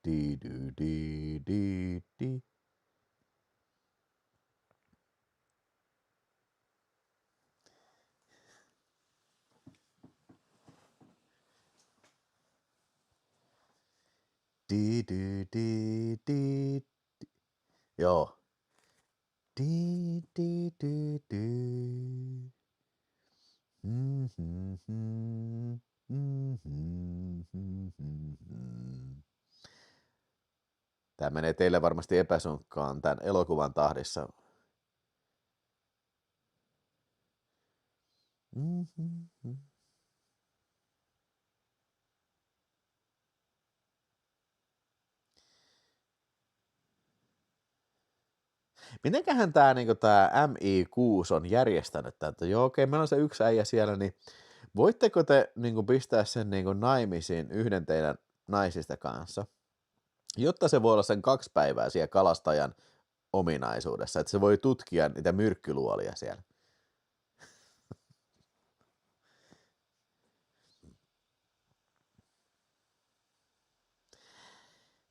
Di, di, di, di, di. Di, di, di, di, di. Joo. Di, di, di, di. Tämä menee teille varmasti epäsunkkaan tämän elokuvan tahdissa. Mitenköhän tämä niinku MI6 on järjestänyt tätä, että joo okei, meillä on se yksi äijä siellä, niin voitteko te niinku pistää sen niinku naimisiin yhden teidän naisista kanssa, jotta se voi olla sen 2 päivää siellä kalastajan ominaisuudessa, että se voi tutkia niitä myrkkyluolia siellä.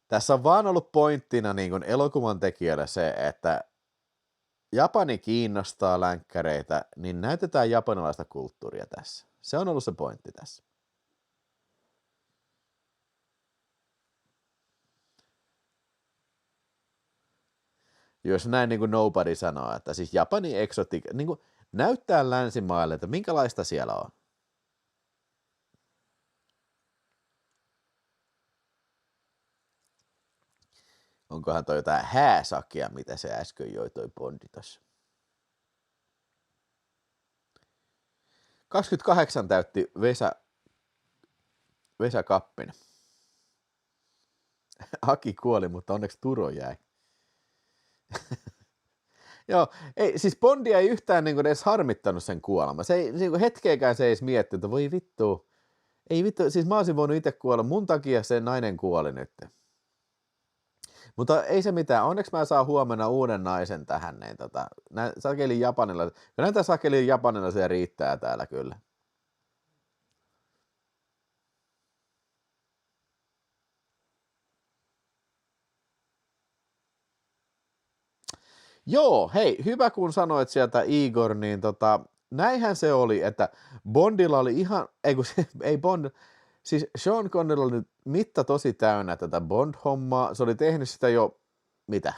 Tässä on vaan ollut pointtina niin kuin elokuvan tekijälle se, että Japani kiinnostaa länkkäreitä, niin näytetään japanilaista kulttuuria tässä. Se on ollut se pointti tässä. Jos näin niin kuin nobody sanoo, että siis Japani exotic, niin kuin näyttää länsimaille, että minkälaista siellä on. Onkohan toi jotain hääsakia, mitä se äsken joi toi Bondi tossa. 28 täytti Vesa Kappinen. Aki kuoli, mutta onneksi Turo jäi. Joo, ei, siis Bondia ei yhtään niin edes harmittanut sen kuolema. Se ei, niin hetkeäkään se ei edes mietti, että voi vittu. Ei vittu, siis mä olisin voinut itse kuolla. Mun takia se nainen kuoli nyt. Mutta ei se mitään. Onneksi mä saan huomenna uuden naisen tähän. Niin sakelin Japanilla. Näitä sakelin Japanilla se riittää täällä kyllä. Joo, hei, hyvä kun sanoit sieltä Igor, niin näinhän se oli, että Bondilla oli ihan, ei Bond, siis Sean Connery oli mitta tosi täynnä tätä Bond-hommaa, se oli tehnyt sitä jo, mitä?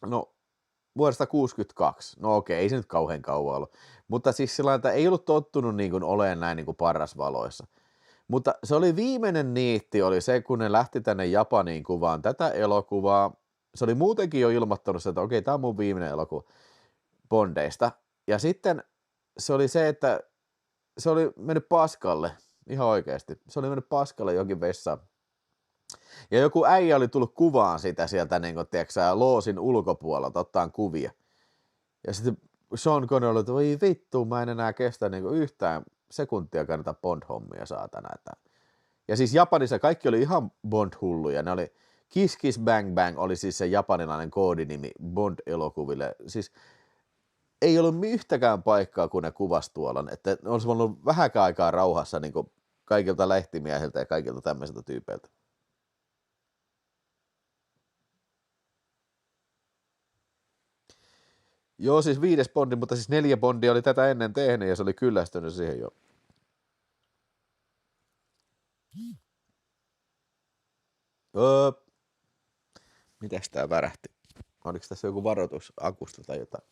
No, vuodesta 1962, no okei, ei se nyt kauhean kauan ollut, mutta siis sillä että ei ollut tottunut niin kuin olemaan näin niin kuin parrasvaloissa. Mutta se oli viimeinen niitti, oli se, kun ne lähti tänne Japaniin kuvaan tätä elokuvaa. Se oli muutenkin jo ilmoittanut, että okei, tämä on mun viimeinen elokuva Bondeista. Ja sitten se oli se, että se oli mennyt paskalle, ihan oikeasti. Se oli mennyt paskalle johonkin vessaan. Ja joku äijä oli tullut kuvaan sitä sieltä, niin kuin, tiedätkö, loosin ulkopuolelta, ottaan kuvia. Ja sitten Sean Connery oli, että voi vittu, mä en enää kestä niin kuin yhtään sekuntia kannata Bond-hommia saatana. Ja siis Japanissa kaikki oli ihan Bond-hulluja. Ne oli Kiss Kiss Bang Bang oli siis se japanilainen koodinimi Bond-elokuville. Siis ei ollut yhtäkään paikkaa, kun ne kuvasi tuolla. Että olisi ollut vähäkään aikaa rauhassa niin kuin kaikilta lehtimiehiltä ja kaikilta tämmöisiltä tyypeiltä. Joo, siis 5. Bondi, mutta siis 4 Bondia oli tätä ennen tehnyt ja se oli kyllästynyt siihen jo. Mitäs tää värähti? Oliko tässä joku varoitus akusta tai jotain?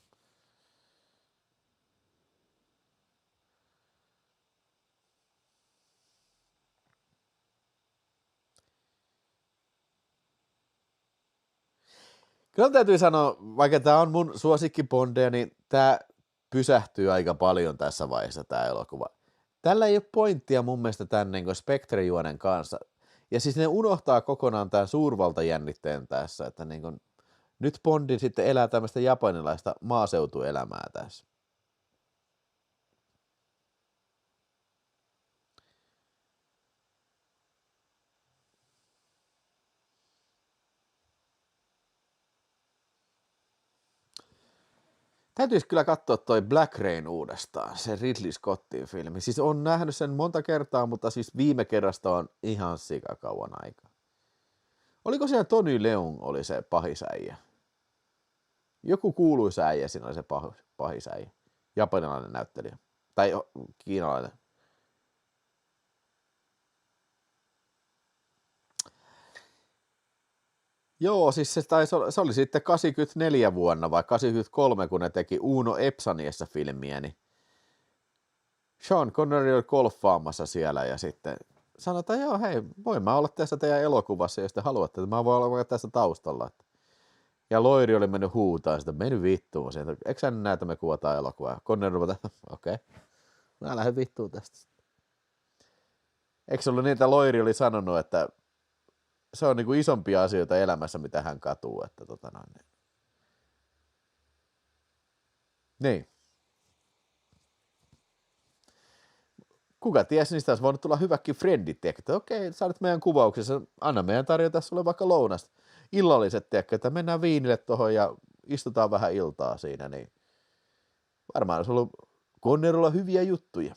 Kyllä täytyy sanoa, vaikka tämä on mun suosikkibondeja, niin tämä pysähtyy aika paljon tässä vaiheessa tämä elokuva. Tällä ei ole pointtia mun mielestä tämän niin Spectre-juonen kanssa. Ja siis ne unohtaa kokonaan tämän suurvaltajännitteen tässä, että niin kuin, nyt Bondi sitten elää tämmöistä japanilaista maaseutuelämää tässä. Täytyisi kyllä katsoa toi Black Rain uudestaan, se Ridley Scottin filmi. Siis on nähnyt sen monta kertaa, mutta siis viime kerrasta on ihan sikakauan aikaa. Oliko siellä Tony Leung oli se pahisäijä? Joku kuuluisa äijä siinä oli se pahisäijä. Japanilainen näyttelijä. Tai kiinalainen. Joo, siis se oli sitten 84 vuonna vai 83, kun ne teki Uno Epsaniessa filmiä, niin Sean Connery oli golfaamassa siellä ja sitten sanotaan, joo hei, voin mä olla tässä teidän elokuvassa, jos te haluatte, että mä voin olla vaikka tässä taustalla. Ja Loiri oli mennyt huutaan sitä, mennyt vittuun sieltä, eikö sä näe, että me kuvataan elokuvaa? Connery ruveta, okei, mä lähden vittuun tästä. Eikö se ollut niin, että Loiri oli sanonut, että se on niinku isompia asioita elämässä, mitä hän katuu. Että Niin. Kuka tiesi, niistä olisi voinut tulla hyväkin frendit, että okei, sä olet meidän kuvauksessa, anna meidän tarjota sulle vaikka lounasta. Illalliset, tiedätkö, että mennään viinille tuohon ja istutaan vähän iltaa siinä, niin varmaan olisi ollut Connerylla hyviä juttuja.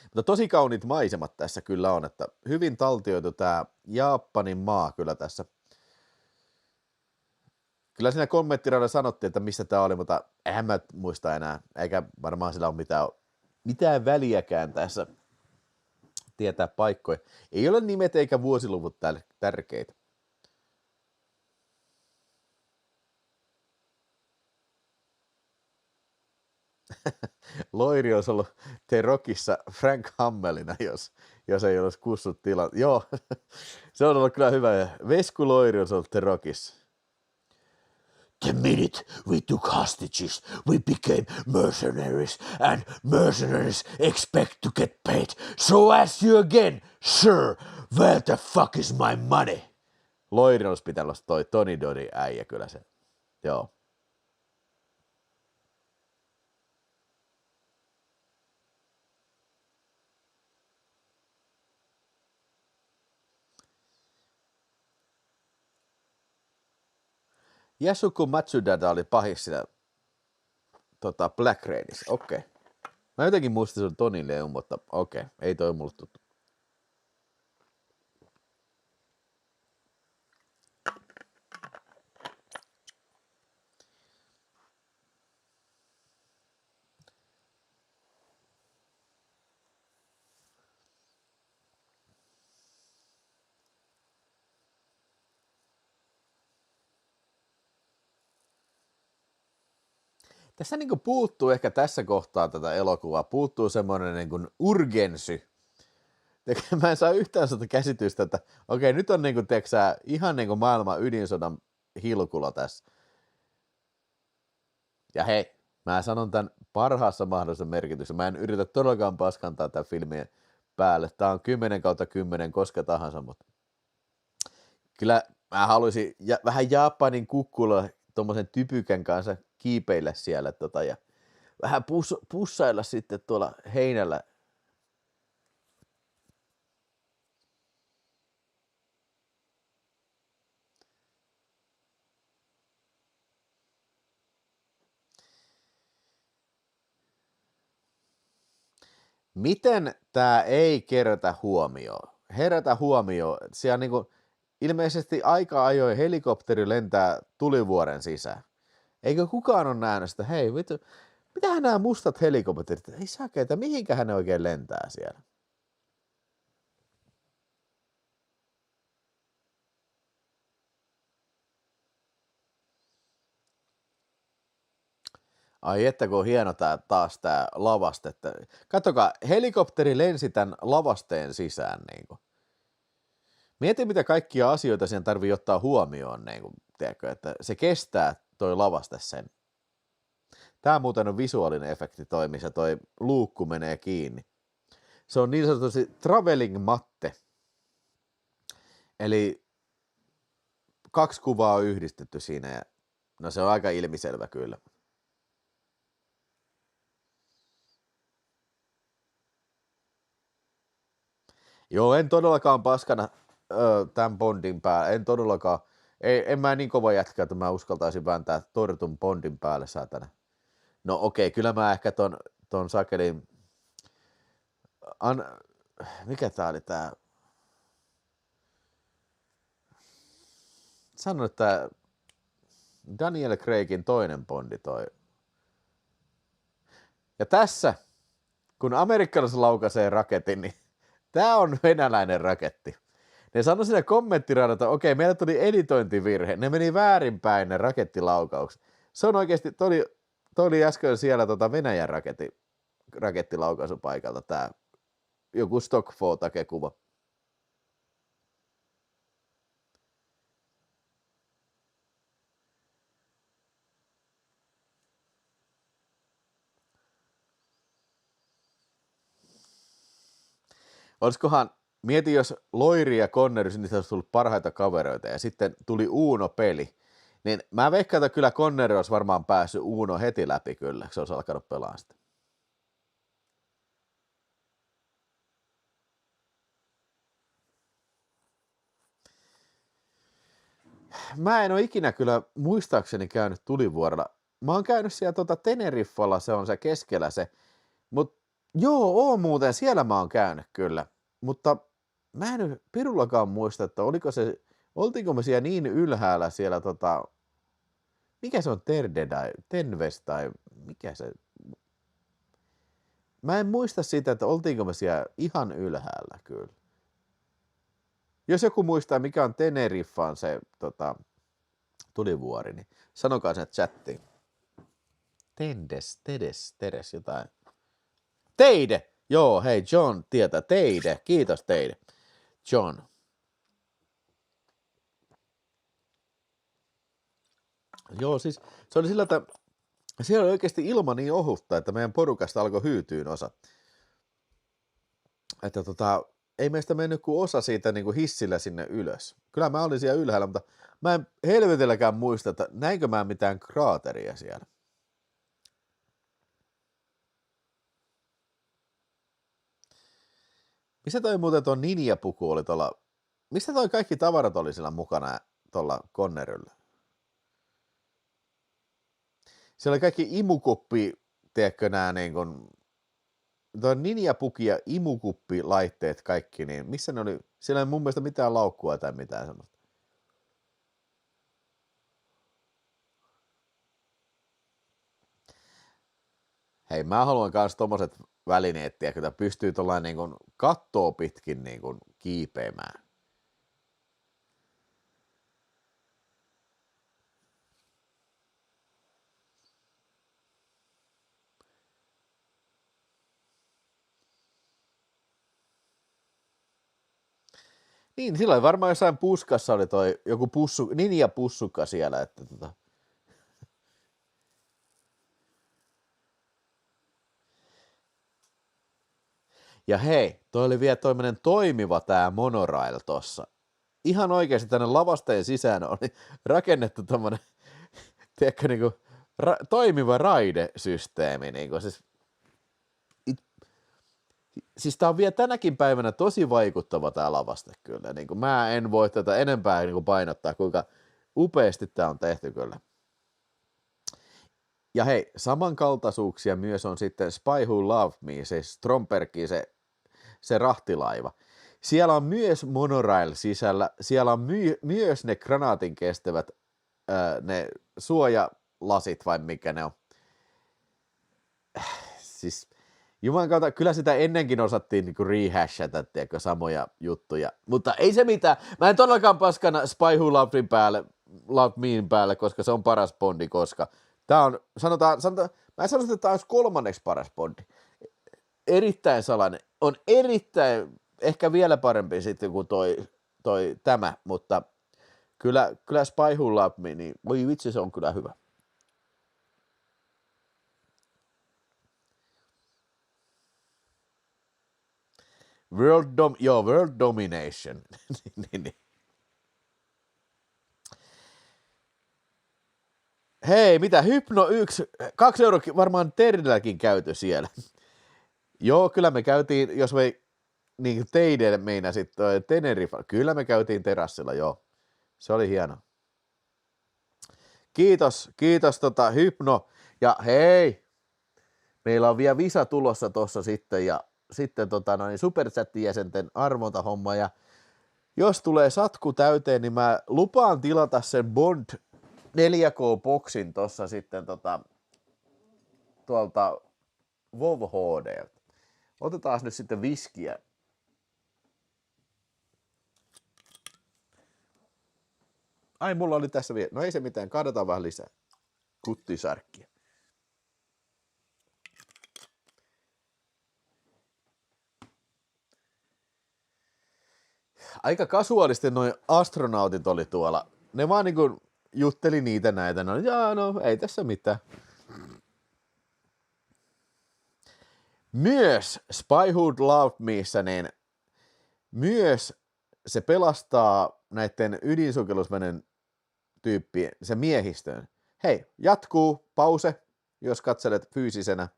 Mutta tosi kauniit maisemat tässä kyllä on, että hyvin taltioitu tämä Japanin maa kyllä tässä. Kyllä siinä kommenttiradalla sanottiin, että mistä tämä oli, mutta eihän mä muista enää, eikä varmaan sillä ole mitään väliäkään tässä tietää paikkoja. Ei ole nimet eikä vuosiluvut tärkeitä. Loiri olisi ollut The Rockissa Frank Hammelina, jos ei olisi kussut tilan. Joo, se on ollut kyllä hyvä. Vesku Loiri olisi ollut The Rockissa. The minute we took hostages, we became mercenaries, and mercenaries expect to get paid. So ask you again, sir, where the fuck is my money? Loirin olisi pitänyt olla toi Tony Dodin äijä kyllä se. Joo. Yasuko Matsudada oli pahis siinä Black Raidissa. Okei. Mä jotenkin muistin sun Tony Leon, mutta okei. Ei toi mulle tuttu. Tässä niin kuin puuttuu ehkä tässä kohtaa tätä elokuvaa, puuttuu semmoinen niin kuin urgensy. Mä en saa yhtään sitä käsitystä, että okei, nyt on niin kuin, teksää, ihan niin kuin maailman ydinsodan hilkulla tässä. Ja hei, mä sanon tämän parhaassa mahdollisessa merkityksessä. Mä en yritä todellakaan paskantaa tämän filmin päälle. Tää on 10/10 koska tahansa, mutta kyllä mä haluaisin vähän Japanin kukkulla tommosen typykän kanssa kiipeillä siellä ja vähän pussailla sitten tuolla heinällä. Miten tää ei herätä huomioon? Siellä niinku ilmeisesti aika ajoin helikopteri lentää tulivuoren sisään. Eikö kukaan ole nähnyt sitä? Hei, vittu, mitähän nämä mustat helikopterit? Ei sakeita, mihinkähän ne oikein lentää siellä? Ai että kun on hieno taas tää lavaste. Katsokaa, helikopteri lensi tämän lavasteen sisään. Niin kuin. Mieti, mitä kaikkia asioita siihen tarvii ottaa huomioon, niin kuin, tiedätkö, että se kestää toi lavaste sen. Tää muuten on visuaalinen efekti toi, missä toi luukku menee kiinni. Se on niin sanotusti traveling matte. Eli 2 kuvaa on yhdistetty siinä ja no se on aika ilmiselvä kyllä. Joo, en todellakaan paskana tämän Bondin päällä, en todellakaan. En mä niin kova jätkä, että mä uskaltaisin vääntää tortun Bondin päälle saatana. No okei, kyllä mä ehkä ton sakelin... Mikä tää oli tää? Sanon, että Daniel Craigin toinen Bondi toi. Ja tässä, kun amerikkalaiset laukaisee raketin, niin tää on venäläinen raketti. Ne sanoi siinä kommenttiradalla, että okei, meillä tuli editointivirhe. Ne meni väärinpäin ne rakettilaukaukset. Se on oikeasti, toi oli äsken siellä Venäjän rakettilaukaisupaikalta tää joku stock photo-kuva. Olisikohan, mieti jos Loiri ja Connery, niistä olisi tullut parhaita kavereita ja sitten tuli Uno-peli, niin mä veikkaan, että kyllä Connery olisi varmaan päässyt Uno heti läpi kyllä, se olisi alkanut pelaa sitä. Mä en ole ikinä kyllä muistaakseni käynyt Tulivuorella. Mä oon käynyt siellä Teneriffalla, se on se keskellä se, mutta joo, muuten, siellä mä oon käynyt kyllä, mutta mä en pirullakaan muista, että oltiinko me siellä niin ylhäällä siellä mikä se on Tenves tai mikä se, mä en muista sitä, että oltiinko me siellä ihan ylhäällä kyllä. Jos joku muistaa, mikä on Teneriffaan se Tulivuori, niin sanokaa sen chattiin. Tedes, jotain. Teide! Joo, hei, John tietää. Teide, kiitos Teide. John. Joo, siis se oli sillä, että siellä oli oikeasti ilma niin ohutta, että meidän porukasta alkoi hyytyyn osa. Että ei meistä mennyt kuin osa siitä niin kuin hissillä sinne ylös. Kyllä mä olin siellä ylhäällä, mutta mä en helvetelläkään muista, että näinkö mä mitään kraateria siellä. Missä toi muuten tuo ninjapuku oli tuolla, mistä toi kaikki tavarat oli siellä mukana tuolla konneryllä? Siellä oli kaikki imukuppi, tiedätkö nää niin kuin, tuo ninjapuki ja imukuppilaitteet kaikki, niin missä ne oli? Siellä ei mun mielestä mitään laukkua tai mitään semmoista. Hei, mä haluan kans tommoset välineet, tiedätkö, pystyy tuollain niin kuin kattoo pitkin niin kuin kiipeämään. Niin, silloin varmaan jossain puskassa oli toi joku ninja-pussukka siellä, että Ja hei, toi oli vielä toinen toimiva tää monorail tossa. Ihan oikeasti tänne lavasteen sisään oli rakennettu tommonen, tiedätkö, niinku, toimiva raidesysteemi. Niinku, siis tää on vielä tänäkin päivänä tosi vaikuttava tää lavaste kyllä. Niinku, mä en voi tätä enempää niinku painottaa, kuinka upeasti tää on tehty kyllä. Ja hei, samankaltaisuuksia myös on sitten Spy Who Loved Me, se Strombergin se rahtilaiva. Siellä on myös monorail sisällä, siellä on myös ne granaatin kestävät ne suojalasit vai mikä ne on. Siis juman kautta, kyllä sitä ennenkin osattiin niinku rehashata, tiedätkö, samoja juttuja, mutta ei se mitään. Mä en todellakaan paskana Spy Who Loved Mein päälle, koska se on paras Bondi, koska tää on, sanotaan, mä en sano, että tää olisi 3. paras Bondi. Erittäin salainen, on erittäin, ehkä vielä parempi sitten kuin tämä, mutta kyllä Spy Who Loved Me, niin voi vitsi, se on kyllä hyvä. World Domination. niin. Hei, mitä, Hypno 1, 2 euroa varmaan Terilläkin käyty siellä. Joo, kyllä me käytiin, jos me niin teidelle meinasit Tenerife, kyllä me käytiin terassilla, joo. Se oli hieno. Kiitos Hypno. Ja hei, meillä on vielä visa tulossa tossa sitten, ja sitten Superchatin jäsenten arvontahomma, ja jos tulee satku täyteen, niin mä lupaan tilata sen Bond 4K-boksin tossa sitten tuolta WoW HD. Otetaan nyt sitten viskiä. Ai, mulla oli tässä vielä. No ei se mitään, kaadetaan vähän lisää. Kuttisarkkia. Aika kasuaalisti noi astronautit oli tuolla. Ne vaan niinku jutteli niitä näitä. No, jaa, no ei tässä mitään. Myös Spy Who Loved Meissä, niin myös se pelastaa näiden ydinsukellusvenen tyyppien, se miehistön. Hei, jatkuu, pause, jos katselet fyysisenä.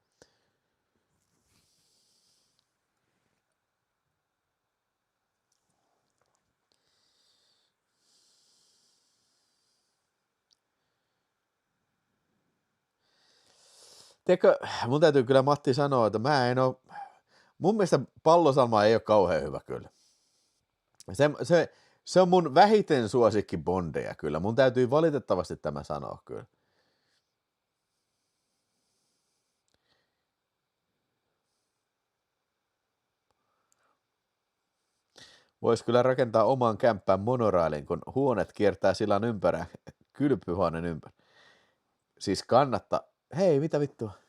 Tiedätkö, mun täytyy kyllä Matti sanoa, että mä en oo, mun mielestä Pallosalma ei ole kauhean hyvä kyllä. Se on mun vähiten suosikki Bondeja kyllä, mun täytyy valitettavasti tämä sanoa kyllä. Voisi kyllä rakentaa oman kämppään monorailin, kun huonet kiertää sillan ympärä, kylpyhuoneen ympärä. Siis kannattaa. Hei, mitä vittua?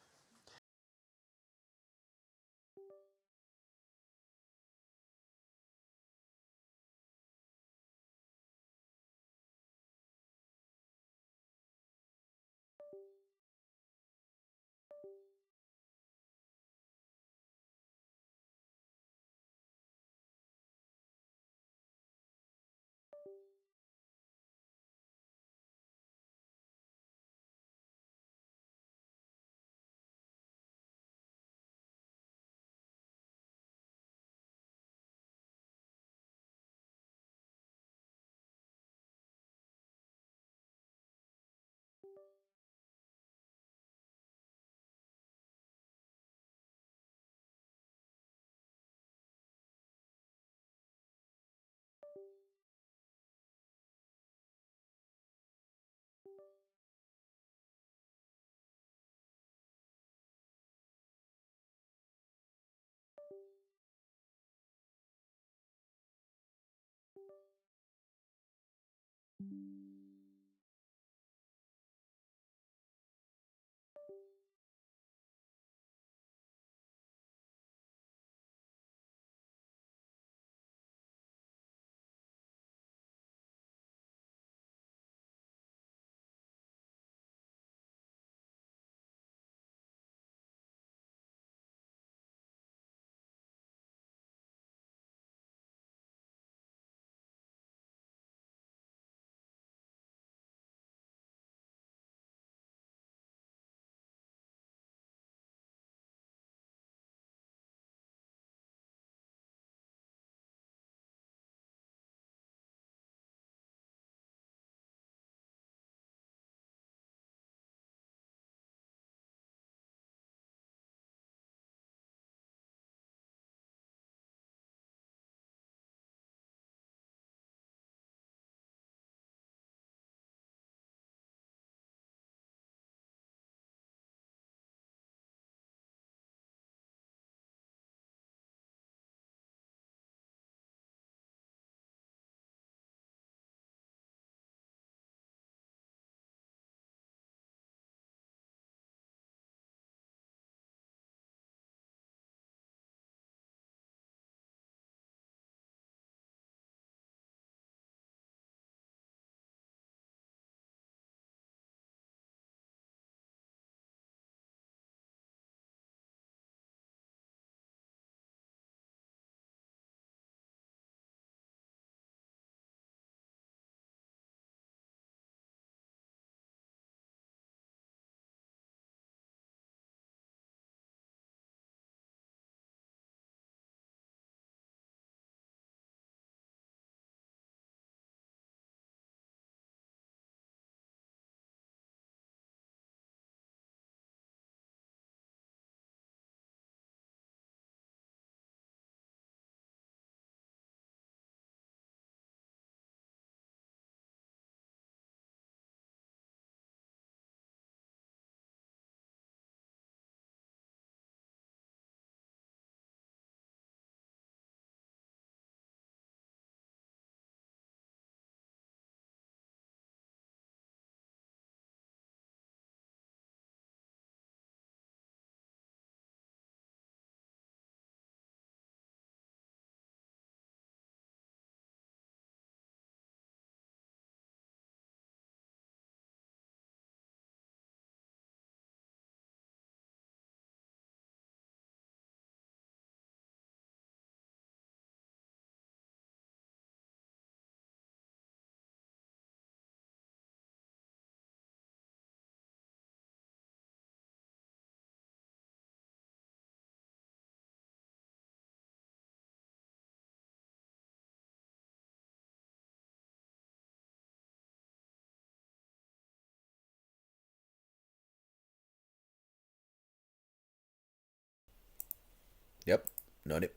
Jep, no niin.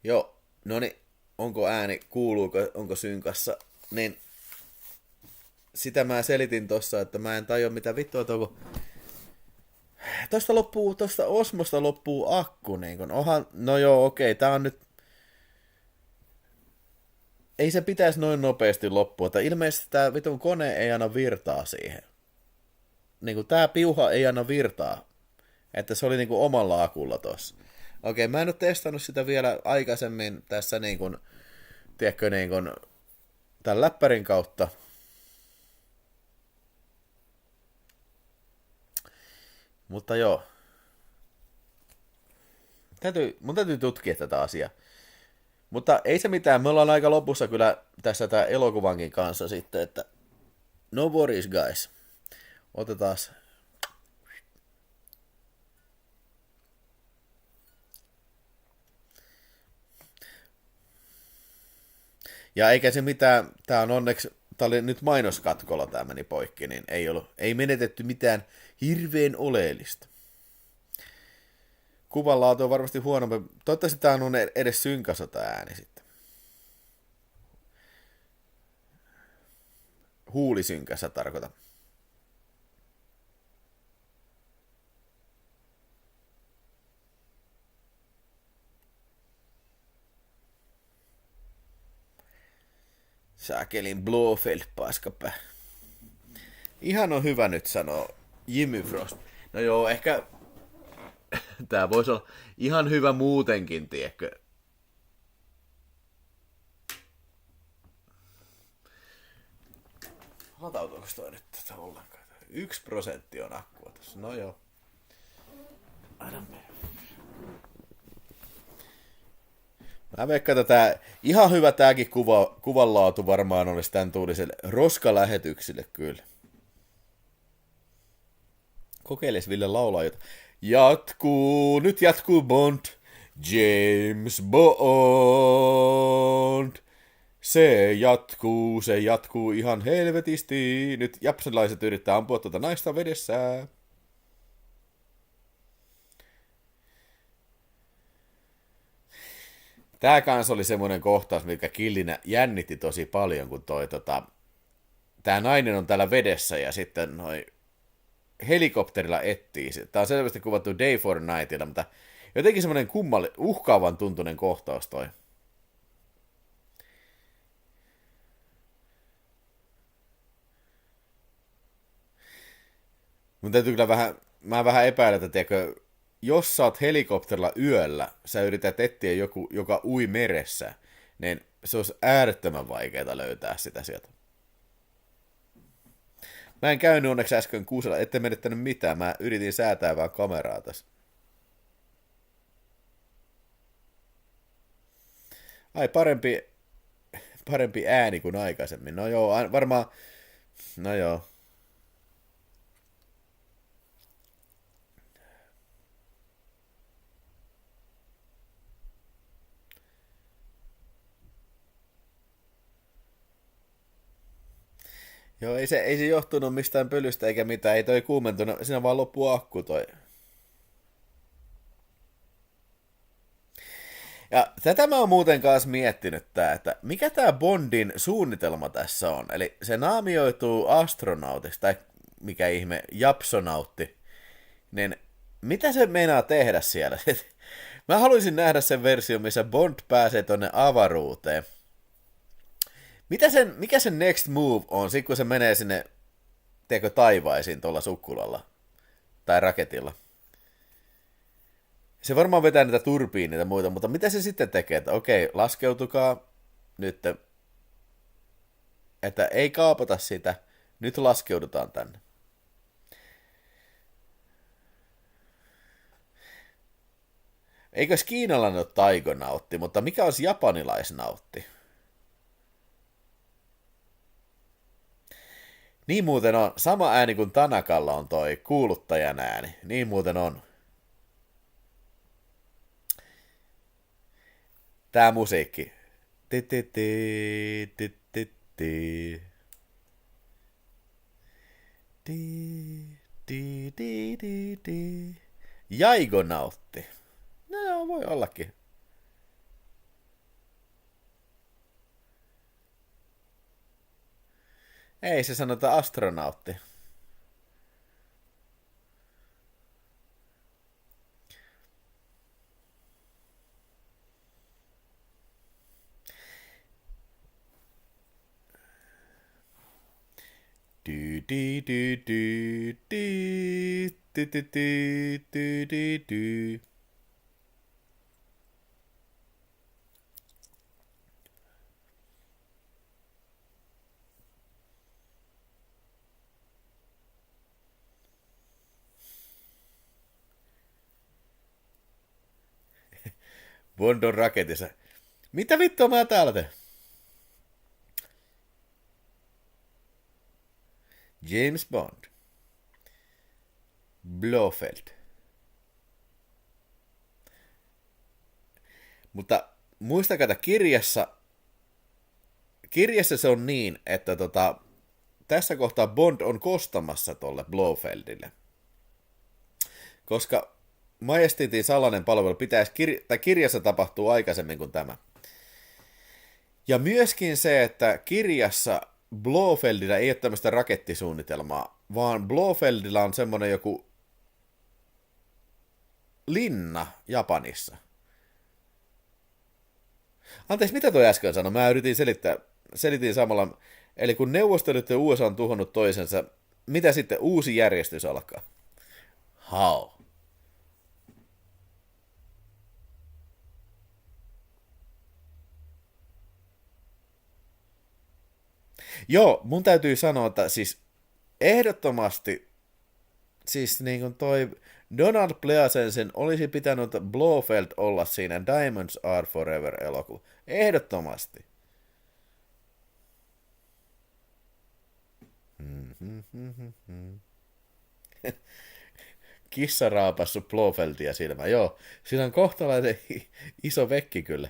Joo, no niin. Onko ääni, kuuluuko, onko synkassa? Niin sitä mä selitin tossa, että mä en tajua mitä vittua tuo. Tosta Osmosta loppuu akku, niin kun onhan, no joo, okei, tää on nyt, ei se pitäisi noin nopeasti loppua, että ilmeisesti tää vitun kone ei anna virtaa siihen. niinku, tää piuha ei anna virtaa. Että se oli niinku omalla akulla tossa. Okei, mä en ole testannut sitä vielä aikaisemmin tässä niinku, tiedätkö, niinku, tämän läppärin kautta. Mutta joo. Mun täytyy tutkia tätä asiaa. Mutta ei se mitään, me ollaan aika lopussa kyllä tässä tää elokuvankin kanssa sitten, että no worries guys. Otetaas. Ja eikä se mitään, tää on onneksi, tää oli nyt mainoskatkolla tää meni poikki, niin ei menetetty mitään hirveän oleellista. Kuvanlaatu on varmasti huonompi. Toivottavasti tää on edes synkassa tää ääni sitten. Huulisynkässä tarkoitan. Saakelin Blofeld paskapää. Ihan on hyvä nyt sanoa Jimmy Frost. No joo, ehkä tää voisi olla ihan hyvä muutenkin, tiedätkö? Latautuuko toi nyt tätä ollenkaan? 1% on akkua tässä. No joo. Aina mene. Mä veikkaan, että tää, ihan hyvä tääkin kuvanlaatu varmaan olisi tämän tuuliselle roskalähetyksille kyllä. Kokeiles Ville laulaa jotain. Nyt jatkuu Bond. James Bond. Se jatkuu ihan helvetisti. Nyt japsilaiset yrittää ampua tuota naista vedessä. Tää kans oli semmoinen kohtaus, mikä Killinä jännitti tosi paljon, kun tää nainen on täällä vedessä ja sitten helikopterilla etsii. Tää on selvästi kuvattu Day for Nightilla, mutta jotenkin semmoinen uhkaavan tuntunen kohtaus toi. Mun täytyy kyllä mä vähän epäilen, että tiedätkö, jos sä oot helikopterilla yöllä, sä yrität etsiä joku, joka ui meressä, niin se olisi äärettömän vaikeaa löytää sitä sieltä. Mä en käynyt onneksi äsken kuusella, ette menettänyt mitään, mä yritin säätää vaan kameraa tässä. Ai, parempi ääni kuin aikaisemmin. No joo, varmaan, no joo. Joo, ei se johtunut mistään pölystä eikä mitään, ei toi kuumentunut, siinä vaan loppuu akku toi. Ja tätä mä oon muuten kanssa miettinyt että mikä tää Bondin suunnitelma tässä on. Eli se naamioituu astronautiksi, tai mikä ihme, japsonautti. Niin mitä se meinaa tehdä siellä? Mä haluaisin nähdä sen versio, missä Bond pääsee tonne avaruuteen. Mikä sen next move on, sit kun se menee sinne, teekö taivaisiin tuolla sukkulalla tai raketilla? Se varmaan vetää niitä turbiineita ja muita, mutta mitä se sitten tekee? Että okei, laskeutukaa nyt, että ei kaapata sitä, nyt laskeudutaan tänne. Eikös kiinalainen ole taigonautti, mutta mikä olisi japanilaisnautti? Niin muuten on. Sama ääni kuin Tanakalla on toi kuuluttajan ääni. Niin muuten on. Tää musiikki. Jaigonautti. No joo, voi ollakin. Ei se sanota astronautti. Du, du, du, du, du, du, du, du, du, du, du. Bond on raketissa. Mitä vittua mä täällä teen? James Bond. Blofeld. Mutta muistakaa, että kirjassa se on niin, että tässä kohtaa Bond on kostamassa tolle Blofeldille. Koska Majesteetin salainen palvelu kirjassa tapahtuu aikaisemmin kuin tämä. Ja myöskin se, että kirjassa Blofeldillä ei ole tämmöistä rakettisuunnitelmaa, vaan Blofeldillä on semmoinen joku linna Japanissa. Anteeksi, mitä toi äsken sanoi? Mä yritin selitin samalla. Eli kun Neuvostoliitto ja USA on tuhonnut toisensa, mitä sitten uusi järjestys alkaa? How? Joo, mun täytyy sanoa, että siis ehdottomasti siis niin kuin toi Donald Pleasensen olisi pitänyt Blofeld olla siinä Diamonds Are Forever -elokuva. Ehdottomasti. Kissa raapassu Blofeldia silmä. Joo, siinä on kohtalainen iso vekki kyllä.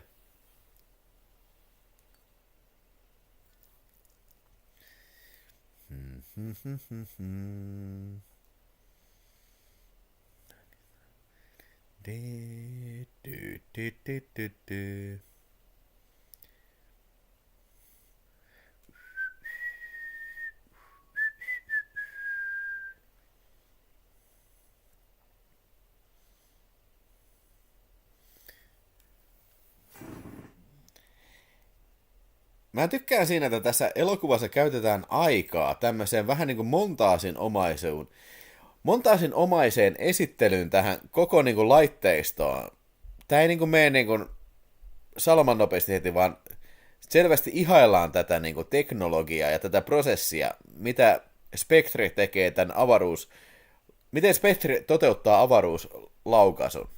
Mä tykkään siinä, että tässä elokuvassa käytetään aikaa tämmöiseen vähän niin kuin montaasin-omaiseen esittelyyn tähän koko niin kuin laitteistoon. Tää ei niin kuin mene niin kuin salaman nopeasti heti, vaan selvästi ihaillaan tätä niin kuin teknologiaa ja tätä prosessia, mitä Spectre tekee miten Spectre toteuttaa avaruuslaukaisun.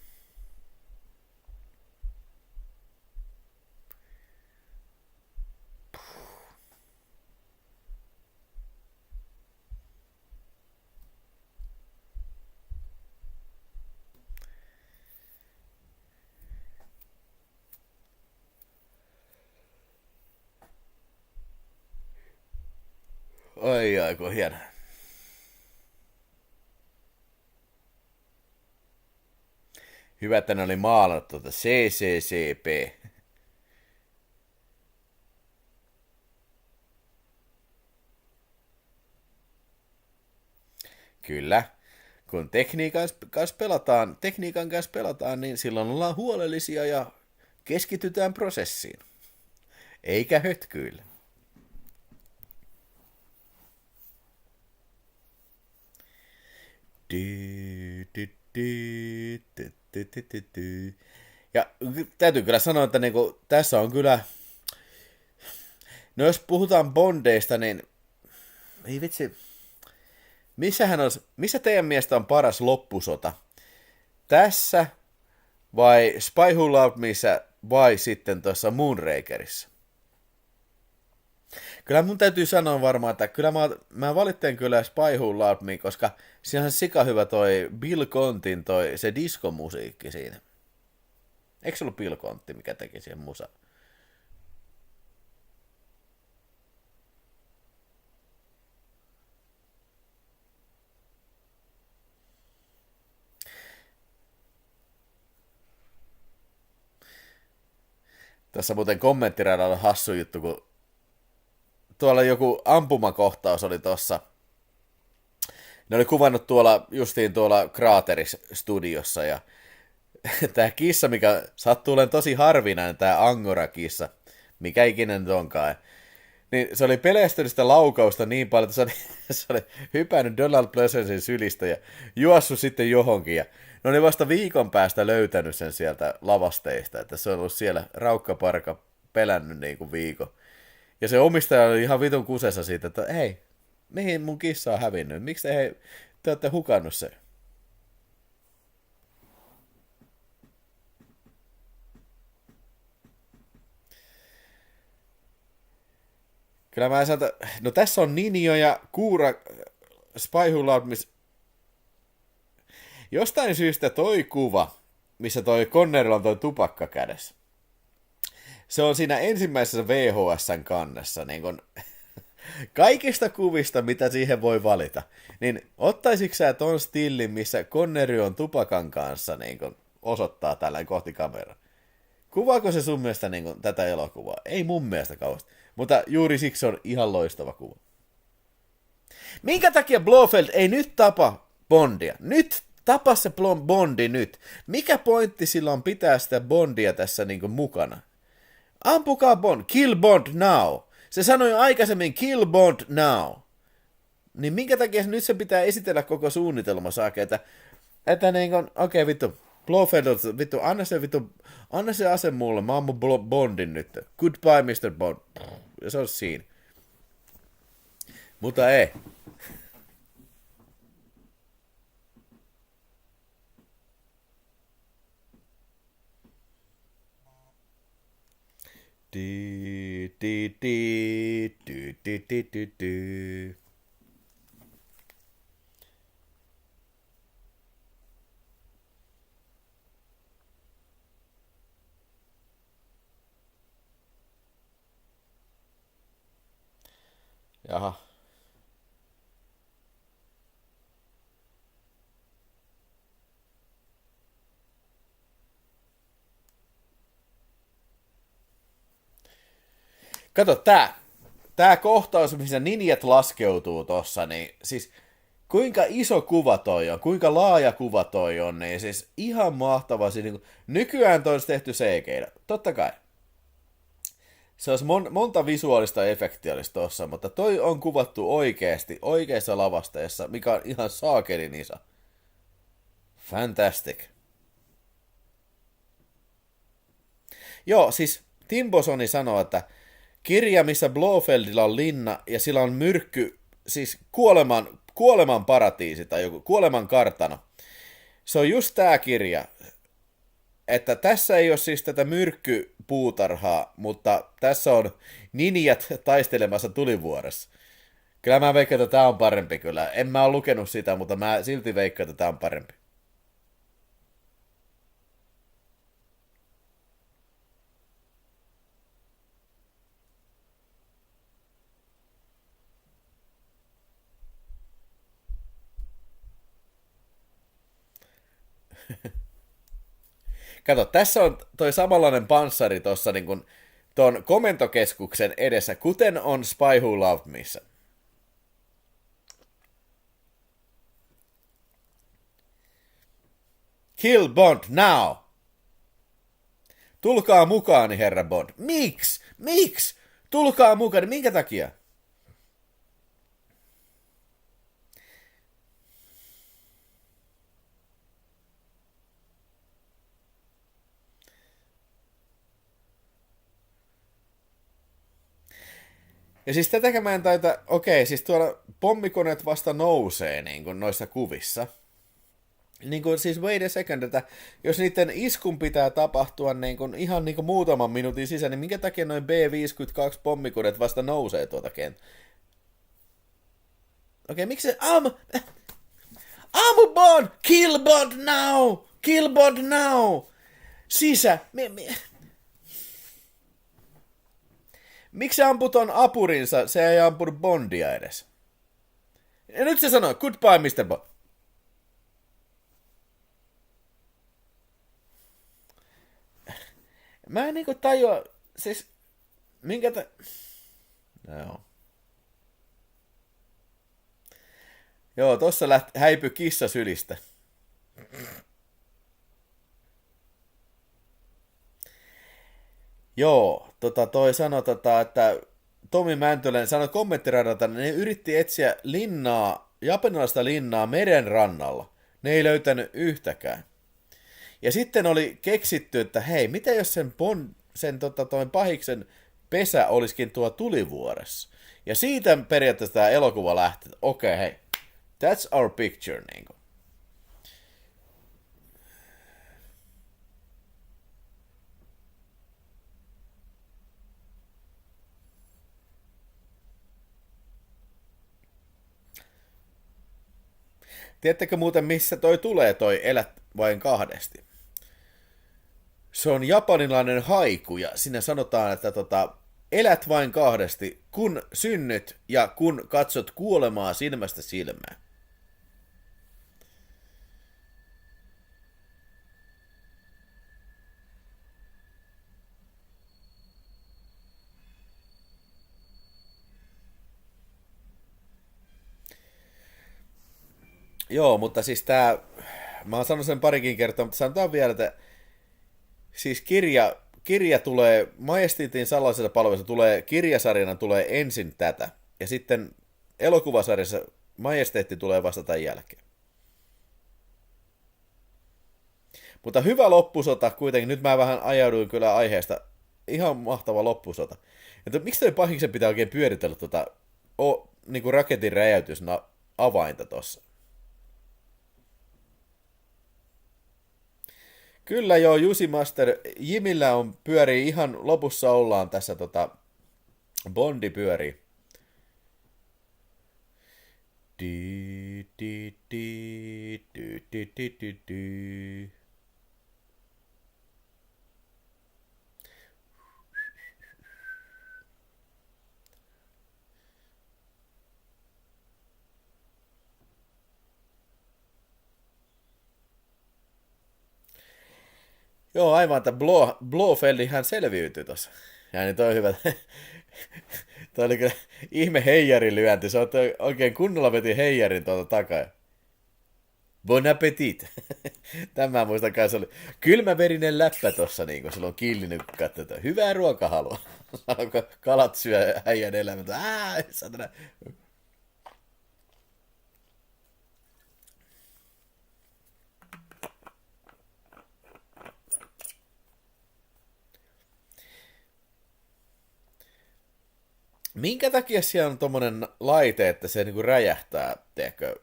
Ai, kun hieno. Hyvä, että ne oli maalannut CCCP. Kyllä. Kun tekniikan kanssa pelataan, niin silloin ollaan huolellisia ja keskitytään prosessiin. Eikä hötkyillä. Ja täytyy kyllä sanoa, että niinku, tässä on kyllä, no jos puhutaan Bondeista, niin ei vitsi, missä teidän mielestä on paras loppusota? Tässä vai Spy Who Loved Meissa vai sitten tuossa Moonrakerissa? Kyllä mun täytyy sanoa varmaan, että kyllä mä valitten kyllä Spy Who Loved Me, koska siinä on sika hyvä toi Bill Contin se diskomusiikki siinä. Eikö se ollut Bill Conti, mikä teki siihen musa? Tässä muuten kommenttiradalla hassu juttu, kun tuolla joku ampumakohtaus oli tossa. Ne oli kuvannut justiin tuolla Krateris-studiossa ja tää kissa, mikä sattuu olemaan tosi harvinainen, tää Angora-kissa, mikä ikinä nyt onkaan. Niin se oli pelästynyt sitä laukausta niin paljon, että se oli hypännyt Donald Pleasancein sylistä ja juossut sitten johonkin. Ja ne oli vasta viikon päästä löytänyt sen sieltä lavasteista, että se on ollut siellä raukkaparka pelännyt niin kuin viikon. Ja se omistaja oli ihan vitun kusessa siitä, että hei, mihin mun kissa on hävinnyt? Miksi te olette hukannut sen? Kyllä mä sanon, no tässä on Ninjo ja Kuura Spy Who Loved Me. Jostain syystä toi kuva, missä toi Connerilla on toi tupakka kädessä. Se on siinä ensimmäisessä VHSn kannessa, niin kun, kaikista kuvista, mitä siihen voi valita. Niin ottaisitko sä ton stillin, missä Connery on tupakan kanssa niin kun, osoittaa tällainen kohti kameraa? Kuvaako se sun mielestä niin kun, tätä elokuvaa? Ei mun mielestä kauheasti. Mutta juuri siksi se on ihan loistava kuva. Minkä takia Blofeld ei nyt tapa Bondia? Nyt tapa se Bondi nyt. Mikä pointti sillä on pitää sitä Bondia tässä niin kuin mukana? Ampukaa Bond. Kill Bond now. Se sanoi aikaisemmin kill Bond now. Niin minkä takia nyt se pitää esitellä koko suunnitelma saakka, että niin kuin, okei, vittu, Blofeld, vittu, anna se ase mulle, mä ammun Bondin nyt. Goodbye, Mr. Bond. Ja se on siinä. Mutta ei. Jaha. Kato, tää kohtaus, missä ninjat laskeutuu tossa, niin siis kuinka iso kuva toi on, kuinka laaja kuva toi on, niin siis ihan mahtava. Siis, niin nykyään toi olisi tehty CG:llä, totta kai. Se olisi monta visuaalista efektiä olisi tossa, mutta toi on kuvattu oikeasti, oikeassa lavasteessa, mikä on ihan saakelin iso. Fantastic. Joo, siis Tim Bosoni sanoo, että kirja, missä Blofeldilla on linna ja sillä on myrkky, siis kuoleman paratiisi tai joku kuoleman kartano. Se on just tää kirja, että tässä ei ole siis tätä myrkkypuutarhaa, mutta tässä on ninjat taistelemassa tulivuoressa. Kyllä mä veikkaan, että tää on parempi kyllä. En mä ole lukenut sitä, mutta mä silti veikkaan, että tää on parempi. Kato, tässä on toi samanlainen panssari tuossa niin kuin tuon komentokeskuksen edessä, kuten on Spy Who Loved Meissä. Kill Bond now! Tulkaa mukaani, herra Bond. Miksi? Miksi? Tulkaa mukaan. Minkä takia? Ja siis tätäkään mä en taita, okei, siis tuolla pommikoneet vasta nousee niin kuin noissa kuvissa. Niin kuin siis wait a second, että jos niiden iskun pitää tapahtua niin kuin ihan niin kuin muutaman minuutin sisään, niin minkä takia noin B-52 pommikoneet vasta nousee tuota kenttää? Okei, miksi se Ammu Bond! Kill Bond now! Kill Bond now! Sisä! Miksi se ampui ton apurinsa? Se ei ampunut Bondia edes. Ja nyt se sanoo, goodbye Mr. Bond. Mä en niinku tajua, siis, minkä No. Joo, tossa häipy kissa sylistä. Joo, toi sanoi, että Tomi Mäntylän sanoi kommenttiradalta, että ne yritti etsiä japanilaista linnaa meren rannalla. Ne ei löytänyt yhtäkään. Ja sitten oli keksitty, että hei, mitä jos toi pahiksen pesä olisikin tuo tulivuoressa. Ja siitä periaatteessa tämä elokuva lähti, että okei, hei, that's our picture, niin kuin. Tiedättekö muuten, missä toi Elät vain kahdesti? Se on japanilainen haiku, ja siinä sanotaan, että elät vain kahdesti, kun synnyt ja kun katsot kuolemaa silmästä silmään. Joo, mutta siis mä oon sanonut sen parikin kertaa, mutta sanotaan vielä, että siis kirja tulee, Majestiitin salaisessa palvelussa kirjasarjana tulee ensin tätä, ja sitten elokuvasarjassa Majesteetti tulee vasta tämän jälkeen. Mutta hyvä loppusota kuitenkin, nyt mä vähän ajauduin kyllä aiheesta, ihan mahtava loppusota. Että miksi toi pahiksen pitää oikein pyöritellä niinku raketin räjäytys avainta tossa? Kyllä joo, Jusi Master, Jimillä pyörii ihan lopussa ollaan tässä Bondi pyörii. Joo, aivan, että Blofeldihän selviytyi tossa. Ja niin toi hyvä. Toi oli kyllä ihme heijarilyönti. Se on oikein kunnolla veti heijarin tuolta takaa. Bon appetit. Tämä muistan kanssa oli kylmäverinen läppä tossa, niin kun silloin killinyt katsotaan. Hyvää ruokahalua. Saanko kalat syö äijän elämää? Satana. Minkä takia siellä on tommonen laite, että se niinku räjähtää, tiedätkö?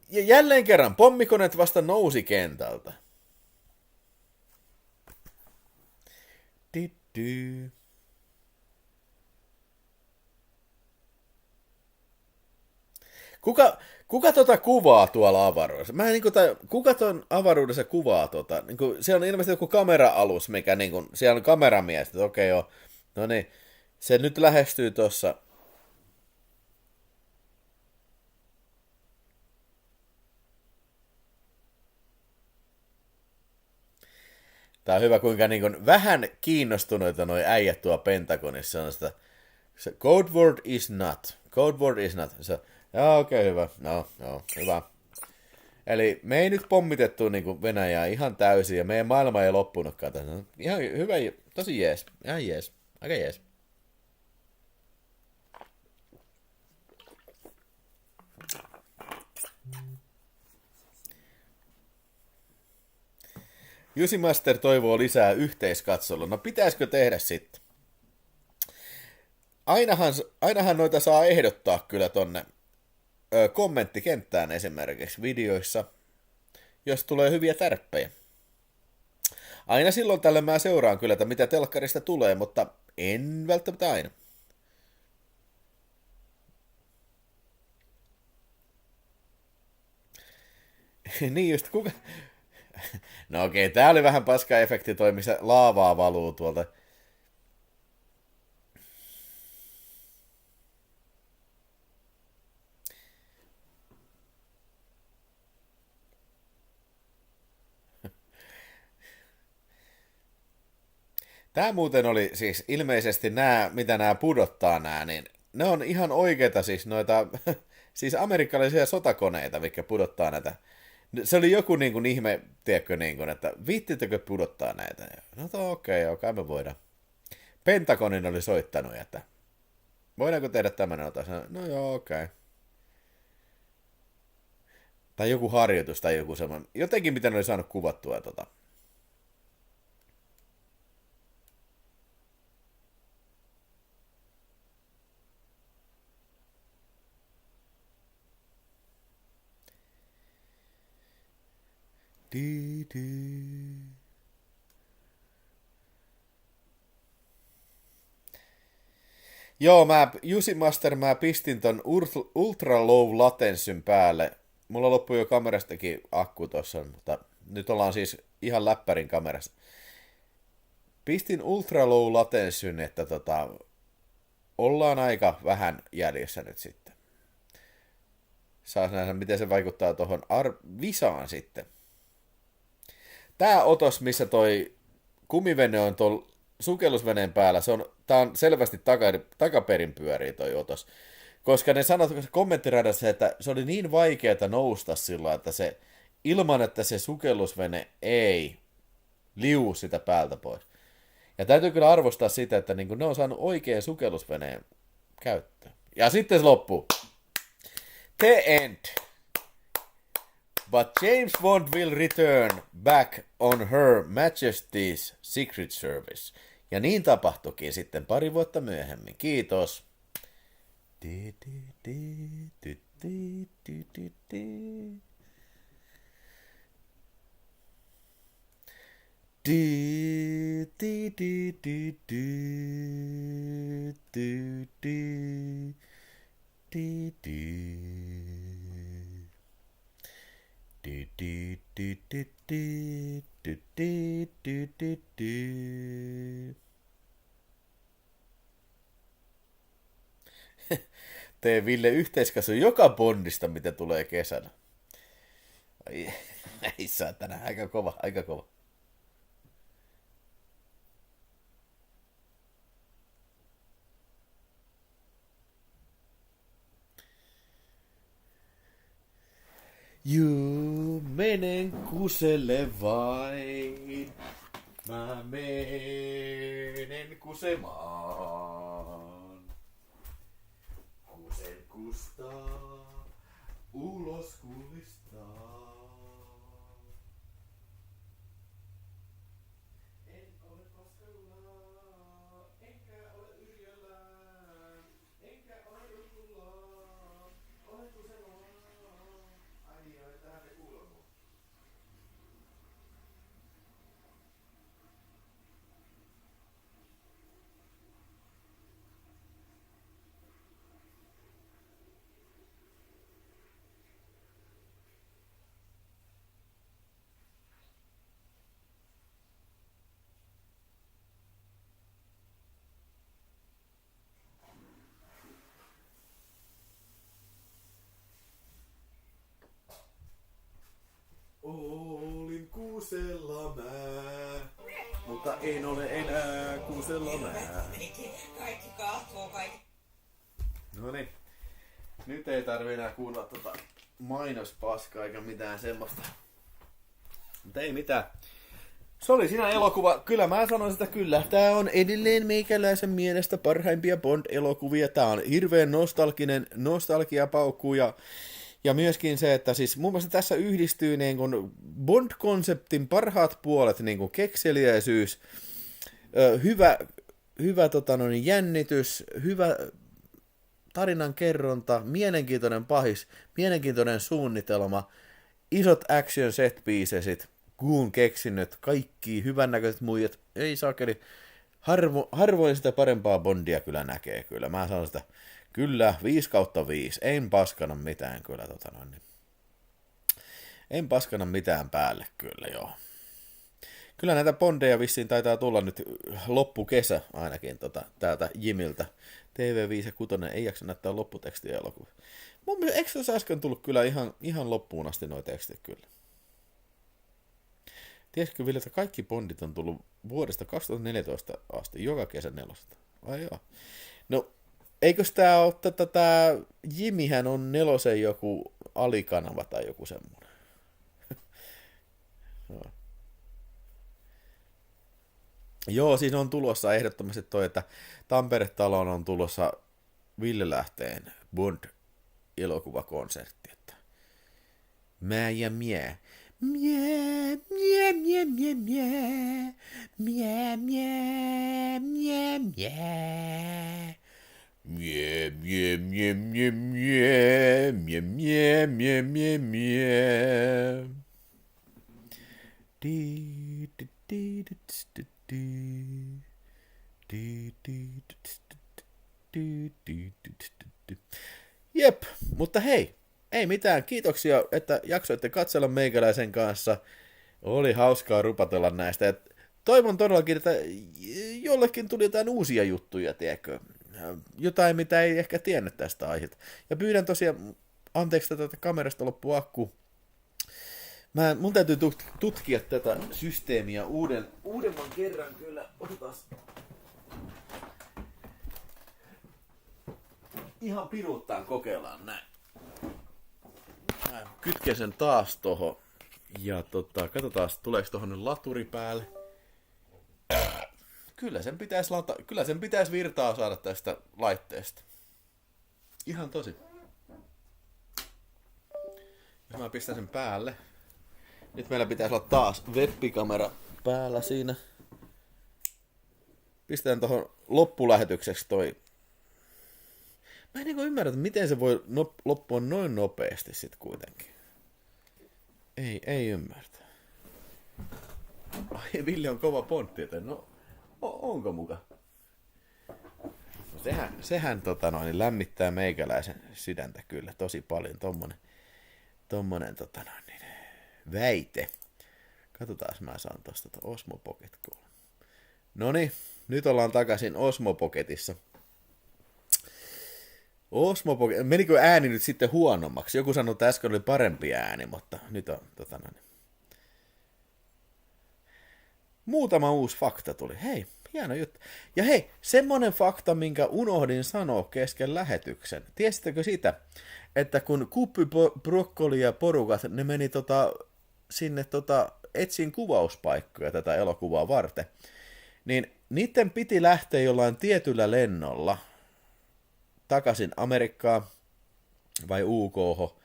Ja jälleen kerran, pommikoneet vasta nousi kentältä. Ditty. Kuka kuvaa tuolla avaruudessa? Kuka tuon avaruudessa kuvaa siellä on ilmeisesti joku kamera-alus, mikä siellä on kameramies, että okei joo. No niin, se nyt lähestyy tossa. Tää on hyvä, kuinka vähän kiinnostuneita noi äijät tuo Pentagonissa on sitä. Se code word is not. Code word is not. Joo, okei, hyvä. No, joo, hyvä. Eli me ei nyt pommitettu Venäjää ihan täysin, ja meidän maailma ei loppunutkaan tässä. Ihan hyvä, tosi jees. Ihan jees. Aika jees. Jusi Master toivoo lisää yhteiskatselua. No pitäisikö tehdä sitten? Ainahan noita saa ehdottaa kyllä tonne kommenttikenttään esimerkiksi videoissa, jos tulee hyviä tärppejä. Aina silloin tällä mä seuraan kyllä, että mitä telkkarista tulee, mutta en välttämättä aina. Niin just, kuka... No okei, tää oli vähän paska efekti toi, missä laavaa valuu tuolta. Tää muuten oli siis ilmeisesti mitä nämä pudottaa niin ne on ihan oikeita siis noita, siis amerikkalaisia sotakoneita, mitkä pudottaa näitä. Se oli joku ihme, tiedätkö, että viittittekö pudottaa näitä? No okei, kai me voidaan. Pentagonin oli soittanut, että voidaanko tehdä tämmöinen otas? No joo, okei. Okay. Tai joku harjoitus tai joku semmoinen. Jotenkin mitä ne oli saanut kuvattua Joo, Jussi Master, mä pistin ton ultra low latensyn päälle. Mulla loppui jo kamerastakin akku tossa, mutta nyt ollaan siis ihan läppärin kamerassa. Pistin ultra low latensyn, että ollaan aika vähän jäljessä nyt sitten. Saas nähdä, miten se vaikuttaa tuohon visaan sitten. Tää otos, missä toi kumivene on tuolla sukellusveneen päällä, tää on selvästi takaperin pyörii toi otos. Koska ne sanovat kommenttiradassa, että se oli niin vaikeaa nousta sillä, että se, ilman että se sukellusvene ei liu sitä päältä pois. Ja täytyy kyllä arvostaa sitä, että niin ne on saanut oikean sukellusveneen käyttöön. Ja sitten se loppuu. The end. But James Bond will return back on Her Majesty's Secret Service. Ja niin tapahtuikin sitten pari vuotta myöhemmin. Kiitos. Tee Ville yhteiskasu joka Bondista, mitä tulee kesällä. Ei saa tänään, aika kova, aika kova. Juu, menen kuselle vain. Mä menen kusemaan. Kusen kustaa, ulos kulistaa. En ole paskalla, enkä ole yrjöllä, enkä ole rukulla, olen kusella. Ai, tähän ne kuuluu. Olin kusella mä, mutta en ole enää kusella mä. Kaikki kahtoo, kaikki. Noniin, nyt ei tarvi enää kuunnella mainospaskaa eikä mitään semmoista. Mutta ei mitään. Se oli siinä elokuva. Kyllä mä sanoin sitä kyllä. Tää on edelleen meikäläisen mielestä parhaimpia Bond-elokuvia. Tää on hirveän nostalgiapaukku ja myöskin se, että siis mun mielestä tässä yhdistyy niin kuin Bond-konseptin parhaat puolet, niin kuin kekseliäisyys, hyvä jännitys, hyvä tarinan kerronta, mielenkiintoinen pahis, mielenkiintoinen suunnitelma, isot action set piecesit, kuun keksinnöt, kaikki hyvännäköiset muijat, ei saakeli, harvoin sitä parempaa Bondia kyllä näkee kyllä, mä sanon sitä. Kyllä, 5/5. En paskana mitään kyllä. En paskana mitään päälle kyllä, joo. Kyllä näitä Bondeja vissiin taitaa tulla nyt loppukesä ainakin täältä Jimiltä. TV5 ja 6 ei jaksa näyttää lopputekstiä elokuvia. Mun mielestä eikö tässä äsken tullut kyllä ihan loppuun asti nuo tekstit kyllä? Tiesitkö Ville, että kaikki Bondit on tullut vuodesta 2014 asti, joka kesä 4. Ai joo. No, eikös tää ole tää Jimihän on 4 joku alikanava tai joku semmoinen. No. Joo, siis on tulossa ehdottomasti toi, että Tampere-taloon on tulossa Ville Lähteen Bond-elokuvakonsertti. Että mä ja mie. Mie, mie, mie, mie, mie. Mie, mie, mie, mie. Mie, mie, mie, mie, mie. Mie, mie, mie, mie, mie. Di, di, di, di, di, di. Di, di, di, di, di, di, di. Jep, mutta hei, ei mitään. Kiitoksia, että jaksoitte katsella meikäläisen kanssa. Oli hauskaa rupatella näistä. Et toivon todellakin, että jollekin tuli jotain uusia juttuja, tiedätkö? Jotain, mitä ei ehkä tiennyt tästä aiheesta. Ja pyydän tosiaan anteeksi, että kamerasta loppuu akku. Mun täytyy tutkia tätä systeemiä uudemman kerran kyllä. Otetaan. Ihan piruuttaan kokeillaan näin. Mä kytken sen taas tohon. Ja katsotaan, tuleeko tohon nyt laturi päälle. Kyllä sen pitäisi virtaa saada tästä laitteesta. Ihan tosi. Jos mä pistän sen päälle. Nyt meillä pitäisi olla taas webbikamera päällä siinä. Pistetään tohon loppulähetykseksi toi. Mä en niinku ymmärrä, että miten se voi loppua noin nopeasti sit kuitenkin. Ei ymmärtä. Ai, Ville on kova pontti, että no, onko muka? No, sehän lämmittää meikäläisen sydäntä kyllä tosi paljon, tommonen väite. Katsotaan, mä saan tosta Osmo Pocket 3. Noniin, nyt ollaan takaisin Osmo Pocketissa. Osmo Pocket, menikö ääni nyt sitten huonommaksi? Joku sanoi, että äsken oli parempi ääni, mutta nyt on muutama uusi fakta tuli. Hei, hieno juttu. Ja hei, semmonen fakta, minkä unohdin sanoa kesken lähetyksen. Tiesittekö sitä, että kun Kuppi, Brokkoli ja porukat, ne meni sinne etsiin kuvauspaikkoja tätä elokuvaa varten, niin niiden piti lähteä jollain tietyllä lennolla takaisin Amerikkaan vai UK:hon.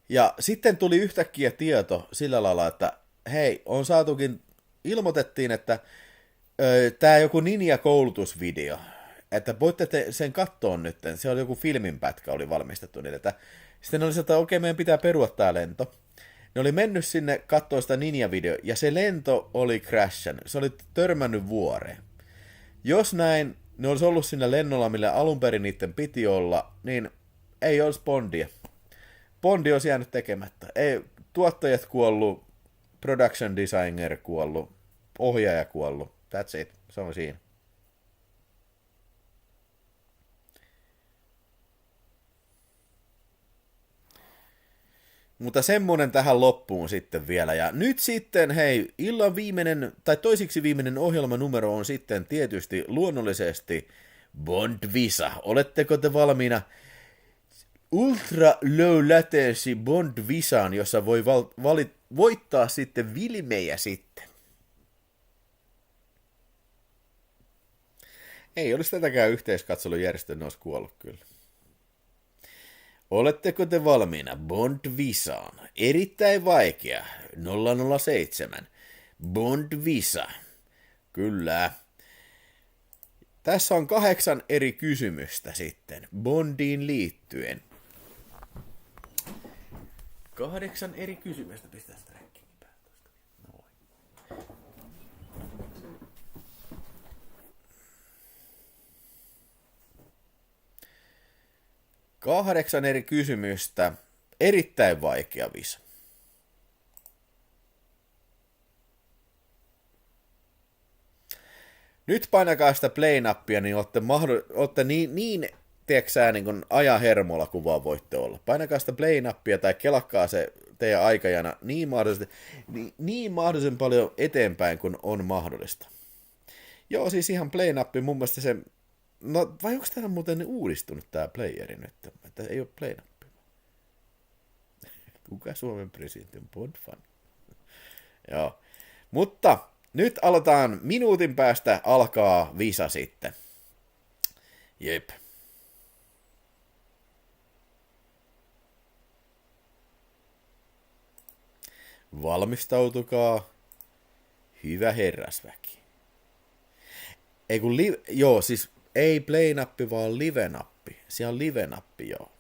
Ja sitten tuli yhtäkkiä tieto sillä lailla, että hei, ilmoitettiin, että tämä joku Ninja-koulutusvideo, että voitte sen katsoa nyt, se oli joku filminpätkä oli valmistettu niille, että sitten oli se, että okei, meidän pitää perua tämä lento. Ne oli mennyt sinne katsoa sitä Ninja-video, ja se lento oli crashannut, se oli törmännyt vuoreen. Jos näin, ne olisi ollut siinä lennolla, millä alun perin niiden piti olla, niin ei olisi Bondia. Bondi olisi jäänyt tekemättä. Ei, tuottajat kuollut, production designer kuollut, ohjaaja kuollut. That's it. Se on siinä. Mutta semmonen tähän loppuun sitten vielä. Ja nyt sitten, hei, illan viimeinen, tai toisiksi viimeinen ohjelmanumero on sitten tietysti luonnollisesti Bond Visa. Oletteko te valmiina Ultra Low Latency Bond Visaan, jossa voi voittaa sitten vilmejä sitten? Ei olisi tätäkään yhteiskatselujärjestöä, ne olisi kuollut kyllä. Oletteko te valmiina Bond Visaan? Erittäin vaikea. 007. Bond Visa. Kyllä. Tässä on 8 eri kysymystä sitten Bondiin liittyen. 8 eri kysymystä. Pistää sitä räkkiin päältä. Noin. 8 eri kysymystä. Erittäin vaikea visa. Nyt painakaa sitä play-nappia, niin olette niin tiedätkö niin kuin ajan hermolla kuin vaan voitte olla. Painakaa sitä play-nappia tai kelakkaa se teidän aikajana niin mahdollisen paljon eteenpäin kuin on mahdollista. Joo, siis ihan play-nappi mun mielestä se. No, vai onko täällä muuten uudistunut tää playeri nyt? Että ei ole play-nappi. Kuka Suomen presidentti on Bond-fan? Joo. Mutta Nyt aloitetaan minuutin päästä, alkaa visa sitten. Jep. Valmistautukaa, hyvä herrasväki. Ei kun joo, siis ei play-nappi, vaan live-nappi. Siellä on live-nappi, joo.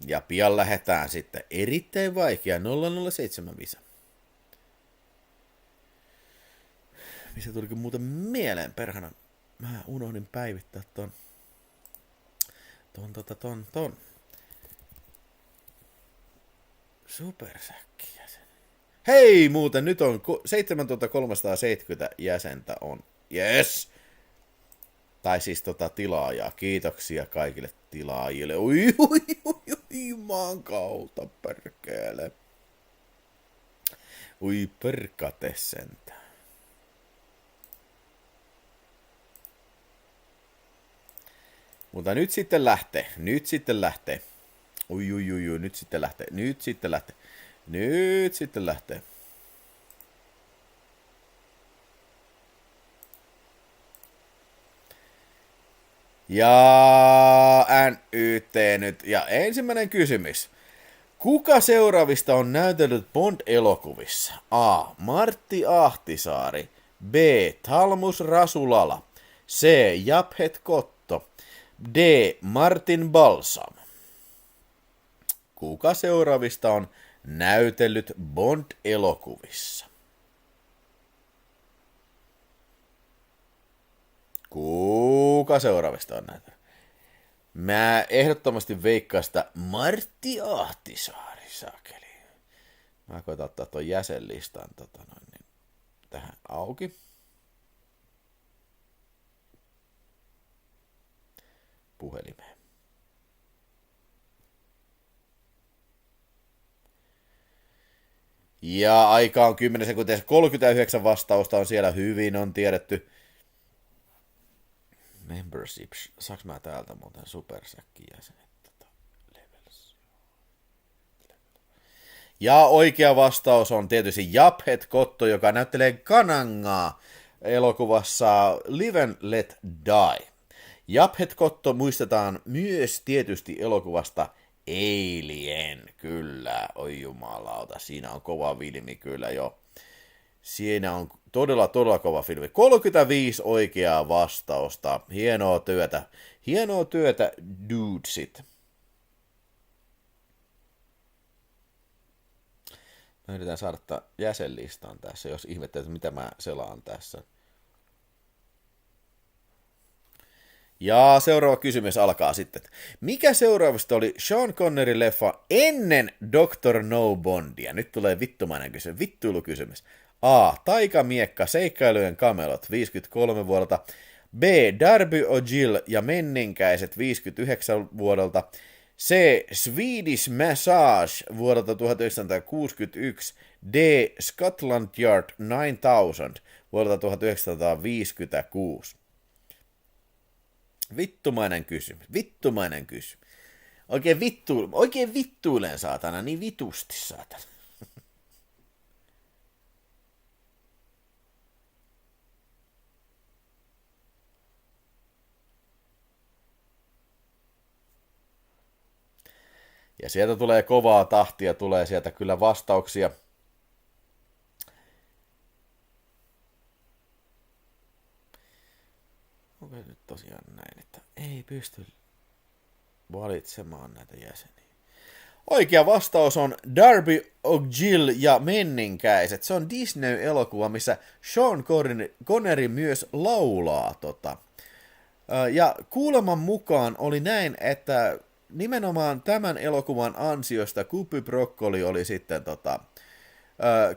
Ja pian lähdetään sitten erittäin vaikea 007 visa. Missä tulikin muuten mieleen, perhana. Mä unohdin päivittää ton. Supersäkkijäsen. Hei, muuten nyt on 7370 jäsentä on. Yes! Tai siis tilaajaa. Kiitoksia kaikille tilaajille. Ui, maan kautta, perkele. Ui, perkate sentään. Mutta nyt sitten lähtee. Ui, nyt sitten lähtee. Ja NYT nyt. Ja ensimmäinen kysymys. Kuka seuraavista on näytellyt Bond-elokuvissa? A. Martti Ahtisaari. B. Talmus Rasulala. C. Japhet Kotto. D. Martin Balsam. Kuka seuraavista on näytellyt Bond-elokuvissa? Kuka seuraavista on näytellyt? Mä ehdottomasti veikkaan sitä Martti Ahtisaari, sakeli. Mä koitan ottaa ton jäsenlistan tähän auki. Puhelimeen. Ja aika on 10 sekuntia, 39 vastausta on siellä, hyvin on tiedetty. Memberships, saaks mä täältä muuten supersäkkijäsenet? Levels. Ja oikea vastaus on tietysti Japhet Kotto, joka näyttelee Kanangaa elokuvassa Live and Let Die. Japhet Kotto muistetaan myös tietysti elokuvasta Alien, kyllä, oi jumalauta, siinä on kova filmi kyllä jo. Siinä on todella kova filmi. 35 oikeaa vastausta, hienoa työtä, dudesit. Mä yritän saada jäsenlistan tässä, jos ihmettelet, mitä mä selaan tässä. Ja seuraava kysymys alkaa sitten. Mikä seuraavasta oli Sean Connerin leffa ennen Dr. No Bondia? Nyt tulee vittuilukysymys. A. Taikamiekka, seikkailujen kamelot, 53 vuodelta. B. Darby O'Gill ja menninkäiset, 59 vuodelta. C. Swedish Massage vuodelta 1961. D. Scotland Yard 9000 vuodelta 1956. Vittumainen kysymys. Oikein vittuilen, saatana, niin vitusti, saatana. Ja sieltä tulee kovaa tahtia, tulee sieltä kyllä vastauksia. Onko nyt tosiaan näin, että ei pysty valitsemaan näitä jäseniä? Oikea vastaus on Darby O'Gill ja menninkäiset. Se on Disney-elokuva, missä Sean Connery myös laulaa. Ja kuuleman mukaan oli näin, että nimenomaan tämän elokuvan ansiosta Cubby Broccoli oli sitten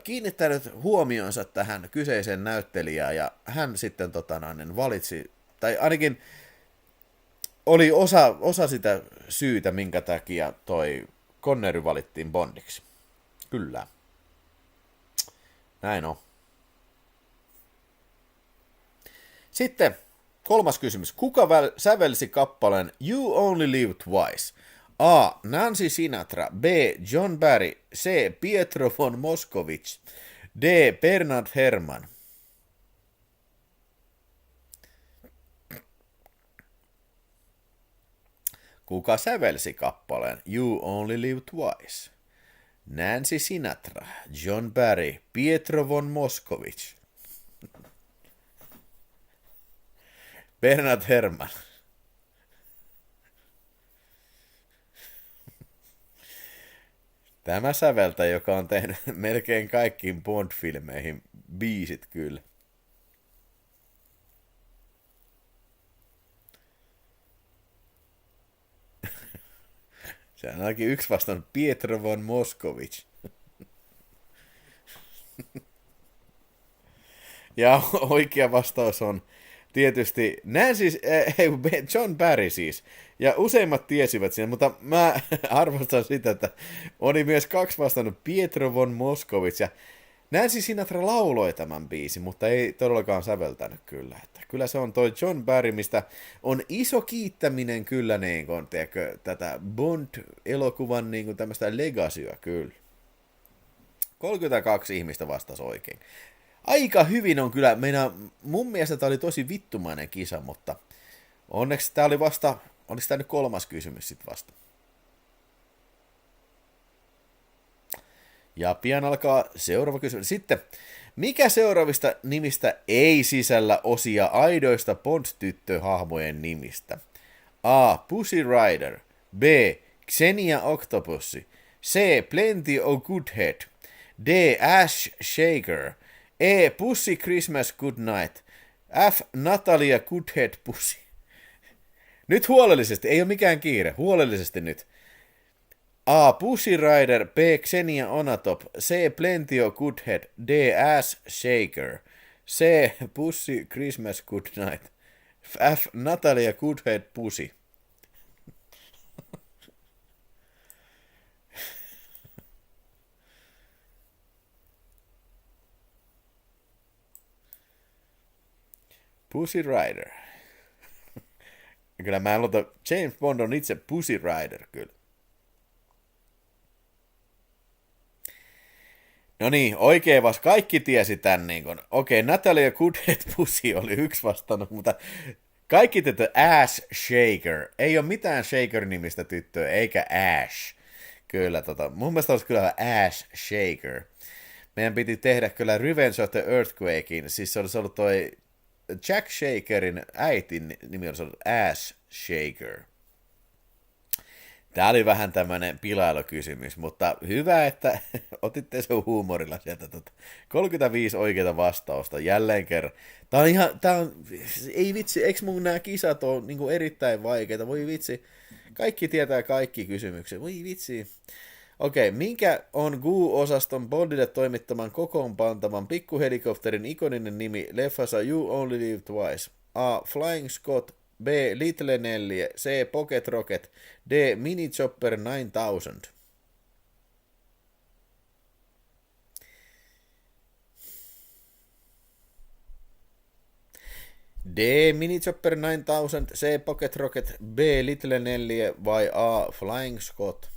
kiinnittänyt huomionsa tähän kyseiseen näyttelijään, ja hän sitten valitsi, tai ainakin oli osa sitä syytä, minkä takia toi Connery valittiin Bondiksi. Kyllä. Näin on. Sitten Kolmas kysymys. Kuka sävelsi kappaleen You Only Live Twice? A. Nancy Sinatra. B. John Barry. C. Pietro von Moskovich. D. Bernard Herrmann. Kuka sävelsi kappaleen You Only Live Twice? Nancy Sinatra, John Barry, Pietro von Moskovich. Bernard Herrmann. Tämä säveltäjä, joka on tehnyt melkein kaikkiin Bond-filmeihin biisit kyllä. Se on ainakin yksi vastaan Pietro von Moskovich. Ja oikea vastaus on tietysti John Barry siis. Ja useimmat tiesivät siinä, mutta mä arvostan sitä, että oli myös kaksi vastannut Pietro von Moskovich. Ja Nancy Sinatra lauloi tämän biisin, mutta ei todellakaan säveltänyt kyllä. Että kyllä se on toi John Barry, mistä on iso kiittäminen kyllä niin kuin, tiedätkö, tätä Bond-elokuvan niin kuin tämmöistä legacyä kyllä. 32 ihmistä vastasi oikein. Aika hyvin on kyllä, mun mielestä tämä oli tosi vittumainen kisa, mutta onneksi tämä oli vasta, oliko tämä nyt kolmas kysymys sitten vasta. Ja pian alkaa seuraava kysymys. Sitten, mikä seuraavista nimistä ei sisällä osia aidoista Bond-tyttöhahmojen nimistä? A. Pussy Rider. B. Xenia Octopussy. C. Plenty of Goodhead. D. Ash Shaker. E. Pussy Christmas Goodnight. F. Natalia Goodhead Pussy. Nyt huolellisesti, ei ole mikään kiire, huolellisesti nyt. A. Pussy Rider, B. Xenia Onatop, C. Plenty of Goodhead, D. Ass Shaker, C. Pussy Christmas Goodnight, F. Natalia Goodhead Pussy. Pussy Rider. Kyllä mä luulen, James Bond on itse Pussy Rider, kyllä. No niin, oikein vasta. Kaikki tiesi tän niin kun. Okei, Natalia Goodhead Pussy oli yksi vastannut, mutta kaikki tyttö Ash Shaker. Ei ole mitään Shaker-nimistä tyttöä, eikä Ash. Kyllä, mun mielestä olisi kyllä Ash Shaker. Meidän piti tehdä kyllä Revenge of the Earthquakein, siis se olisi ollut toi Jack Shakerin äitin nimi olisi ollut Ash Shaker. Tämä oli vähän tämmöinen pilailukysymys, mutta hyvä, että otitte sen huumorilla sieltä. 35 oikeita vastausta jälleen kerran. Ei vitsi, eikö mun nämä kisat ole niin kuin erittäin vaikeita? Voi vitsi, kaikki tietää kaikki kysymykset. Voi vitsi. Okei, minkä on GU-osaston Bondille toimittaman kokoonpantavan pikkuhelikopterin ikoninen nimi leffassa You Only Live Twice? A. Flying Scott. B. Little Nelly. C. Pocket Rocket. D. Mini Chopper 9000. D. Mini Chopper 9000. C. Pocket Rocket. B. Little Nelly vai A. Flying Scott?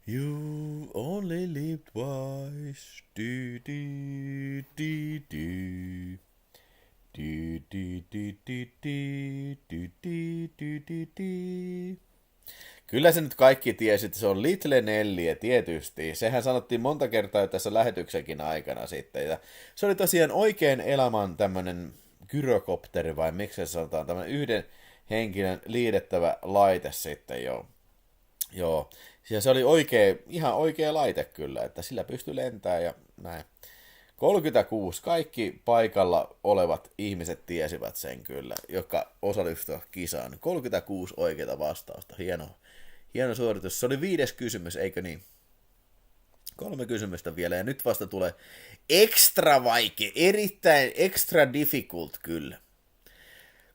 You only live twice. Du, du, du, du. Du, du, du, du, du, du, du, du, du, du. Kyllä se nyt kaikki tiesi, että se on Little Nelly, tietysti. Sehän sanottiin monta kertaa jo tässä lähetyksenkin aikana sitten. Ja se oli tosiaan oikein elämän tämmönen gyrokopteri, vai miksi se sanotaan, tämmönen yhden henkilön liidettävä laite sitten, joo. Joo. Ja se oli ihan oikea laite kyllä, että sillä pystyi lentämään ja näin. 36. Kaikki paikalla olevat ihmiset tiesivät sen kyllä, jotka osallistuivat kisaan. 36 oikeita vastausta. Hieno suoritus. Se oli 5. kysymys, eikö niin? 3 kysymystä vielä, ja nyt vasta tulee extra vaikea, erittäin extra difficult kyllä.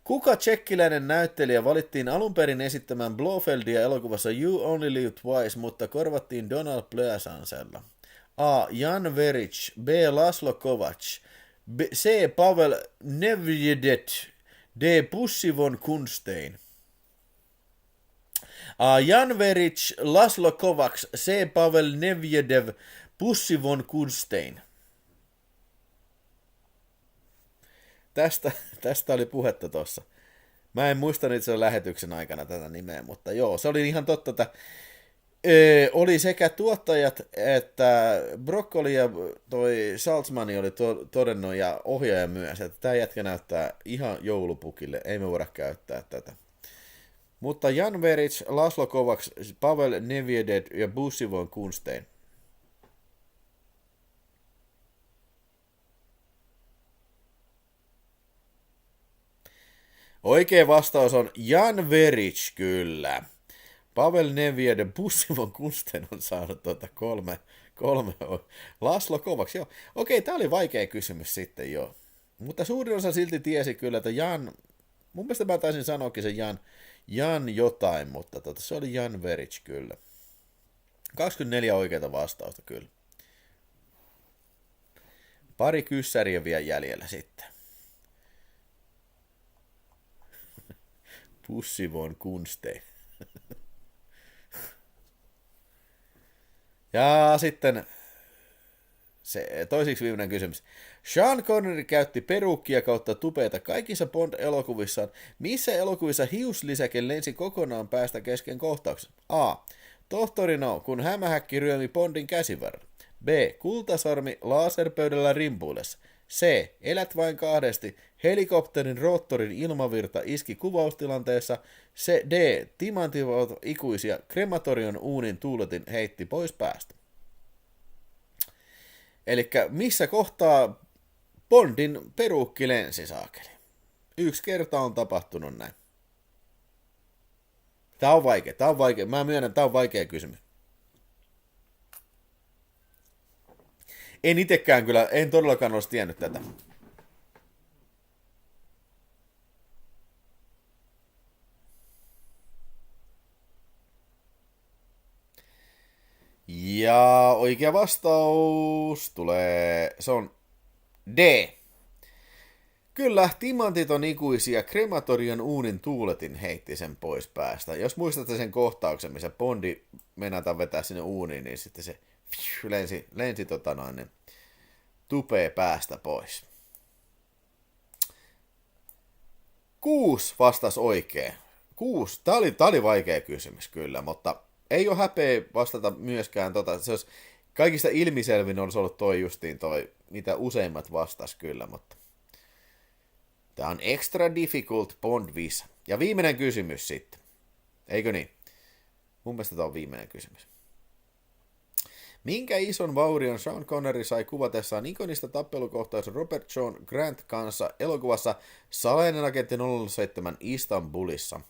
Kuka tsekkiläinen näyttelijä valittiin alun perin esittämään Blofeldia elokuvassa You Only Live Twice, mutta korvattiin Donald Pleasancella? A. Jan Veric, B. Laszlo Kovacs, C. Pavel Nedvěděd, D. Pussi von Kunstein. A. Jan Veric, Laszlo Kovacs, C. Pavel Nedvěděd, Pussi von Kunstein. Tästä oli puhetta tuossa. Mä en muista nyt sen lähetyksen aikana tätä nimeä, mutta joo, se oli ihan totta, että oli sekä tuottajat että Broccoli ja toi Saltzmani oli todennut ja ohjaaja myös, että tämä jätkä näyttää ihan joulupukille, ei me voida käyttää tätä. Mutta Jan Veric, Laszlo Kovacs, Pavel Nedvěděd ja Pussi von Kunstein. Oikea vastaus on Jan Veric, kyllä. Pavel Nedvěděd ja Pussi von Kunstein on saanut kolme. Laszlo Kovacs, joo. Okei, tää oli vaikea kysymys sitten, joo. Mutta suurin osa silti tiesi kyllä, että Jan, mun mielestä mä taisin sanoakin se Jan jotain, mutta se oli Jan Veric, kyllä. 24 oikeata vastausta, kyllä. Pari kyssäriä vielä jäljellä sitten. Pussi von Kunstein. Ja sitten se toiseksi viimeinen kysymys. Sean Connery käytti peruukkia kautta tupeita kaikissa Bond-elokuvissaan. Missä elokuvissa hiuslisäke lensi kokonaan päästä kesken kohtauksen? A. Tohtori No, kun hämähäkki ryömi Bondin käsivarren. B. Kultasormi laserpöydällä rimpuillessa. C. Elät vain kahdesti. Helikopterin roottorin ilmavirta iski kuvaustilanteessa. D. Timanttivalot ikuisia. Krematorion uunin tuuletin heitti pois päästä. Elikkä missä kohtaa Bondin peruukki lensi, saakeli? 1 kerta on tapahtunut näin. Tää on vaikea. Mä myönnän, tää on vaikea kysymys. En itekään kyllä, en todellakaan olisi tiennyt tätä. Ja oikea vastaus tulee, se on D. Kyllä, timantit on ikuisia, krematorion uunin tuuletin heitti sen pois päästä. Jos muistatte sen kohtauksen, missä Bondi menataan vetää sinne uuniin, niin sitten se lensi tupee päästä pois. 6 vastas oikein. 6. Tää oli vaikea kysymys kyllä, mutta ei ole häpeä vastata myöskään se olisi, kaikista ilmiselvin olisi ollut toi justiin toi, mitä useimmat vastas kyllä, mutta tää on extra difficult Bond visa. Ja viimeinen kysymys sitten. Eikö niin? Mun mielestä tää on viimeinen kysymys. Minkä ison vaurion Sean Connery sai kuvatessaan ikonista tappelukohtaisen Robert John Grant kanssa elokuvassa Salainen agentti 007 Istanbulissa?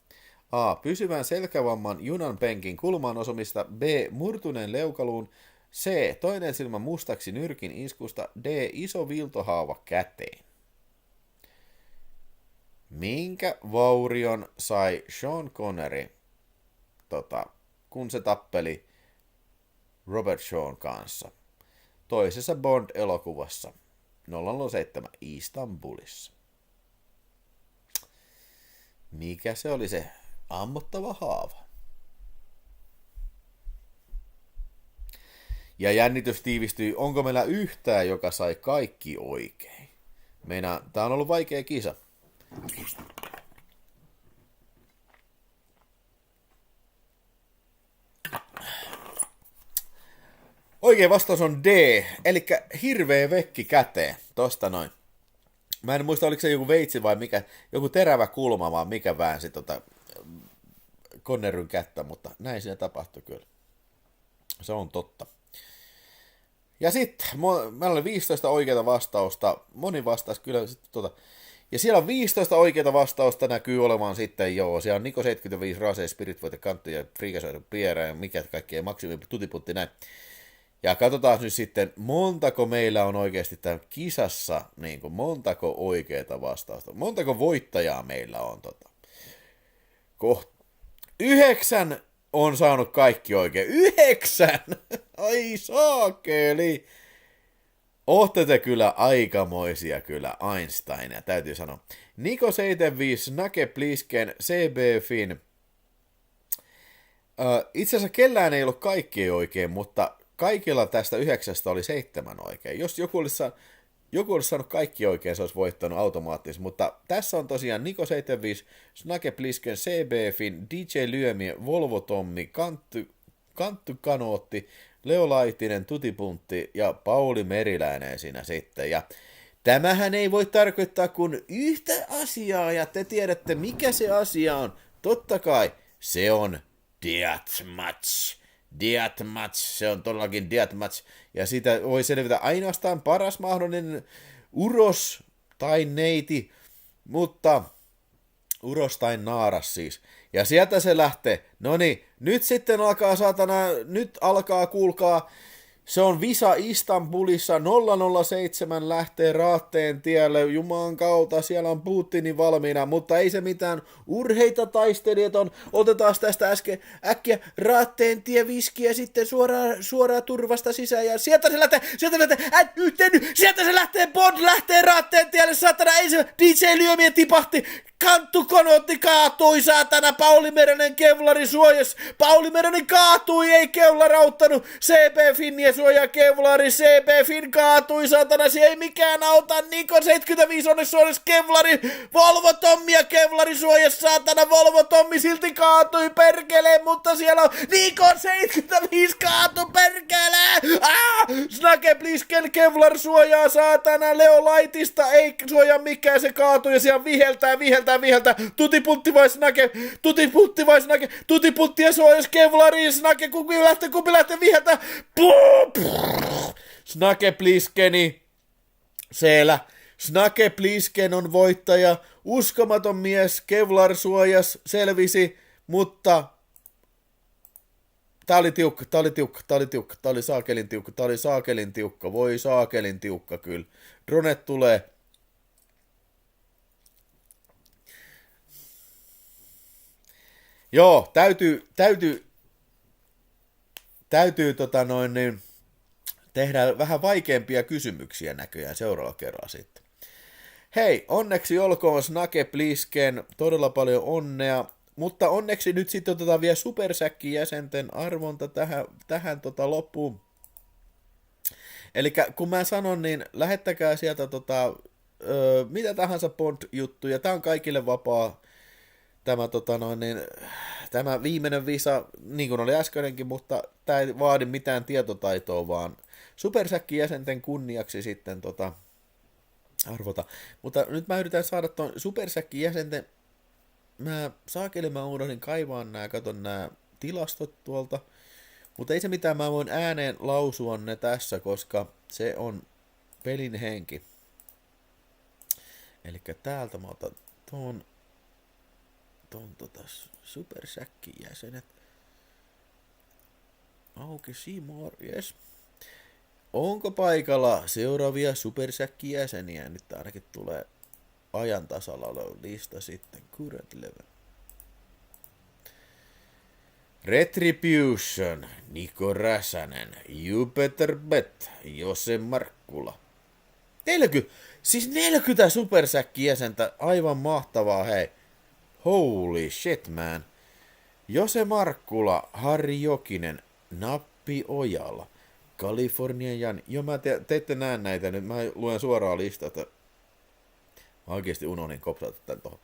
A. Pysyvän selkävamman junan penkin kulmaan osumista. B. Murtuneen leukaluun. C. Toinen silmä mustaksi nyrkin iskusta. D. Iso viiltohaava käteen. Minkä vaurion sai Sean Connery, kun se tappeli Robert Shawn kanssa toisessa Bond-elokuvassa 007 Istanbulissa? Mikä se oli se ammottava haava? Ja jännitys tiivistyi, onko meillä yhtään, joka sai kaikki oikein? Tää on ollut vaikea kisa. Oikea vastaus on D, eli hirveä vekki käteen, tosta noin. Mä en muista, oliko se joku veitsi vai mikä, joku terävä kulma, vaan mikä väänsi Conneryn kättä, mutta näin siinä tapahtui kyllä. Se on totta. Ja sitten, meillä oli 15 oikeaa vastausta, moni vastasi kyllä ja siellä on 15 oikeaa vastausta näkyy olevan sitten, joo, siellä on Niko 75, Rase, Spirit Voite, Kanttu ja Friikasoidun Pierä ja mikä kaikkea, Maksimi, Tutiputti, näin. Ja katsotaan nyt sitten, montako meillä on oikeasti tämän kisassa, niin kuin montako oikeaa vastausta, montako voittajaa meillä on. Koht 9 on saanut kaikki oikein. 9! Ai saakeli! Ootte te kyllä aikamoisia kyllä Einsteinia, täytyy sanoa. Niko 75, Snake Plisken, CB Fin. Itse asiassa kellään ei ollut kaikki oikein, mutta kaikilla tästä 9 oli 7 oikein. Jos joku olisi saanut kaikki oikein, se olisi voittanut automaattisesti. Mutta tässä on tosiaan Niko 75, Snake Plisken, CB Fin, DJ Lyömi, Volvo Tommi, Kanttu Kanootti, Leo Laitinen, Tutipuntti ja Pauli Meriläinen siinä sitten. Ja tämähän ei voi tarkoittaa kuin yhtä asiaa, ja te tiedätte mikä se asia on. Totta kai se on Deathmatch. Deathmatch, se on todellakin Deathmatch. Ja sitä voi selvitä ainoastaan paras mahdollinen uros tai neiti, mutta uros tai naaras siis. Ja sieltä se lähtee. Noniin, nyt sitten alkaa saatana, nyt alkaa kuulkaa, se on Visa Istanbulissa, 007 lähtee Raatteen tielle, Jumalan kautta, siellä on Putinin valmiina, mutta ei se mitään, urheita taistelijat on, otetaan tästä äkkiä Raatteen tie viskiä sitten suoraan turvasta sisään, ja sieltä se lähtee, Bond lähtee Raatteen tielle, saatana, ei se, DJ Lyömien tipahti, Kanttu Konotti kaatui, saatana, Pauli Meränen Kevlari suojas, Pauli Meränen kaatui, ei Kevlar auttanut, CP Finniä suojaa Kevlari, CP Finn kaatui, saatana, se ei mikään auta, Niko 75 onneksi suojas Kevlari, Volvo Tommi ja Kevlari suojas, saatana, Volvo Tommi silti kaatui, perkele, mutta siellä on Niko 75 kaatui, perkele, Snake Plisken Kevlar suojaa, saatana, Leo Laitista ei suojaa mikään, se kaatui ja siellä viheltää, Tutipuntti vai Snake, Tutipuntti ja suojas Kevlari, Snake, kumpi lähtee viheltää, Snake Pliskeni, siellä, Snake Plisken on voittaja, uskomaton mies, Kevlar suojas, selvisi, mutta tää oli saakelin tiukka, voi saakelin tiukka kyllä, dronet tulee. Joo, täytyy tehdä vähän vaikeampia kysymyksiä näköjään seuraavalla kerralla sitten. Hei, onneksi olkoon Snake Plisken, todella paljon onnea, mutta onneksi nyt sitten otetaan vielä Supersäkkin jäsenten arvonta tähän loppuun. Eli kun mä sanon, niin lähettäkää sieltä mitä tahansa Bond-juttuja, tää on kaikille vapaa. Tämä viimeinen visa, niin kuin oli äskeinenkin, mutta tämä ei vaadi mitään tietotaitoa, vaan Supersäkkin jäsenten kunniaksi sitten arvota. Mutta nyt mä yritän saada tuon Supersäkkin jäsenten, mä unohdin kaivaa katon nämä tilastot tuolta, mutta ei se mitään, mä voin ääneen lausua ne tässä, koska se on pelin henki. Eli täältä mä otan tuon Supersäkkin jäsenet. Auki Seymour, yes. Onko paikalla seuraavia Supersäkkin jäseniä? Nyt ainakin tulee ajan tasalla oleva lista sitten. Current level. Retribution, Niko Räsänen, You Better Bet, Jose Markkula. 40 Supersäkkin jäsentä, aivan mahtavaa, hei. Holy shit, man. Jose Markkula, Harri Jokinen, Nappi Ojala, Kalifornian Jani. Joo, te ette näe näitä nyt. Mä luen suoraan listaa. Mä oikeesti unohdin kopsata tän tohon.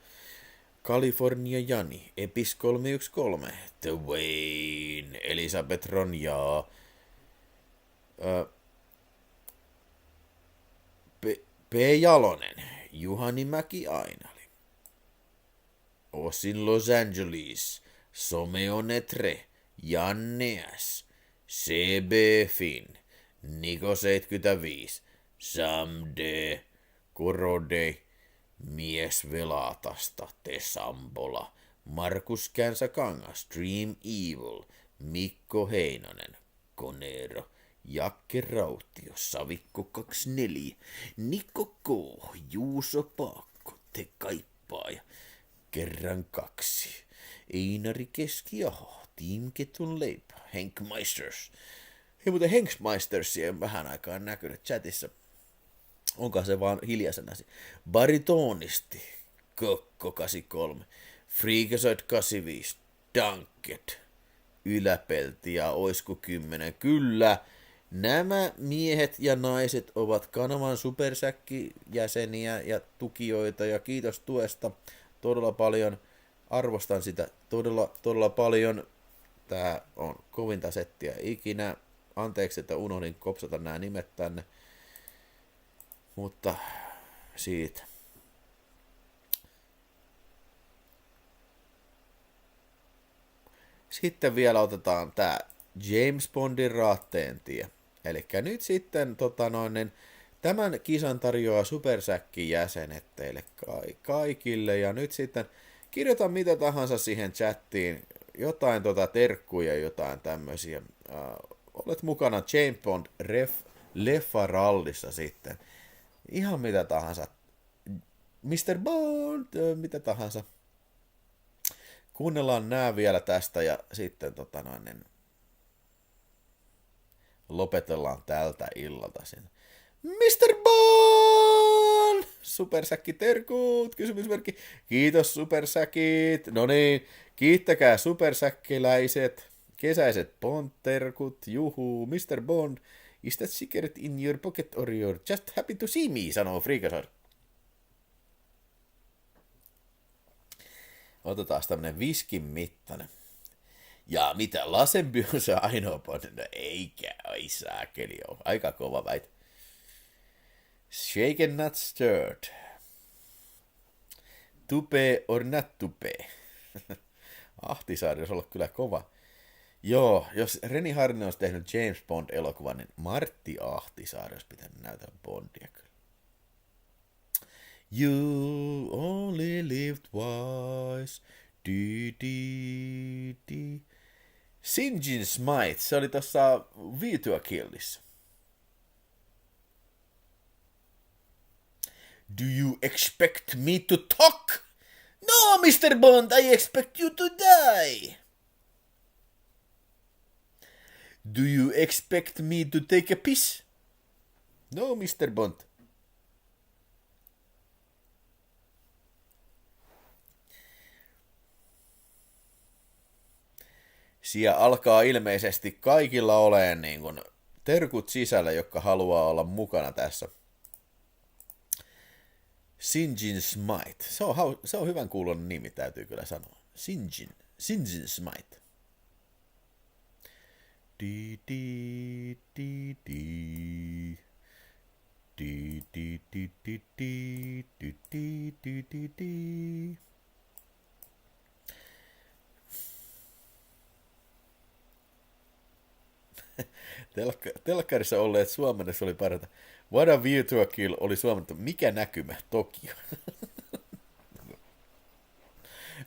Kalifornia Jani, Epis 313, The Wayne, Elisabeth Ronjaa, P. Jalonen, Juhani Mäki Ainali, Osin Los Angeles, Someonetre, Janne S, CB Fin, Niko 75, Sam D, Korode, Mies Velatasta, Te Sampola, Markus Känsäkangas, Dream Evil, Mikko Heinonen, Konero, Jakke Rautio, Savikko 24, Nikko K, Juuso Paakko, Te Kaippaaja, kerran 2, Einari Keskiaho, Team Ketun Leipä, Henk Meisters. Hei, muuten Henk Meistersia on vähän aikaa näkynyt chatissa. Onko se vaan hiljaisena? Baritonisti, Kokko 83, Freakazoid 85, Dunked, Yläpelti ja Oisku 10. Kyllä, nämä miehet ja naiset ovat kanavan supersäkkijäseniä ja tukijoita ja kiitos tuesta todella paljon. Arvostan sitä todella paljon. Tää on kovinta settiä ikinä. Anteeksi, että unohdin kopsata nämä nimet tänne. Mutta siitä. Sitten vielä otetaan tää James Bondin raatteen-tie. Elikkä nyt sitten tämän kisan tarjoaa Supersäkkin jäsenet teille kaikille. Ja nyt sitten kirjoita mitä tahansa siihen chattiin. Jotain terkkuja, jotain tämmösiä. Olet mukana James Bond leffarallissa sitten. Ihan mitä tahansa. Mr. Bond, mitä tahansa. Kuunnellaan nää vielä tästä ja sitten lopetellaan tältä illalta sen. Mr. Bond! Supersäkki terkut, kysymysmerkki. Kiitos supersäkit. No niin, kiittäkää supersäkkiläiset. Kesäiset Bond-terkut. Juhu, Mr. Bond. Is that cigarette in your pocket or you're just happy to see me, sanoo Freakazoid. Otetaan tämmönen viskin mittainen. Ja mitä lasempi on se ainoa Bond? No eikä, ai saakeli oo. Aika kova väite. Shaken not stirred. Tupe or not tupe. Ahtisaari olisi ollut kyllä kova. Joo, jos Reni Harlin olisi tehnyt James Bond-elokuvan, niin Martti Ahtisaari olisi pitänyt näytellä Bondia kyllä. You only live twice. Sinjin Smite, se oli tossa Virtua Killissa. Do you expect me to talk? No, Mr. Bond, I expect you to die. Do you expect me to take a piss? No, Mr. Bond. Siellä alkaa ilmeisesti kaikilla olemaan niin kuin terkut sisällä, jotka haluaa olla mukana tässä. Sinjin Smite. Se on hyvän kuuloinen nimi, täytyy kyllä sanoa. Sinjin Smite. Di di di di. Di di di di di di di di di di. Telkkarissa olleet suomennessa oli parata. What a Virtua Kill oli suomennettu. Mikä näkymä? Tokio.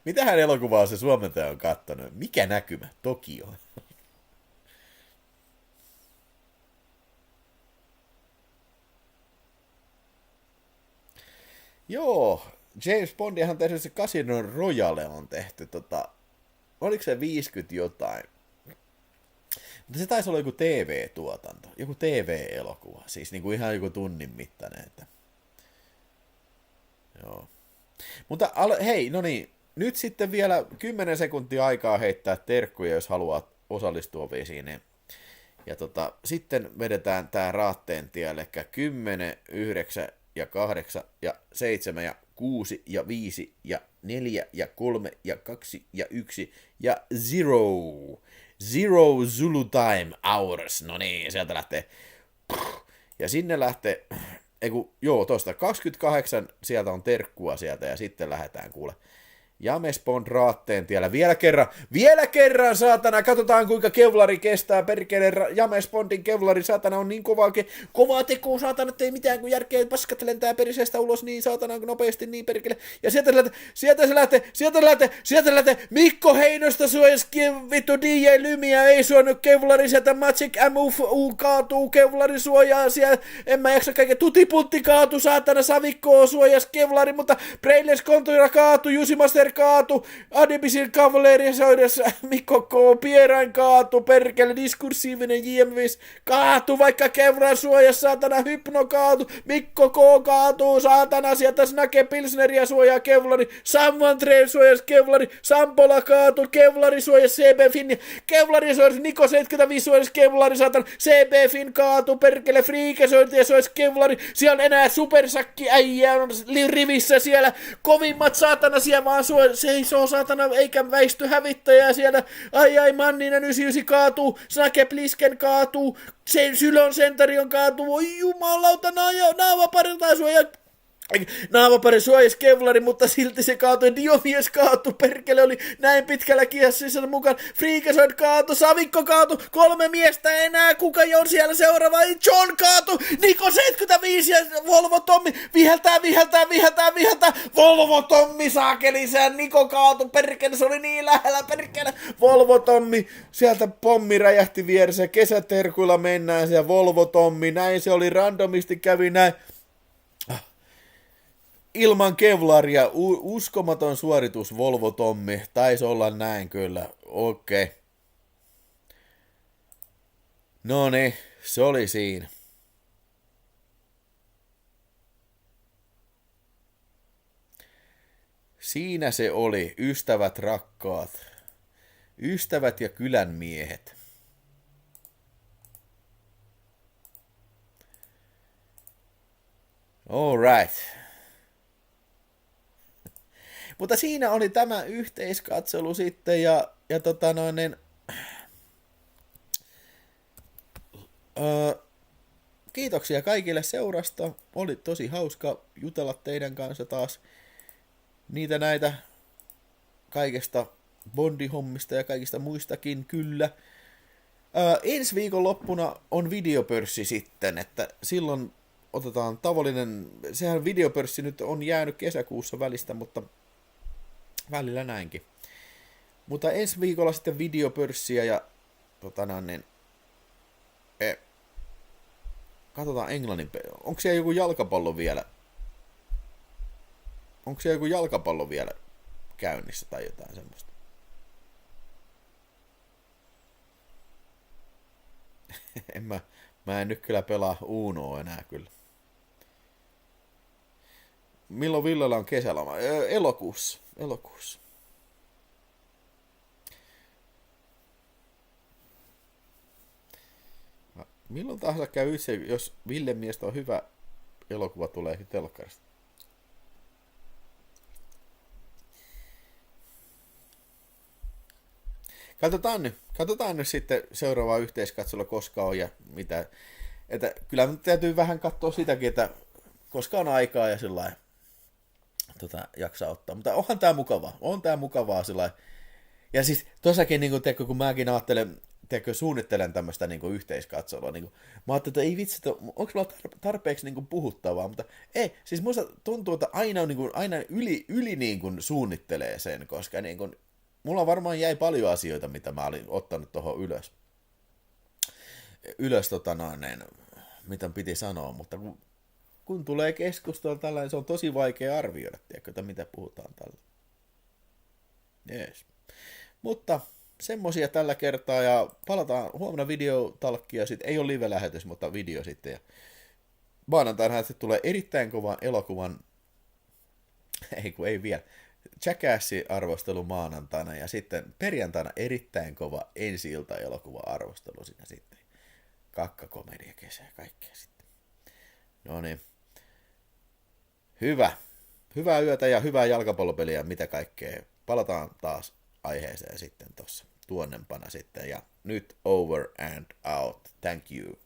Mitähän elokuvaa se suomentaja on kattonut? Mikä näkymä? Tokio. Joo, James Bondihan tehty se Casino Royale on tehty, oliko se 50 jotain? Mutta se taisi olla joku TV-tuotanto, joku TV-elokuva, siis niinku ihan joku tunnin mittainen. Että... Joo. Mutta hei, no niin, nyt sitten vielä 10 sekuntia aikaa heittää terkkuja, jos haluat osallistua visiin. Ja sitten vedetään tää raatteen tie, eli 10, 9 ja 8 ja 7 ja 6 ja 5 ja 4 ja 3 ja 2 ja 1 ja 0. Zero Zulu Time Hours. No niin, sieltä lähtee. Ja sinne lähtee, tosta 28 sieltä on terkkua sieltä ja sitten lähdetään kuule. James Bond raatteen tiellä. Vielä kerran, saatana, katsotaan kuinka kevlari kestää, perkele, James Bondin kevlari, saatana, on niin kovaa tekoa, saatana, ettei mitään kun järkeä, paskat lentää perisestä ulos niin saatana nopeasti, niin perkele, ja sieltä se lähtee, Mikko Heinosta suojaskin, vittu DJ Lymiä, ei suonut kevlari, sieltä Magic MU kaatuu kevlari suojaa, siellä, en mä jaksa kaiken, Tutipuntti kaatu, saatana, Savikko suojas kevlari, mutta Brainless Contoura kaatu, Jusimaster kaatu, Adebisin kavaleerisoidessa Mikko K. Pierain kaatu, perkele, diskursiivinen JMVs kaatu, vaikka kevran suojas, saatana, Hypno kaatu, Mikko K. kaatuu, saatana, sieltä Snake Pilsneria suojaa kevlari, Samman Trail suojas kevlari, Sampola kaatu, kevlari suojas CB Finni, kevlari suojas Niko 75 suojas kevlari, saatana, CB Fin kaatu, perkele, Friike suojas kevlari, siellä on enää supersakki äijä on rivissä siellä, kovimmat saatana siellä vaan seisoo saatana eikä väisty hävittäjää siellä, ai Manninen 99 kaatuu, Snake Plisken kaatuu, Sylon Centurion kaatuu, oi jumalauta, naavapariltaan suojaa, naavapari suojas kevlari, mutta silti se kaatui, Diomies kaatu, perkele oli näin pitkällä kiassa mukaan, Freakazoid kaatu, Savikko kaatu, 3 miestä enää, kuka on siellä seuraava, John kaatu, Niko 75 ja Volvo Tommi, viheltää, Volvo Tommi saakeli, se Niko kaatu, perkele, se oli niin lähellä, perkele, Volvo Tommi, sieltä pommi räjähti vieressä, kesäterkuilla mennään, siellä Volvo Tommi, näin se oli, randomisti kävi näin, ilman kevlaria, uskomaton suoritus Volvo Tommi, taisi olla näin kyllä, okei. No niin, se oli siinä. Siinä se oli, ystävät rakkaat, ystävät ja kylän miehet. All right. Mutta siinä oli tämä yhteiskatselu sitten ja kiitoksia kaikille seurasta. Oli tosi hauska jutella teidän kanssa taas niitä näitä kaikesta Bondi-hommista ja kaikista muistakin kyllä. Ensi viikon loppuna on videopörssi sitten, että silloin otetaan tavallinen, sehän videopörssi nyt on jäänyt kesäkuussa välistä, mutta välillä näinkin. Mutta ensi viikolla sitten videopörssiä ja katsotaan Englannin onko siellä joku jalkapallo vielä? Onko siellä joku jalkapallo vielä käynnissä tai jotain semmoista? Mä en nyt kyllä pelaa Unoa enää kyllä. Milloin Villellä on kesäloma? Elokuussa. Milloin tahansa käy itse, jos Villen miestä on hyvä elokuva, tulee telkkarista. Katsotaan nyt sitten seuraavaa yhteiskatselua, koska on ja mitä. Että kyllä täytyy vähän katsoa sitäkin, että koska on aikaa ja sillä jaksaa ottaa. Mutta onhan tää mukavaa sillä. Ja siis tossakin, niin kun mäkin ajattelen, suunnittelen tämmöistä niin yhteiskatselua. Niin mä ajattelin, että ei vitsi, onko mulla tarpeeksi niin puhuttavaa, mutta ei. Siis musta tuntuu, että aina yli niin suunnittelee sen, koska niin kun, mulla varmaan jäi paljon asioita, mitä mä olin ottanut tuohon ylös mitä piti sanoa, mutta kun tulee keskustelua tällainen, se on tosi vaikea arvioida, tiedätkö, mitä puhutaan tällä. Yes. Mutta semmosia tällä kertaa, ja palataan huomenna videotalkkia, sitten ei ole live-lähetys, mutta video sitten, ja maanantaina tulee erittäin kovan elokuvan, ei vielä, Jackass-arvostelu maanantaina, ja sitten perjantaina erittäin kova ensi-ilta-elokuva-arvostelu siinä sitten. Kakkakomedia kesä ja kaikkea sitten. No niin. Hyvää yötä ja hyvää jalkapallopeliä, mitä kaikkea. Palataan taas aiheeseen sitten tuossa tuonnempana sitten. Ja nyt over and out. Thank you.